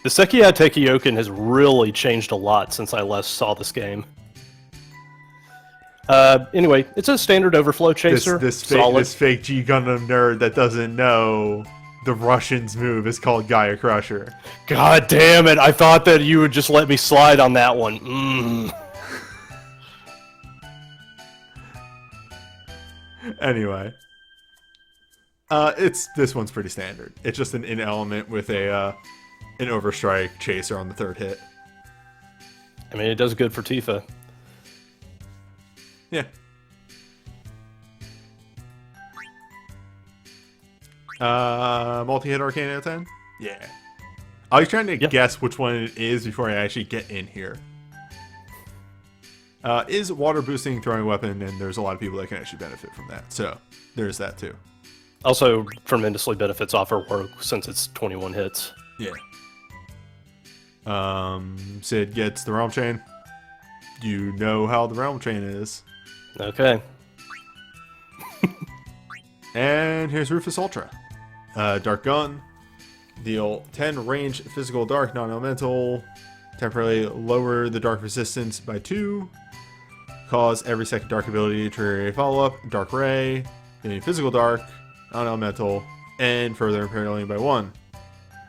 The Sekiya Tekioken has really changed a lot since I last saw this game. Anyway, it's a standard overflow chaser. This fake G Gundam nerd that doesn't know the Russians move is called Gaia Crusher. God damn it, I thought that you would just let me slide on that one. Anyway. This one's pretty standard. It's just an in element with an overstrike chaser on the third hit. I mean, it does good for Tifa. Yeah. Multi-hit arcane out of 10? Yeah. I was trying to guess which one it is before I actually get in here. Is water boosting throwing weapon, and there's a lot of people that can actually benefit from that. So, there's that too. Also, tremendously benefits off her work since it's 21 hits. Yeah. Sid gets the Realm Chain. You know how the Realm Chain is. Okay. And here's Rufus Ultra. Dark Gun. Deal 10 range physical dark non-elemental. Temporarily lower the dark resistance by 2. Cause every second dark ability to trigger a follow-up. Dark Ray. Dealing physical dark, non-elemental, and further imperiling by 1.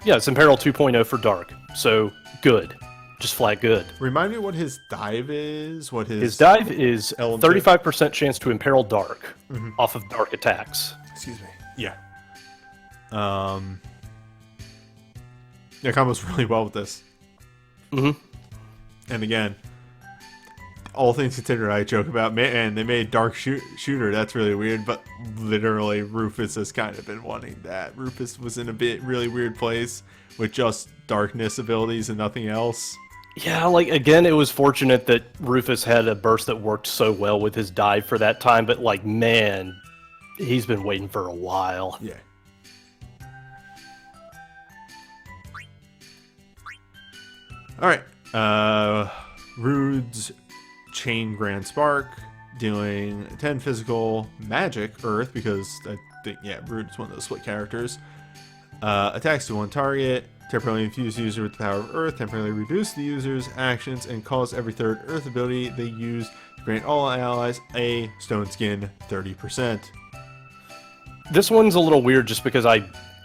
Yeah, it's Imperil 2.0 for dark. So, good. Just flat good. Remind me what his dive is? What his dive is element? 35% chance to imperil dark off of dark attacks. Excuse me. Yeah. Yeah, combos really well with this. Mm-hmm. And again, all things considered, I joke about, man, they made Dark Shooter. That's really weird, but literally, Rufus has kind of been wanting that. Rufus was in a really weird place with just darkness abilities and nothing else. Yeah, like, again, it was fortunate that Rufus had a burst that worked so well with his dive for that time, but, like, man, he's been waiting for a while. Yeah. Alright. Rude's Chain Grand Spark, dealing 10 physical magic earth, because I think, yeah, Rude's one of those split characters. Attacks to one target, temporarily infuse the user with the power of earth, temporarily reduce the user's actions, and cause every third earth ability they use to grant all allies a stone skin 30%. This one's a little weird just because I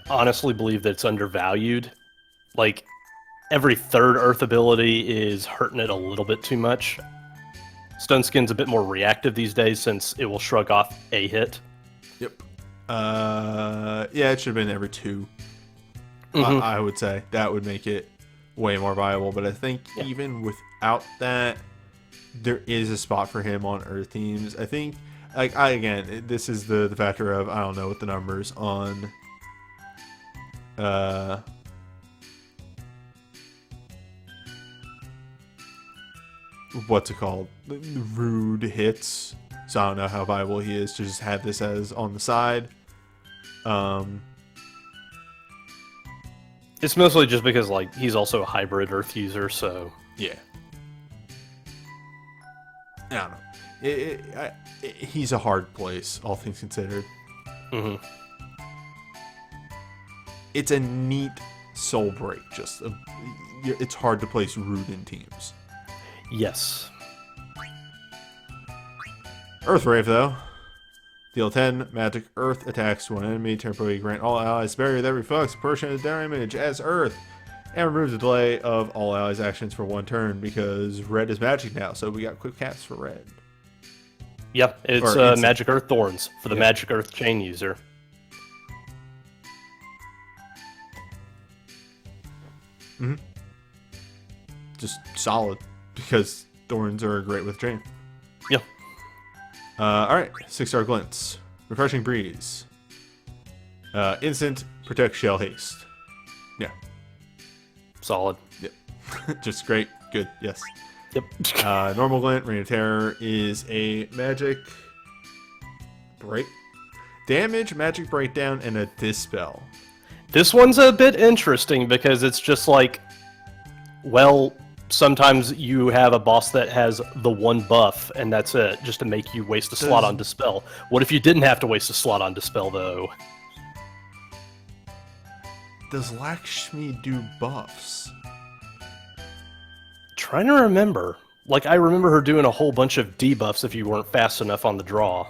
honestly believe that it's undervalued. Like, every third Earth ability is hurting it a little bit too much. Stun Skin's a bit more reactive these days since it will shrug off a hit. Yep. Yeah, it should have been every 2. I would say that would make it way more viable. But I think even without that, there is a spot for him on Earth teams. I think, like, this is the factor of I don't know what the numbers on what's it called? Rude hits. So I don't know how viable he is to just have this as on the side. It's mostly just because, like, he's also a hybrid Earth user, so... Yeah. I don't know. He's a hard place, all things considered. Mm-hmm. It's a neat soul break. It's hard to place Rude in teams. Yes. Earth Rave, though. Deal 10 magic Earth attacks to one enemy. Temporarily grant all allies barrier that reflects portion of their image as Earth. And removes the delay of all allies' actions for 1 turn because red is magic now. So we got quick cast for red. Yep, it's Magic Earth Thorns for the Magic Earth Chain user. Mm-hmm. Just solid because Thorns are great with Chain. Yep. Alright, 6-star Glints. Refreshing Breeze. Instant Protect Shell Haste. Yeah. Solid. Yep. Just great. Good. Yes. Yep. Normal Glint, Reign of Terror is a magic break. Damage, magic breakdown, and a dispel. This one's a bit interesting because it's just like, well, sometimes you have a boss that has the 1 buff, and that's it, just to make you waste a slot on Dispel. What if you didn't have to waste a slot on Dispel, though? Does Lakshmi do buffs? Trying to remember. Like, I remember her doing a whole bunch of debuffs if you weren't fast enough on the draw.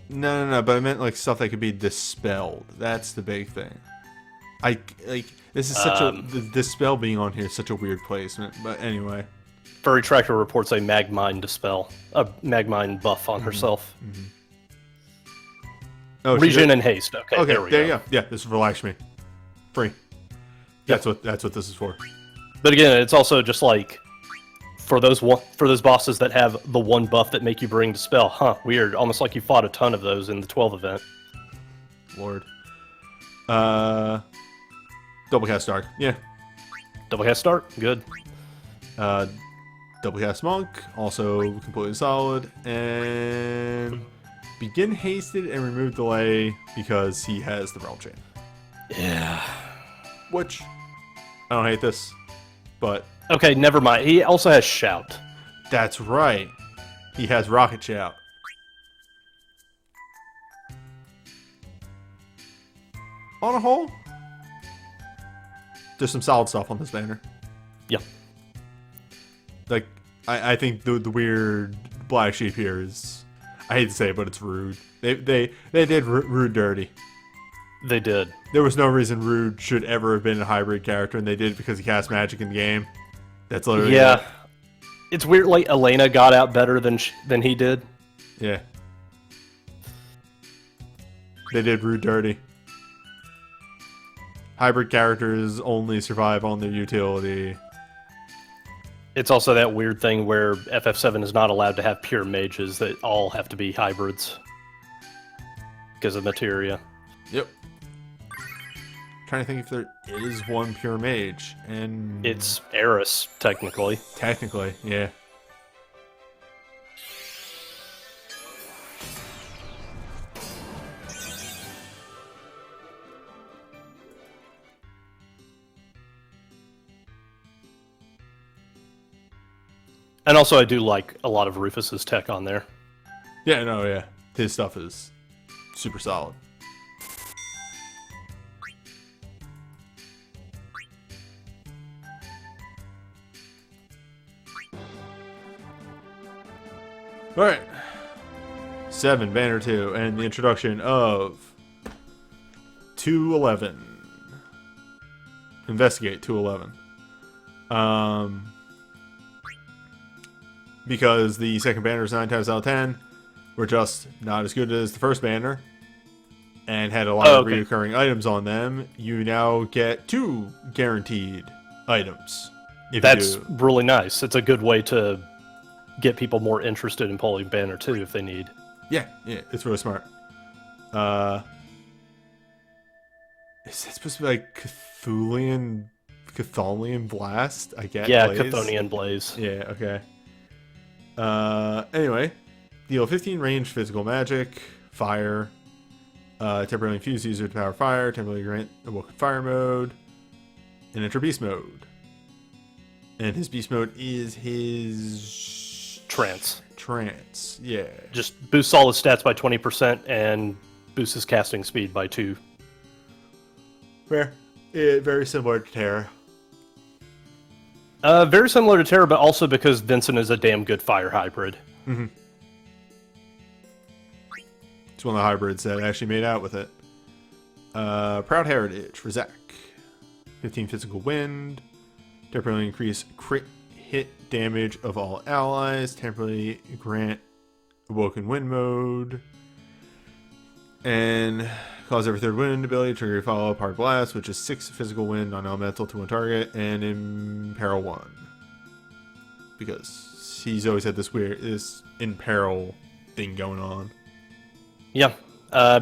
No, but I meant like stuff that could be dispelled. That's the big thing. This is such the dispel being on here is such a weird placement. But anyway, Furry Tractor reports a Magmine Dispel, a Magmine buff on herself. Mm-hmm. Oh, Regen and haste. Okay, there we go. you go. Yeah, this is for Lakshmi. Free. That's what this is for. But again, it's also just like for those bosses that have the 1 buff that make you bring Dispel. Huh, weird. Almost like you fought a ton of those in the 12 event. Lord. Double cast Dark. Yeah. Double cast start. Good. Double cast Monk. Also completely solid. And begin hasted and remove delay because he has the Realm Chain. Yeah. Which I don't hate this, but okay, never mind. He also has Shout. That's right. He has Rocket Shout. On a whole, there's some solid stuff on this banner. Yep. Like, I think the weird black sheep here is, I hate to say it, but it's Rude. They did Rude dirty. They did. There was no reason Rude should ever have been a hybrid character, and they did it because he cast magic in the game. That's literally yeah. it. It's weird. Like Elena got out better than he did. Yeah. They did Rude dirty. Hybrid characters only survive on their utility. It's also that weird thing where FF7 is not allowed to have pure mages. That all have to be hybrids because of materia. Yep. Trying to think if there is one pure mage, and it's Eris technically. Technically, yeah. And also, I do like a lot of Rufus's tech on there. Yeah, no, yeah. His stuff is super solid. Alright. 7, Banner 2, and the introduction of 211. Investigate 211. Because the second banners 9 times out of 10 were just not as good as the first banner and had a lot of recurring items on them, you now get 2 guaranteed items. That's really nice. It's a good way to get people more interested in pulling Banner 2 if they need. Yeah, it's really smart. Is it supposed to be like Chthonian Blast? I guess. Yeah, Chthonian Blaze. Yeah, okay. Anyway, deal 15 range physical magic, fire, temporarily infuse user to power fire, temporarily grant awoken fire mode, and enter beast mode. And his beast mode is his Trance. Trance, yeah. Just boosts all his stats by 20% and boosts his casting speed by 2. Fair. Very similar to Terra. Very similar to Terra, but also because Vincent is a damn good fire hybrid. Mm-hmm. It's one of the hybrids that actually made out with it. Proud Heritage for Zach. 15 physical wind. Temporarily increase crit hit damage of all allies. Temporarily grant awoken wind mode. And cause every third wind ability to trigger follow-up hard blast, which is 6 physical wind on elemental to one target, and imperil 1. Because he's always had this imperil thing going on. Yeah.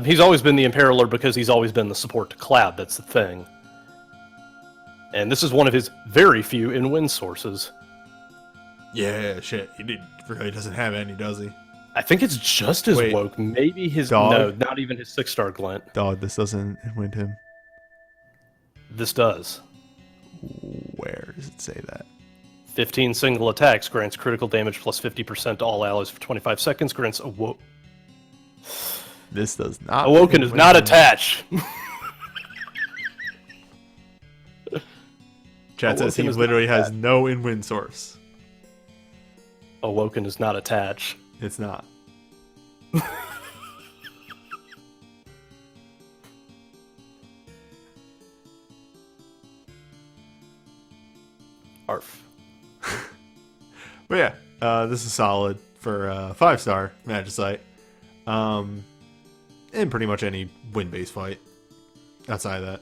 He's always been the Imperiler because he's always been the support to Cloud, that's the thing. And this is one of his very few in-win sources. Yeah, shit. He really doesn't have any, does he? I think it's just his woke. Maybe his... Dog? No, not even his 6-star glint. Dog, this doesn't win him. This does. Where does it say that? 15 single attacks grants critical damage plus 50% to all allies for 25 seconds. Grants This does not. Awoken does not attach. Chat says he literally has no in-win source. Awoken does not attach. It's not. Arf. But yeah, this is solid for 5-star Magicite. In pretty much any win-based fight. Outside of that.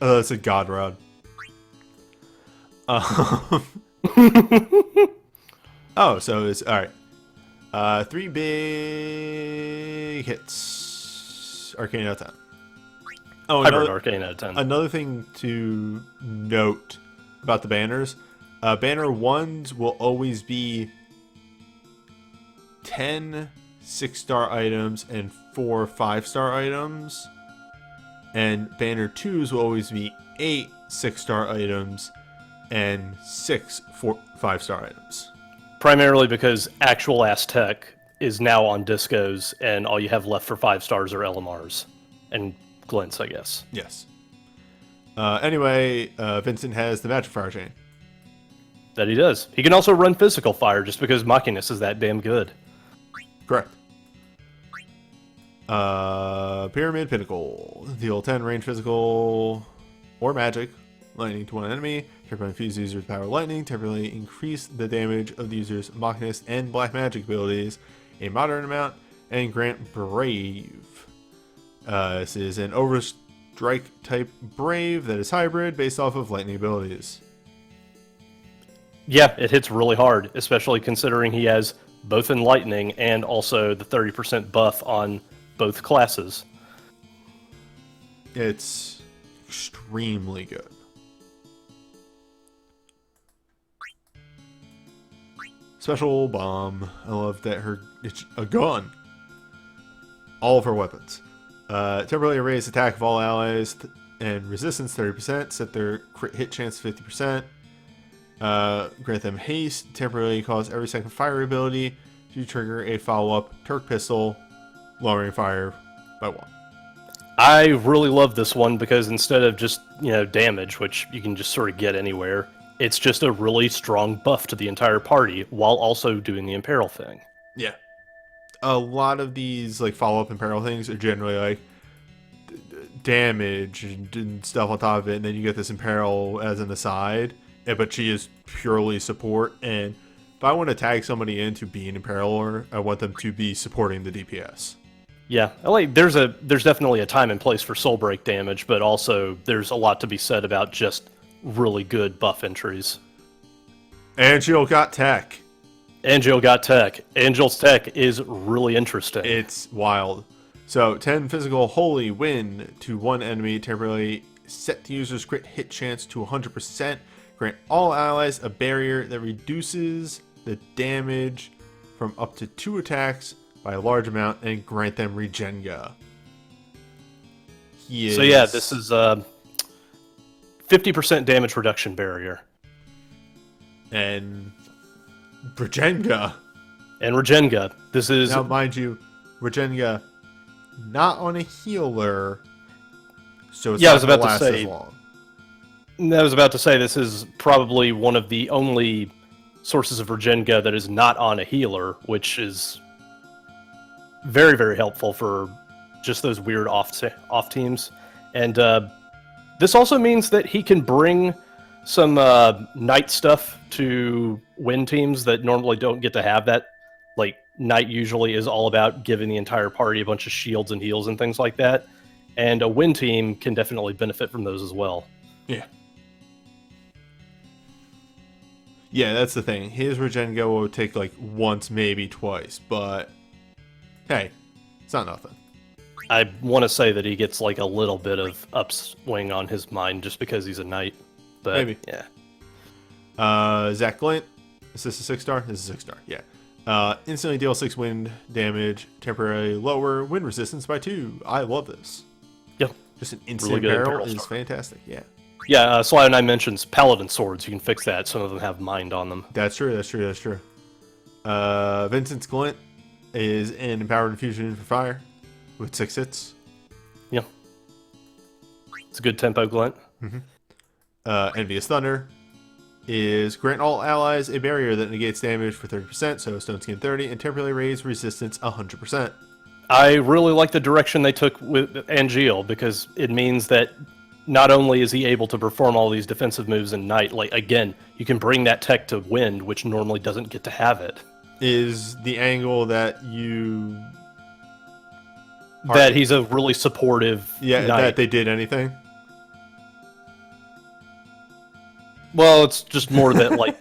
It's a God Rod. Oh, so it's alright. 3 big hits. Arcane out of 10. Oh, Hybrid Arcane out of 10. Another thing to note about the banners. Banner 1s will always be 10 6-star items and 4 5-star items. And banner 2s will always be 8 6-star items and 6 5-star items. Primarily because actual Aztec is now on discos, and all you have left for 5 stars are LMRs. And glints, I guess. Yes. Anyway, Vincent has the magic fire chain. That he does. He can also run physical fire just because Machinus is that damn good. Correct. Pyramid Pinnacle. Deal 10 range physical or magic lightning to one enemy. Temporarily infuse the user's power lightning. Temporarily increase the damage of the user's Machinus and black magic abilities a moderate amount. And grant Brave. This is an Overstrike type Brave that is hybrid based off of lightning abilities. Yeah, it hits really hard, especially considering he has both Enlightening and also the 30% buff on both classes. It's extremely good. Special Bomb. I love that it's a gun. All of her weapons. Temporarily raise attack of all allies and resistance 30%. Set their crit hit chance 50%. Grant them haste. Temporarily cause every second fire ability to trigger a follow-up Turk pistol, lowering fire by 1. I really love this one because instead of just, damage, which you can just sort of get anywhere, It's just a really strong buff to the entire party while also doing the Imperil thing. Yeah. A lot of these like follow-up Imperil things are generally like damage and stuff on top of it, and then you get this Imperil as an aside, but she is purely support. And if I want to tag somebody into being Imperiler, I want them to be supporting the DPS. Yeah, like there's definitely a time and place for soul break damage, but also there's a lot to be said about just really good buff entries. Angel got tech. Angel got tech. Angel's tech is really interesting. It's wild. So 10 physical holy wind to one enemy, temporarily set the user's crit hit chance to 100%. Grant all allies a barrier that reduces the damage from up to 2 attacks by a large amount, and grant them Regenga. So yeah, this is 50% damage reduction barrier. And Regenga. And Regenga. This is... Now, mind you, Regenga not on a healer, so it's not going to last as long. I was about to say, this is probably one of the only sources of Regenga that is not on a healer, which is very, very helpful for just those weird off teams. And this also means that he can bring some Knight stuff to win teams that normally don't get to have that. Like, Knight usually is all about giving the entire party a bunch of shields and heals and things like that. And a win team can definitely benefit from those as well. Yeah. Yeah, that's the thing. His Regenga will take like once, maybe twice, but hey, it's not nothing. I want to say that he gets like a little bit of upswing on his mind just because he's a knight. But maybe. Yeah. Zach Glint. Is this a 6-star? This is a 6-star, yeah. Instantly deal 6 wind damage, temporarily lower wind resistance by 2. I love this. Yep. Just an instant really barrel is fantastic, yeah. Yeah, Sly09 mentions Paladin Swords. You can fix that. Some of them have mind on them. That's true, that's true, that's true. Vincent's Glint is an Empowered Infusion for Fire with 6 hits. Yeah. It's a good tempo glint. Mm-hmm. Envious Thunder is grant all allies a barrier that negates damage for 30%, so Stone Skin 30, and temporarily raise resistance 100%. I really like the direction they took with Angeal, because it means that not only is he able to perform all these defensive moves in Knight, like, again, you can bring that tech to Wind, which normally doesn't get to have it. Is the angle that you... That he's a really supportive Knight. That they did anything? Well, it's just more that, like...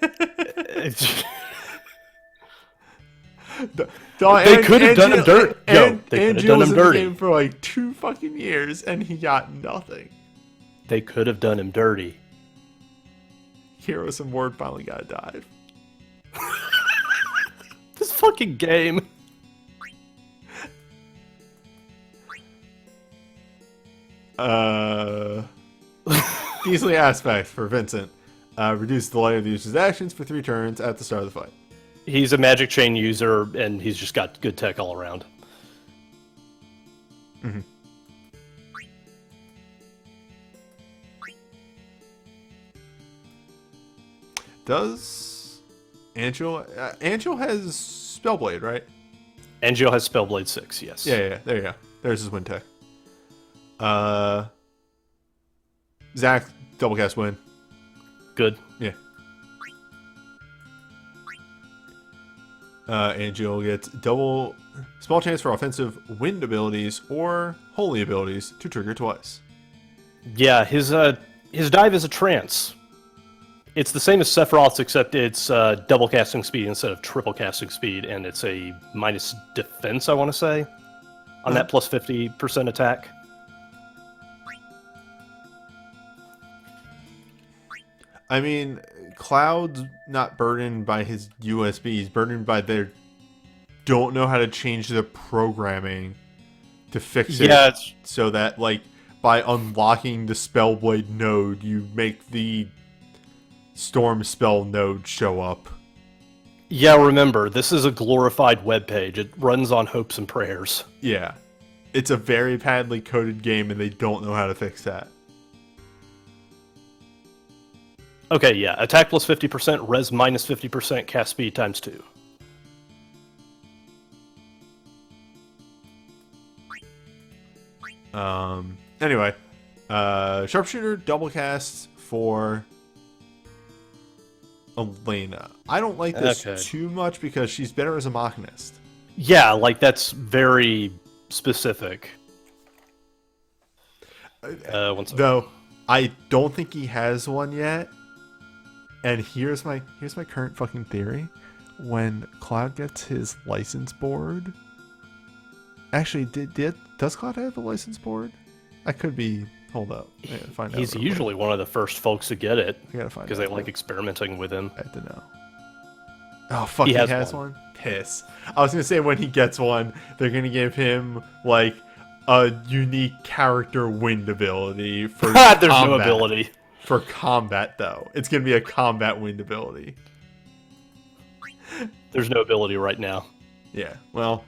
They could have done him dirty. They could have done him dirty for like 2 fucking years, and he got nothing. They could have done him dirty. Heroes and Ward finally got a dive. This fucking game. Beastly Aspect for Vincent. Reduce the delay of the user's actions for 3 turns at the start of the fight. He's a magic chain user, and he's just got good tech all around. Mm-hmm. Does Angel... Angel has Spellblade, right? Angel has Spellblade 6, yes. Yeah, there you go. There's his win tech. Zach, double cast win. Good. Yeah. Angel gets double small chance for offensive wind abilities or holy abilities to trigger twice. Yeah, his dive is a trance. It's the same as Sephiroth's, except it's double casting speed instead of triple casting speed, and it's a minus defense, I want to say, on that plus 50% attack. I mean, Cloud's not burdened by his USB. He's burdened by their don't know how to change the programming to fix it. So that, like, by unlocking the Spellblade node, you make the Storm Spell node show up. Yeah, remember, this is a glorified web page. It runs on hopes and prayers. Yeah. It's a very badly coded game, and they don't know how to fix that. Okay, yeah. Attack plus 50%, res minus 50%, cast speed times 2. Anyway, sharpshooter double cast for Elena. I don't like this too much because she's better as a machinist. Yeah, like that's very specific. One second. Though I don't think he has one yet. And here's my current fucking theory. When Cloud gets his license board, actually, does Cloud have a license board? I could be. Hold up. I gotta find out. He's usually one of the first folks to get it. I gotta find out. Because they like experimenting with him. I have to know. Oh, fuck, he has one? Piss. I was gonna say when he gets one, they're gonna give him, like, a unique character wind ability for There's no ability. For combat, though. It's gonna be a combat wind ability. There's no ability right now. Yeah, well...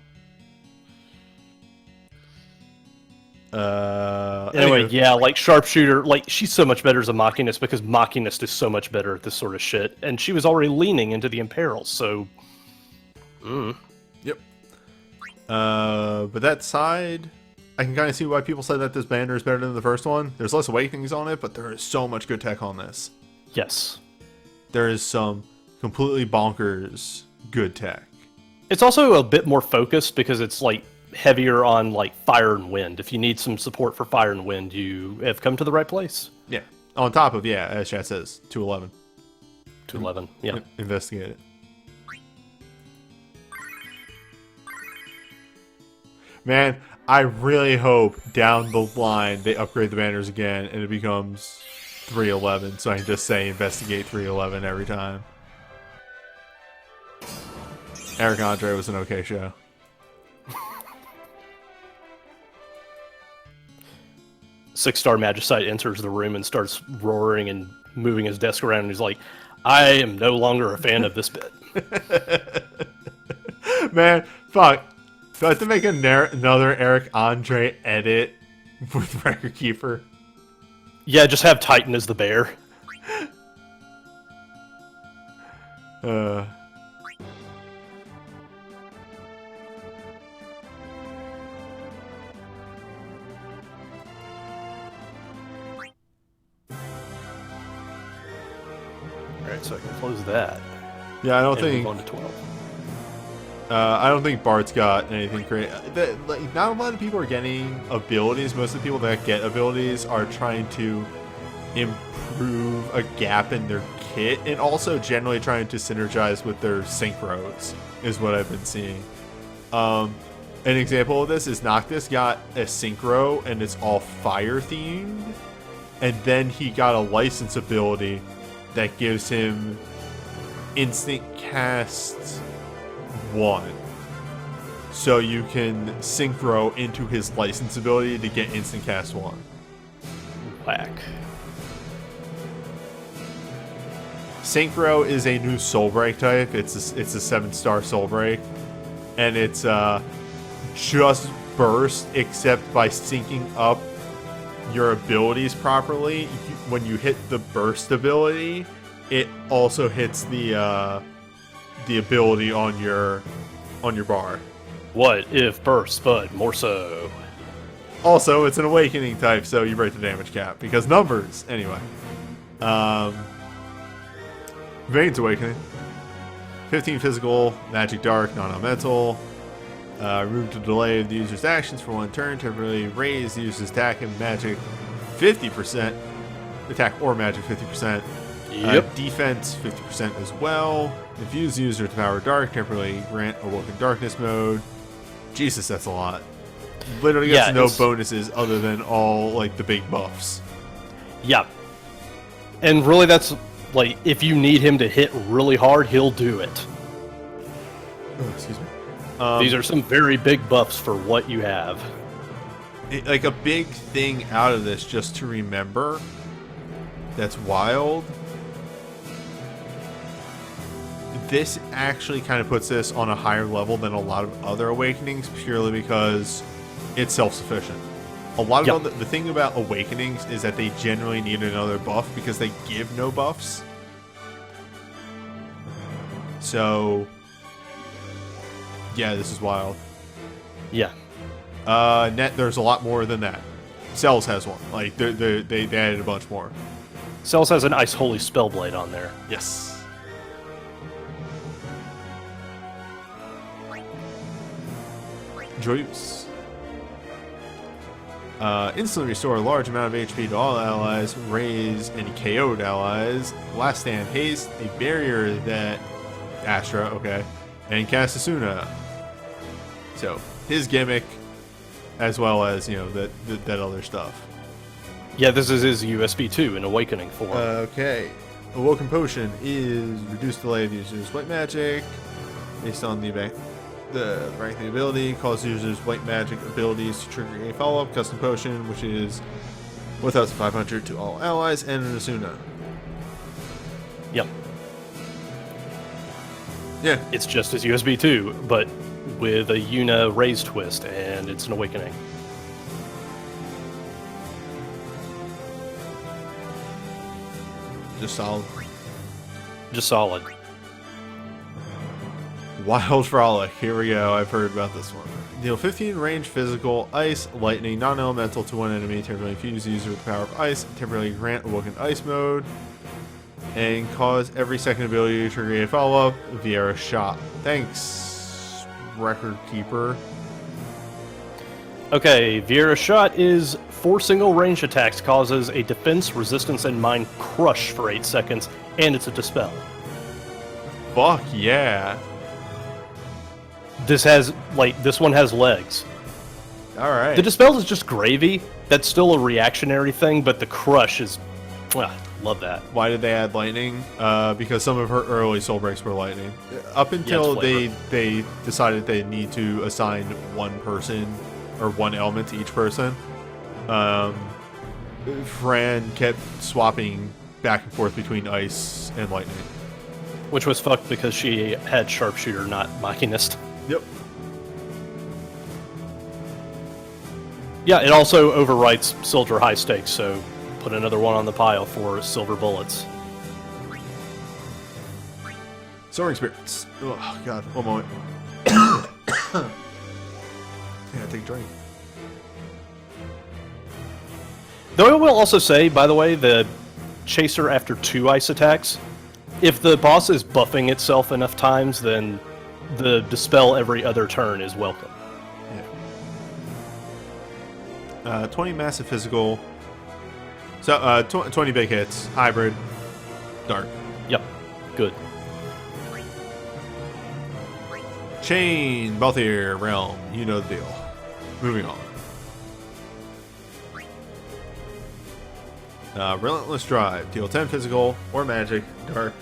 anyway, yeah, like Sharpshooter, like she's so much better as a Machinist because Machinist is so much better at this sort of shit, and she was already leaning into the Imperils, so. Yep. But that side, I can kind of see why people say that this banner is better than the first one. There's less awakenings on it, but there is so much good tech on this. Yes. There is some completely bonkers good tech. It's also a bit more focused because it's like heavier on like fire and wind. If you need some support for fire and wind, you have come to the right place. Yeah. On top of, yeah, as chat says, 211. 211, yeah. Investigate it. Man, I really hope down the line they upgrade the banners again and it becomes 311, so I can just say investigate 311 every time. Eric Andre was an okay show. Six-star Magicite enters the room and starts roaring and moving his desk around, and he's like, I am no longer a fan of this bit. Man, fuck. Do I have to make another Eric Andre edit with Record Keeper? Yeah, just have Titan as the bear. Alright, so I can close that. Yeah, I don't think... Move on to 12. I don't think Bart's got anything great. Like, not a lot of people are getting abilities. Most of the people that get abilities are trying to improve a gap in their kit and also generally trying to synergize with their synchros is what I've been seeing. An example of this is Noctis got a synchro and it's all fire themed, and then he got a license ability that gives him instant cast 1. So you can synchro into his license ability to get instant cast 1. Whack. Synchro is a new soul break type. It's a 7-star soul break, and it's just burst except by syncing up your abilities properly. When you hit the burst ability, it also hits the ability on your bar. What if burst, but more so? Also, it's an awakening type, so you break the damage cap because numbers. Anyway, Vane's Awakening, 15 physical, magic dark, non-elemental. Room to delay the user's actions for 1 turn, temporarily raise the user's attack and magic 50%, attack or magic 50%. Yep. Defense 50% as well. Infuse the user to power dark, temporarily grant awoken darkness mode. Jesus, that's a lot. Literally gets no bonuses other than all like the big buffs. Yeah. And really that's like if you need him to hit really hard, he'll do it. Oh, excuse me. These are some very big buffs for what you have. Like a big thing out of this just to remember that's wild. This actually kind of puts this on a higher level than a lot of other awakenings purely because it's self-sufficient. A lot of the thing about awakenings is that they generally need another buff because they give no buffs. So, yeah, this is wild. Yeah. Net, there's a lot more than that. Cells has one. Like, they added a bunch more. Cells has an Ice Holy Spellblade on there. Yes. Joyous. Instantly restore a large amount of HP to all allies, raise any KO'd allies, last stand haste, a barrier that Astra, okay, and cast Asuna. So his gimmick, as well as that other stuff. Yeah, this is his USB 2 in Awakening form. Okay, Awoken Potion is reduced delay of user's white magic based on the rank of the ability, cause users white magic abilities to trigger a follow-up custom potion, which is 1,500 to all allies and an Asuna. Yep. Yeah. It's just his USB 2, but with a Yuna raise twist, and it's an Awakening. Just solid. Just solid. Wild Frolic. Here we go. I've heard about this one. Deal 15 range physical, ice, lightning, non-elemental to one enemy, temporarily fuse user with the power of ice, temporarily grant awoken ice mode, and cause every second ability to trigger a follow-up via a shot. Thanks, Record Keeper. Okay, Viera Shot is 4 single range attacks, causes a defense, resistance, and mind crush for 8 seconds, and it's a dispel. Fuck yeah. This one has legs. Alright. The dispel is just gravy. That's still a reactionary thing, but the crush is... love that. Why did they add lightning? Because some of her early soul breaks were lightning. Up until they decided they need to assign one person or one element to each person, Fran kept swapping back and forth between ice and lightning. Which was fucked because she had sharpshooter, not machinist. Yep. Yeah, it also overwrites Soldier High Stakes, so put another one on the pile for silver bullets. Soaring Spirits. Oh, God. One moment. Yeah, take a drink. Though I will also say, by the way, the Chaser after 2 ice attacks, if the boss is buffing itself enough times, then the Dispel every other turn is welcome. Yeah. 20 massive physical. So, 20 big hits. Hybrid. Dark. Yep. Good. Chain. Balthier. Realm. You know the deal. Moving on. Relentless Drive. Deal 10 physical or magic. Dark.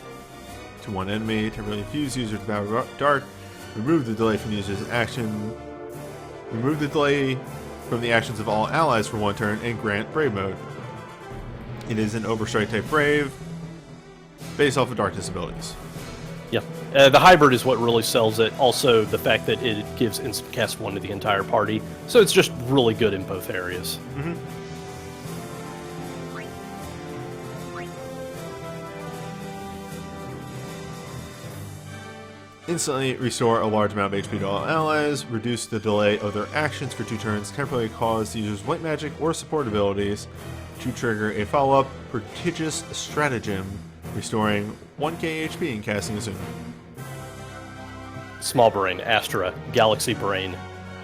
To one enemy. Temporarily fuse user to power of dark. Remove the delay from the user's action. Remove the delay from the actions of all allies for 1 turn and grant Brave mode. It is an Overstrike type Brave, based off of Darkness abilities. Yeah. The hybrid is what really sells it. Also, the fact that it gives instant cast 1 to the entire party. So it's just really good in both areas. Mm-hmm. Instantly restore a large amount of HP to all allies, reduce the delay of their actions for 2 turns, temporarily cause the user's white magic or support abilities to trigger a follow-up prodigious stratagem, restoring 1k HP and casting a Zoom. Small Brain, Astra, Galaxy Brain,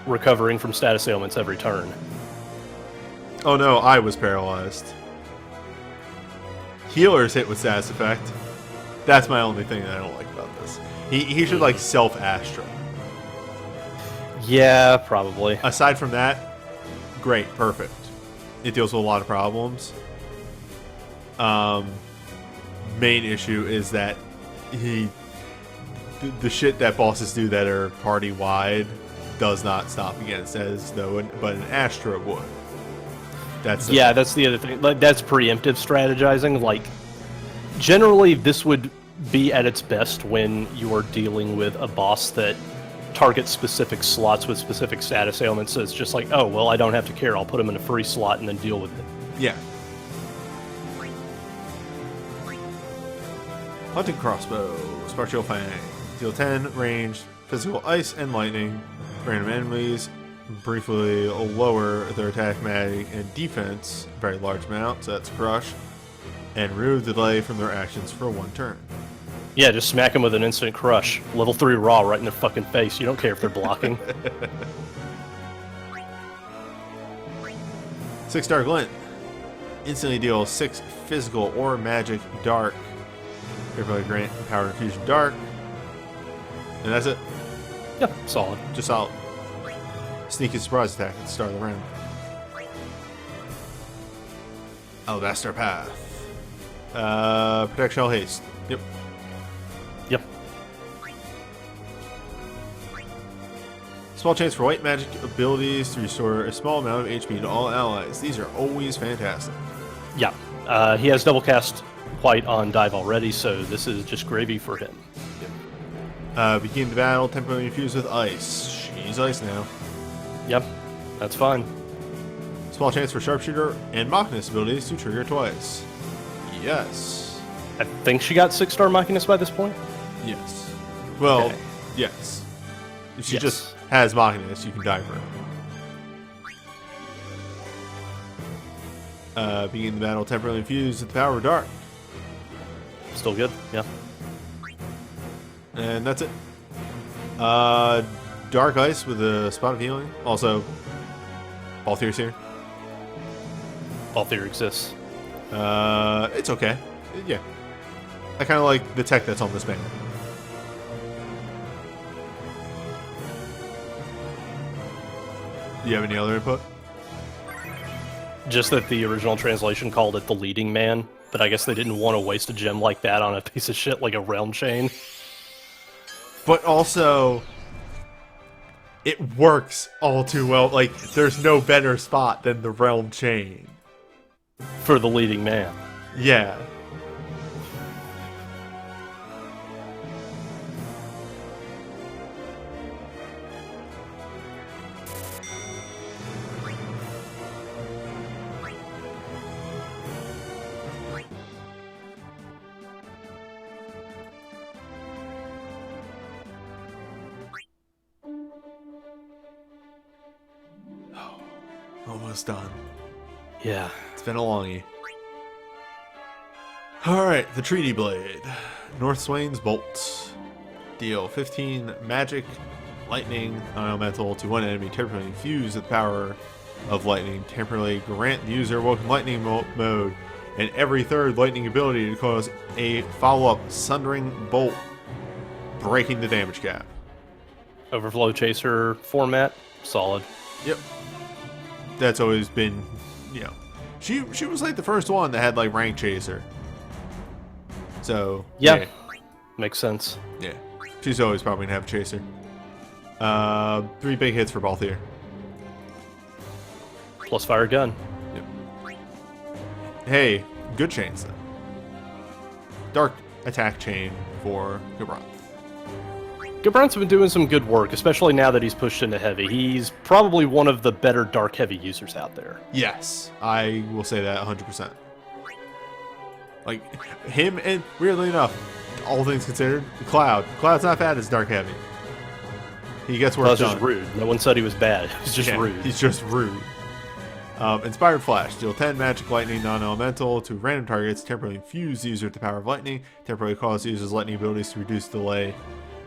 recovering from status ailments every turn. Oh no, I was paralyzed. Healers hit with status effect. That's my only thing that I don't like about this. He should like self-Astra. Yeah, probably. Aside from that, great, perfect. It deals with a lot of problems. Main issue is that the shit that bosses do that are party wide does not stop against as though, but an Astra would. That's the other thing. Like, that's preemptive strategizing. Like, generally, this would be at its best when you're dealing with a boss that targets specific slots with specific status ailments. So it's just like, oh, well, I don't have to care. I'll put them in a free slot and then deal with it. Yeah. Hunting crossbow, Spartial Fang. Deal 10 range, physical ice and lightning. Random enemies briefly lower their attack, magic, and defense a very large amount, so that's crush. And remove the delay from their actions for 1 turn. Yeah, just smack them with an instant crush. Level 3 raw right in their fucking face. You don't care if they're blocking. 6 Dark Glint. Instantly deal 6 physical or magic dark. Thereby grant power infusion dark. And that's it. Yeah, solid. Just solid. Sneaky surprise attack at the start of the round. Alabaster Path. Protect Shell Haste. Yep. Yep. Small chance for white magic abilities to restore a small amount of HP to all allies. These are always fantastic. Yeah. He has double cast white on dive already, so this is just gravy for him. Begin the battle temporarily infused with ice. She's ice now. Yep. That's fine. Small chance for sharpshooter and Machinist abilities to trigger twice. Yes. I think she got 6-star Machinist by this point. Yes. Well, Okay. yes. If she Yes. just has Machinist, you can dive her. Begin the battle temporarily infused with the power of dark. Still good. Yeah. And that's it. Dark Ice with a spot of healing. Also, Balthier's here. Balthier exists. It's okay. Yeah. I kind of like the tech that's on this banner. Do you have any other input? Just that the original translation called it the leading man, but I guess they didn't want to waste a gem like that on a piece of shit like a realm chain. But also, it works all too well. Like, there's no better spot than the realm chain. For the leading man. Yeah. Almost done. Yeah. It's been a longie. Alright, the Treaty Blade. North Swain's Bolt. Deal 15 magic, lightning, non-elemental to one enemy, temporarily infused with the power of lightning. Temporarily grant the user Woken Lightning mode and every third lightning ability to cause a follow-up Sundering Bolt, breaking the damage cap. Overflow Chaser format. Solid. Yep. That's always been, you know, she was like the first one that had like rank chaser. So Yeah. Makes sense. yeah. She's always probably gonna have a chaser. 3 big hits for Balthier. Plus fire gun. Yep. Hey, good chains though. Dark attack chain for Gabranth. Gabranth's been doing some good work, especially now that he's pushed into heavy. He's probably one of the better dark heavy users out there. Yes, I will say that 100%. Like him and weirdly enough, all things considered, Cloud's not bad as dark heavy. He gets work That's done. just rude. No one said he was bad. He's just Yeah, rude. He's just rude. Inspired Flash. Deal 10 magic, lightning, non-elemental to random targets. Temporarily infuse the user with the power of lightning. Temporarily cause the user's lightning abilities to reduce delay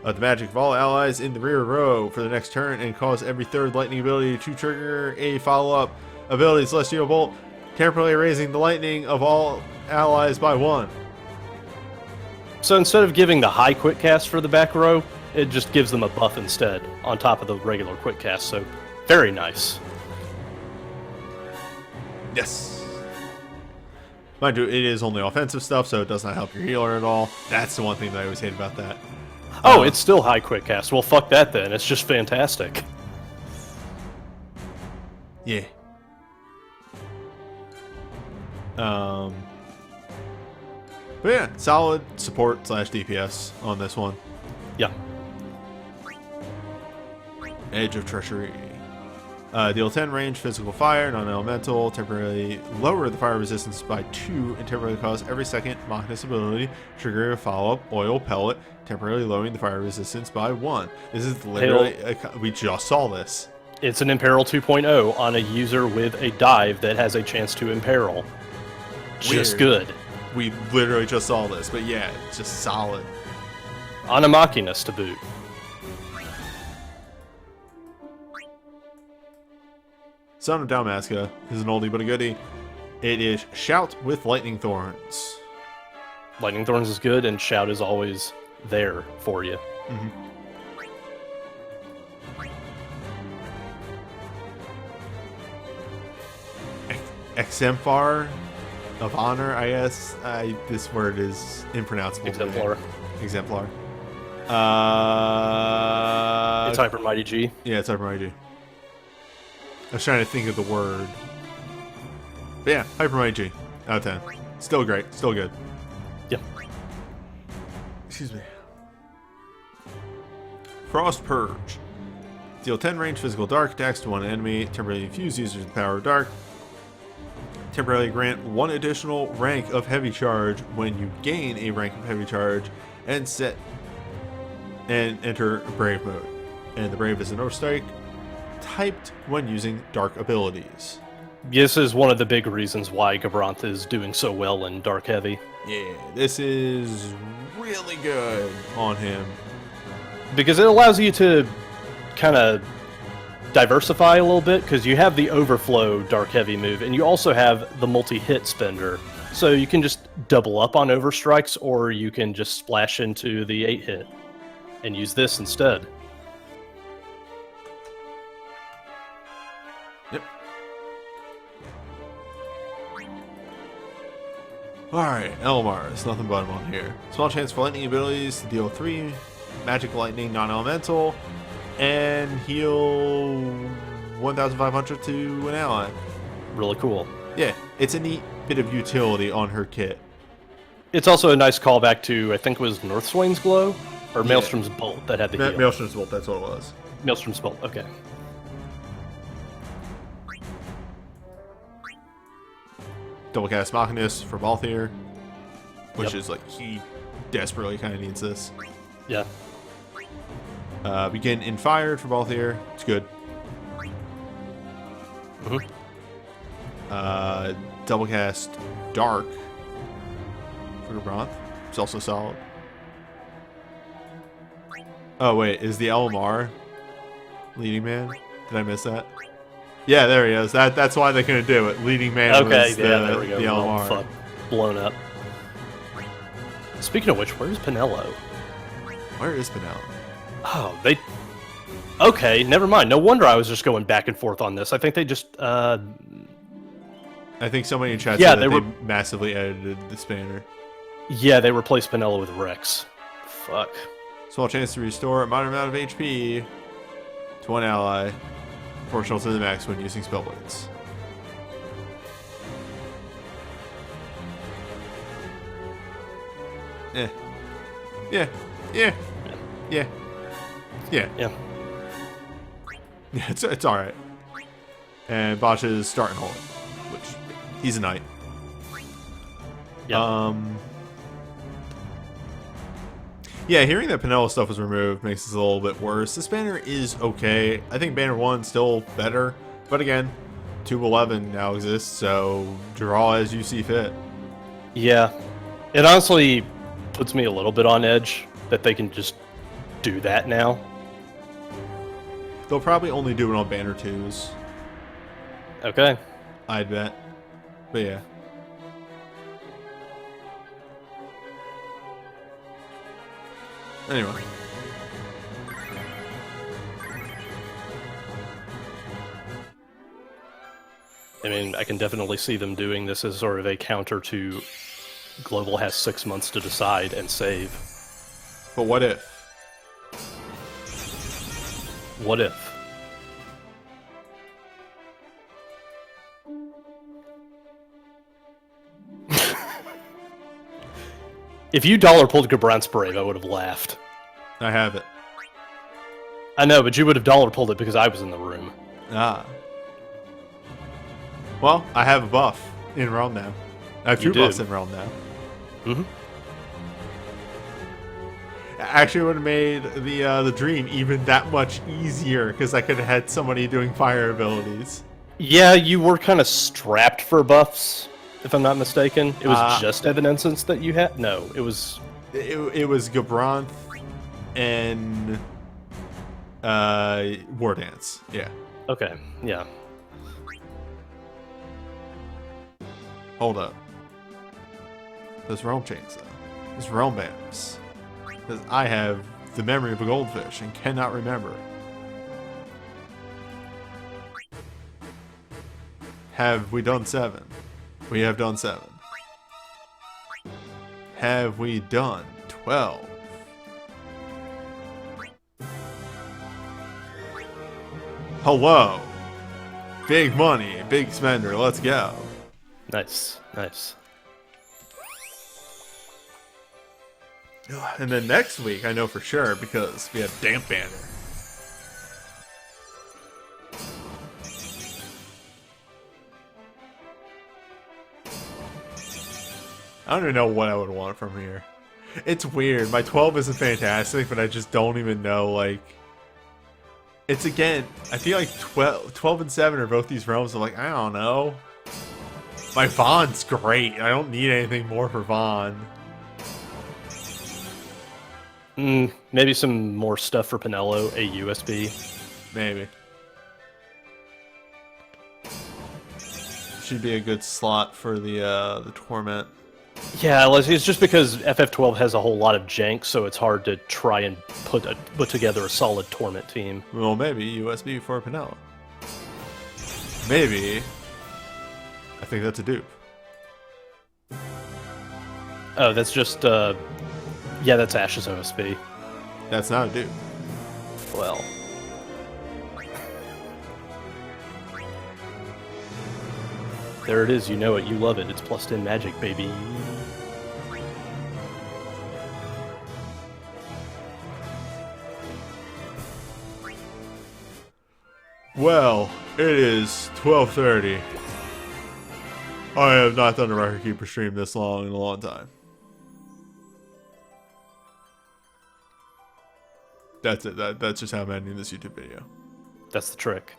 of the magic of all allies in the rear row for the next turn and cause every third lightning ability to trigger a follow-up ability. Celestial Bolt. Temporarily raising the lightning of all allies by 1. So instead of giving the high quick cast for the back row, it just gives them a buff instead on top of the regular quick cast. So very nice. Yes. Mind you, it is only offensive stuff, so it does not help your healer at all. That's the one thing that I always hate about that. Oh, it's still high quick cast. Well, fuck that then. It's just fantastic. Yeah. But yeah, solid support / DPS on this one. Yeah. Edge of Treachery. Deal 10 range, physical fire, non-elemental, temporarily lower the fire resistance by 2, and temporarily cause every second Machness ability trigger a follow-up oil pellet, temporarily lowering the fire resistance by 1. This is literally, we just saw this. It's an Imperil 2.0 on a user with a dive that has a chance to imperil. Just good. We literally just saw this, but yeah, it's just solid. On a Machinus to boot. Son of Dalmasca is an oldie but a goodie. It is Shout with Lightning Thorns. Lightning Thorns is good, and Shout is always there for you. Mm-hmm. Exemplar of Honor, I guess. This word is impronounceable. Exemplar. Exemplar. It's Hyper Mighty G. Yeah, it's Hyper Mighty G. I was trying to think of the word. But yeah, Hyper Mighty G. Out of 10. Still great. Still good. Yep. Excuse me. Frost Purge. Deal 10 range physical dark attacks to one enemy. Temporarily infuse users with the power of dark. Temporarily grant 1 additional rank of heavy charge when you gain a rank of heavy charge and enter Brave mode. And the Brave is an overstrike typed when using dark abilities. This is one of the big reasons why Gabranth is doing so well in Dark Heavy. Yeah, this is really good on him. Because it allows you to kind of diversify a little bit, because you have the Overflow Dark Heavy move, and you also have the multi-hit spender. So you can just double up on overstrikes, or you can just splash into the 8-hit and use this instead. Yep. Alright, Elmar. It's nothing but him on here. Small chance for lightning abilities to deal 3 magic lightning non-elemental and heal 1,500 to an ally. Really cool. Yeah, it's a neat bit of utility on her kit. It's also a nice callback to, I think it was Northswain's Glow? Or Maelstrom's Bolt that had the heal. Maelstrom's Bolt, that's what it was. Maelstrom's Bolt, okay. Double cast Machinus for Balthier, which is like, he desperately kind of needs this. Yeah. Begin in fire for Balthier. It's good. Mm-hmm. Double cast Dark for Gabranth. It's also solid. Oh wait, is the Elmar leading man? Did I miss that? Yeah, there he is. That's why they couldn't do it. Leading man was there we go. the Elmar. Fuck. Blown up. Speaking of which, where's Pinello? Where is Pinello? Oh, they... Okay, never mind. No wonder I was just going back and forth on this. I think they just, I think somebody in chat yeah, said that they massively edited the spanner. Yeah, they replaced Pinello with Rex. Fuck. Small chance to restore a minor amount of HP to one ally, proportional to the max when using spell blades. Yeah. Yeah. Yeah. Yeah. Yeah. Yeah. Yeah, it's alright. And Botch is starting hold, which he's a knight. Yeah. Yeah, hearing that Pinello stuff was removed makes this a little bit worse. This banner is okay. I think banner 1 still better, but again, Tube 11 now exists, so draw as you see fit. Yeah. It honestly puts me a little bit on edge that they can just do that now. They'll probably only do it on banner 2s. Okay. I'd bet. But yeah. Anyway. I mean, I can definitely see them doing this as sort of a counter to Global has 6 months to decide and save. But what if? What if? If you dollar pulled Gabranth's Brave, I would have laughed. I have it. I know, but you would have dollar pulled it because I was in the room. Ah. Well, I have a buff in realm now. I have You two buffs do. in realm now. Mm-hmm. Actually, would have made the dream even that much easier because I could have had somebody doing fire abilities. Yeah, you were kind of strapped for buffs, if I'm not mistaken. It was just Evanescence that you had? No, it was... It was Gabranth and War Dance. Yeah. Okay, yeah. Hold up. There's realm chains though. There's realm banners. Because I have the memory of a goldfish and cannot remember. Have we done 7? We have done 7. Have we done 12? Hello. Big money, big spender, let's go. Nice, nice. And then next week, I know for sure because we have Damp Banner. I don't even know what I would want from here. It's weird. My 12 isn't fantastic, but I just don't even know, like... It's again, I feel like 12 and 7 are both these realms. I'm like, I don't know. My Vaughn's great. I don't need anything more for Vaughn. Maybe some more stuff for Pinello, a USB. Maybe. Should be a good slot for the Torment. Yeah, it's just because FF12 has a whole lot of jank, so it's hard to try and put together a solid Torment team. Well, maybe USB for Pinello. Maybe. I think that's a dupe. Oh, that's just, yeah, that's Ash's OSB. That's not a dupe. Well. There it is, you know it, you love it. It's plus 10 magic, baby. Well, it is 12:30. I have not done a Record Keeper stream this long in a long time. That's it. That's just how I'm ending this YouTube video. That's the trick.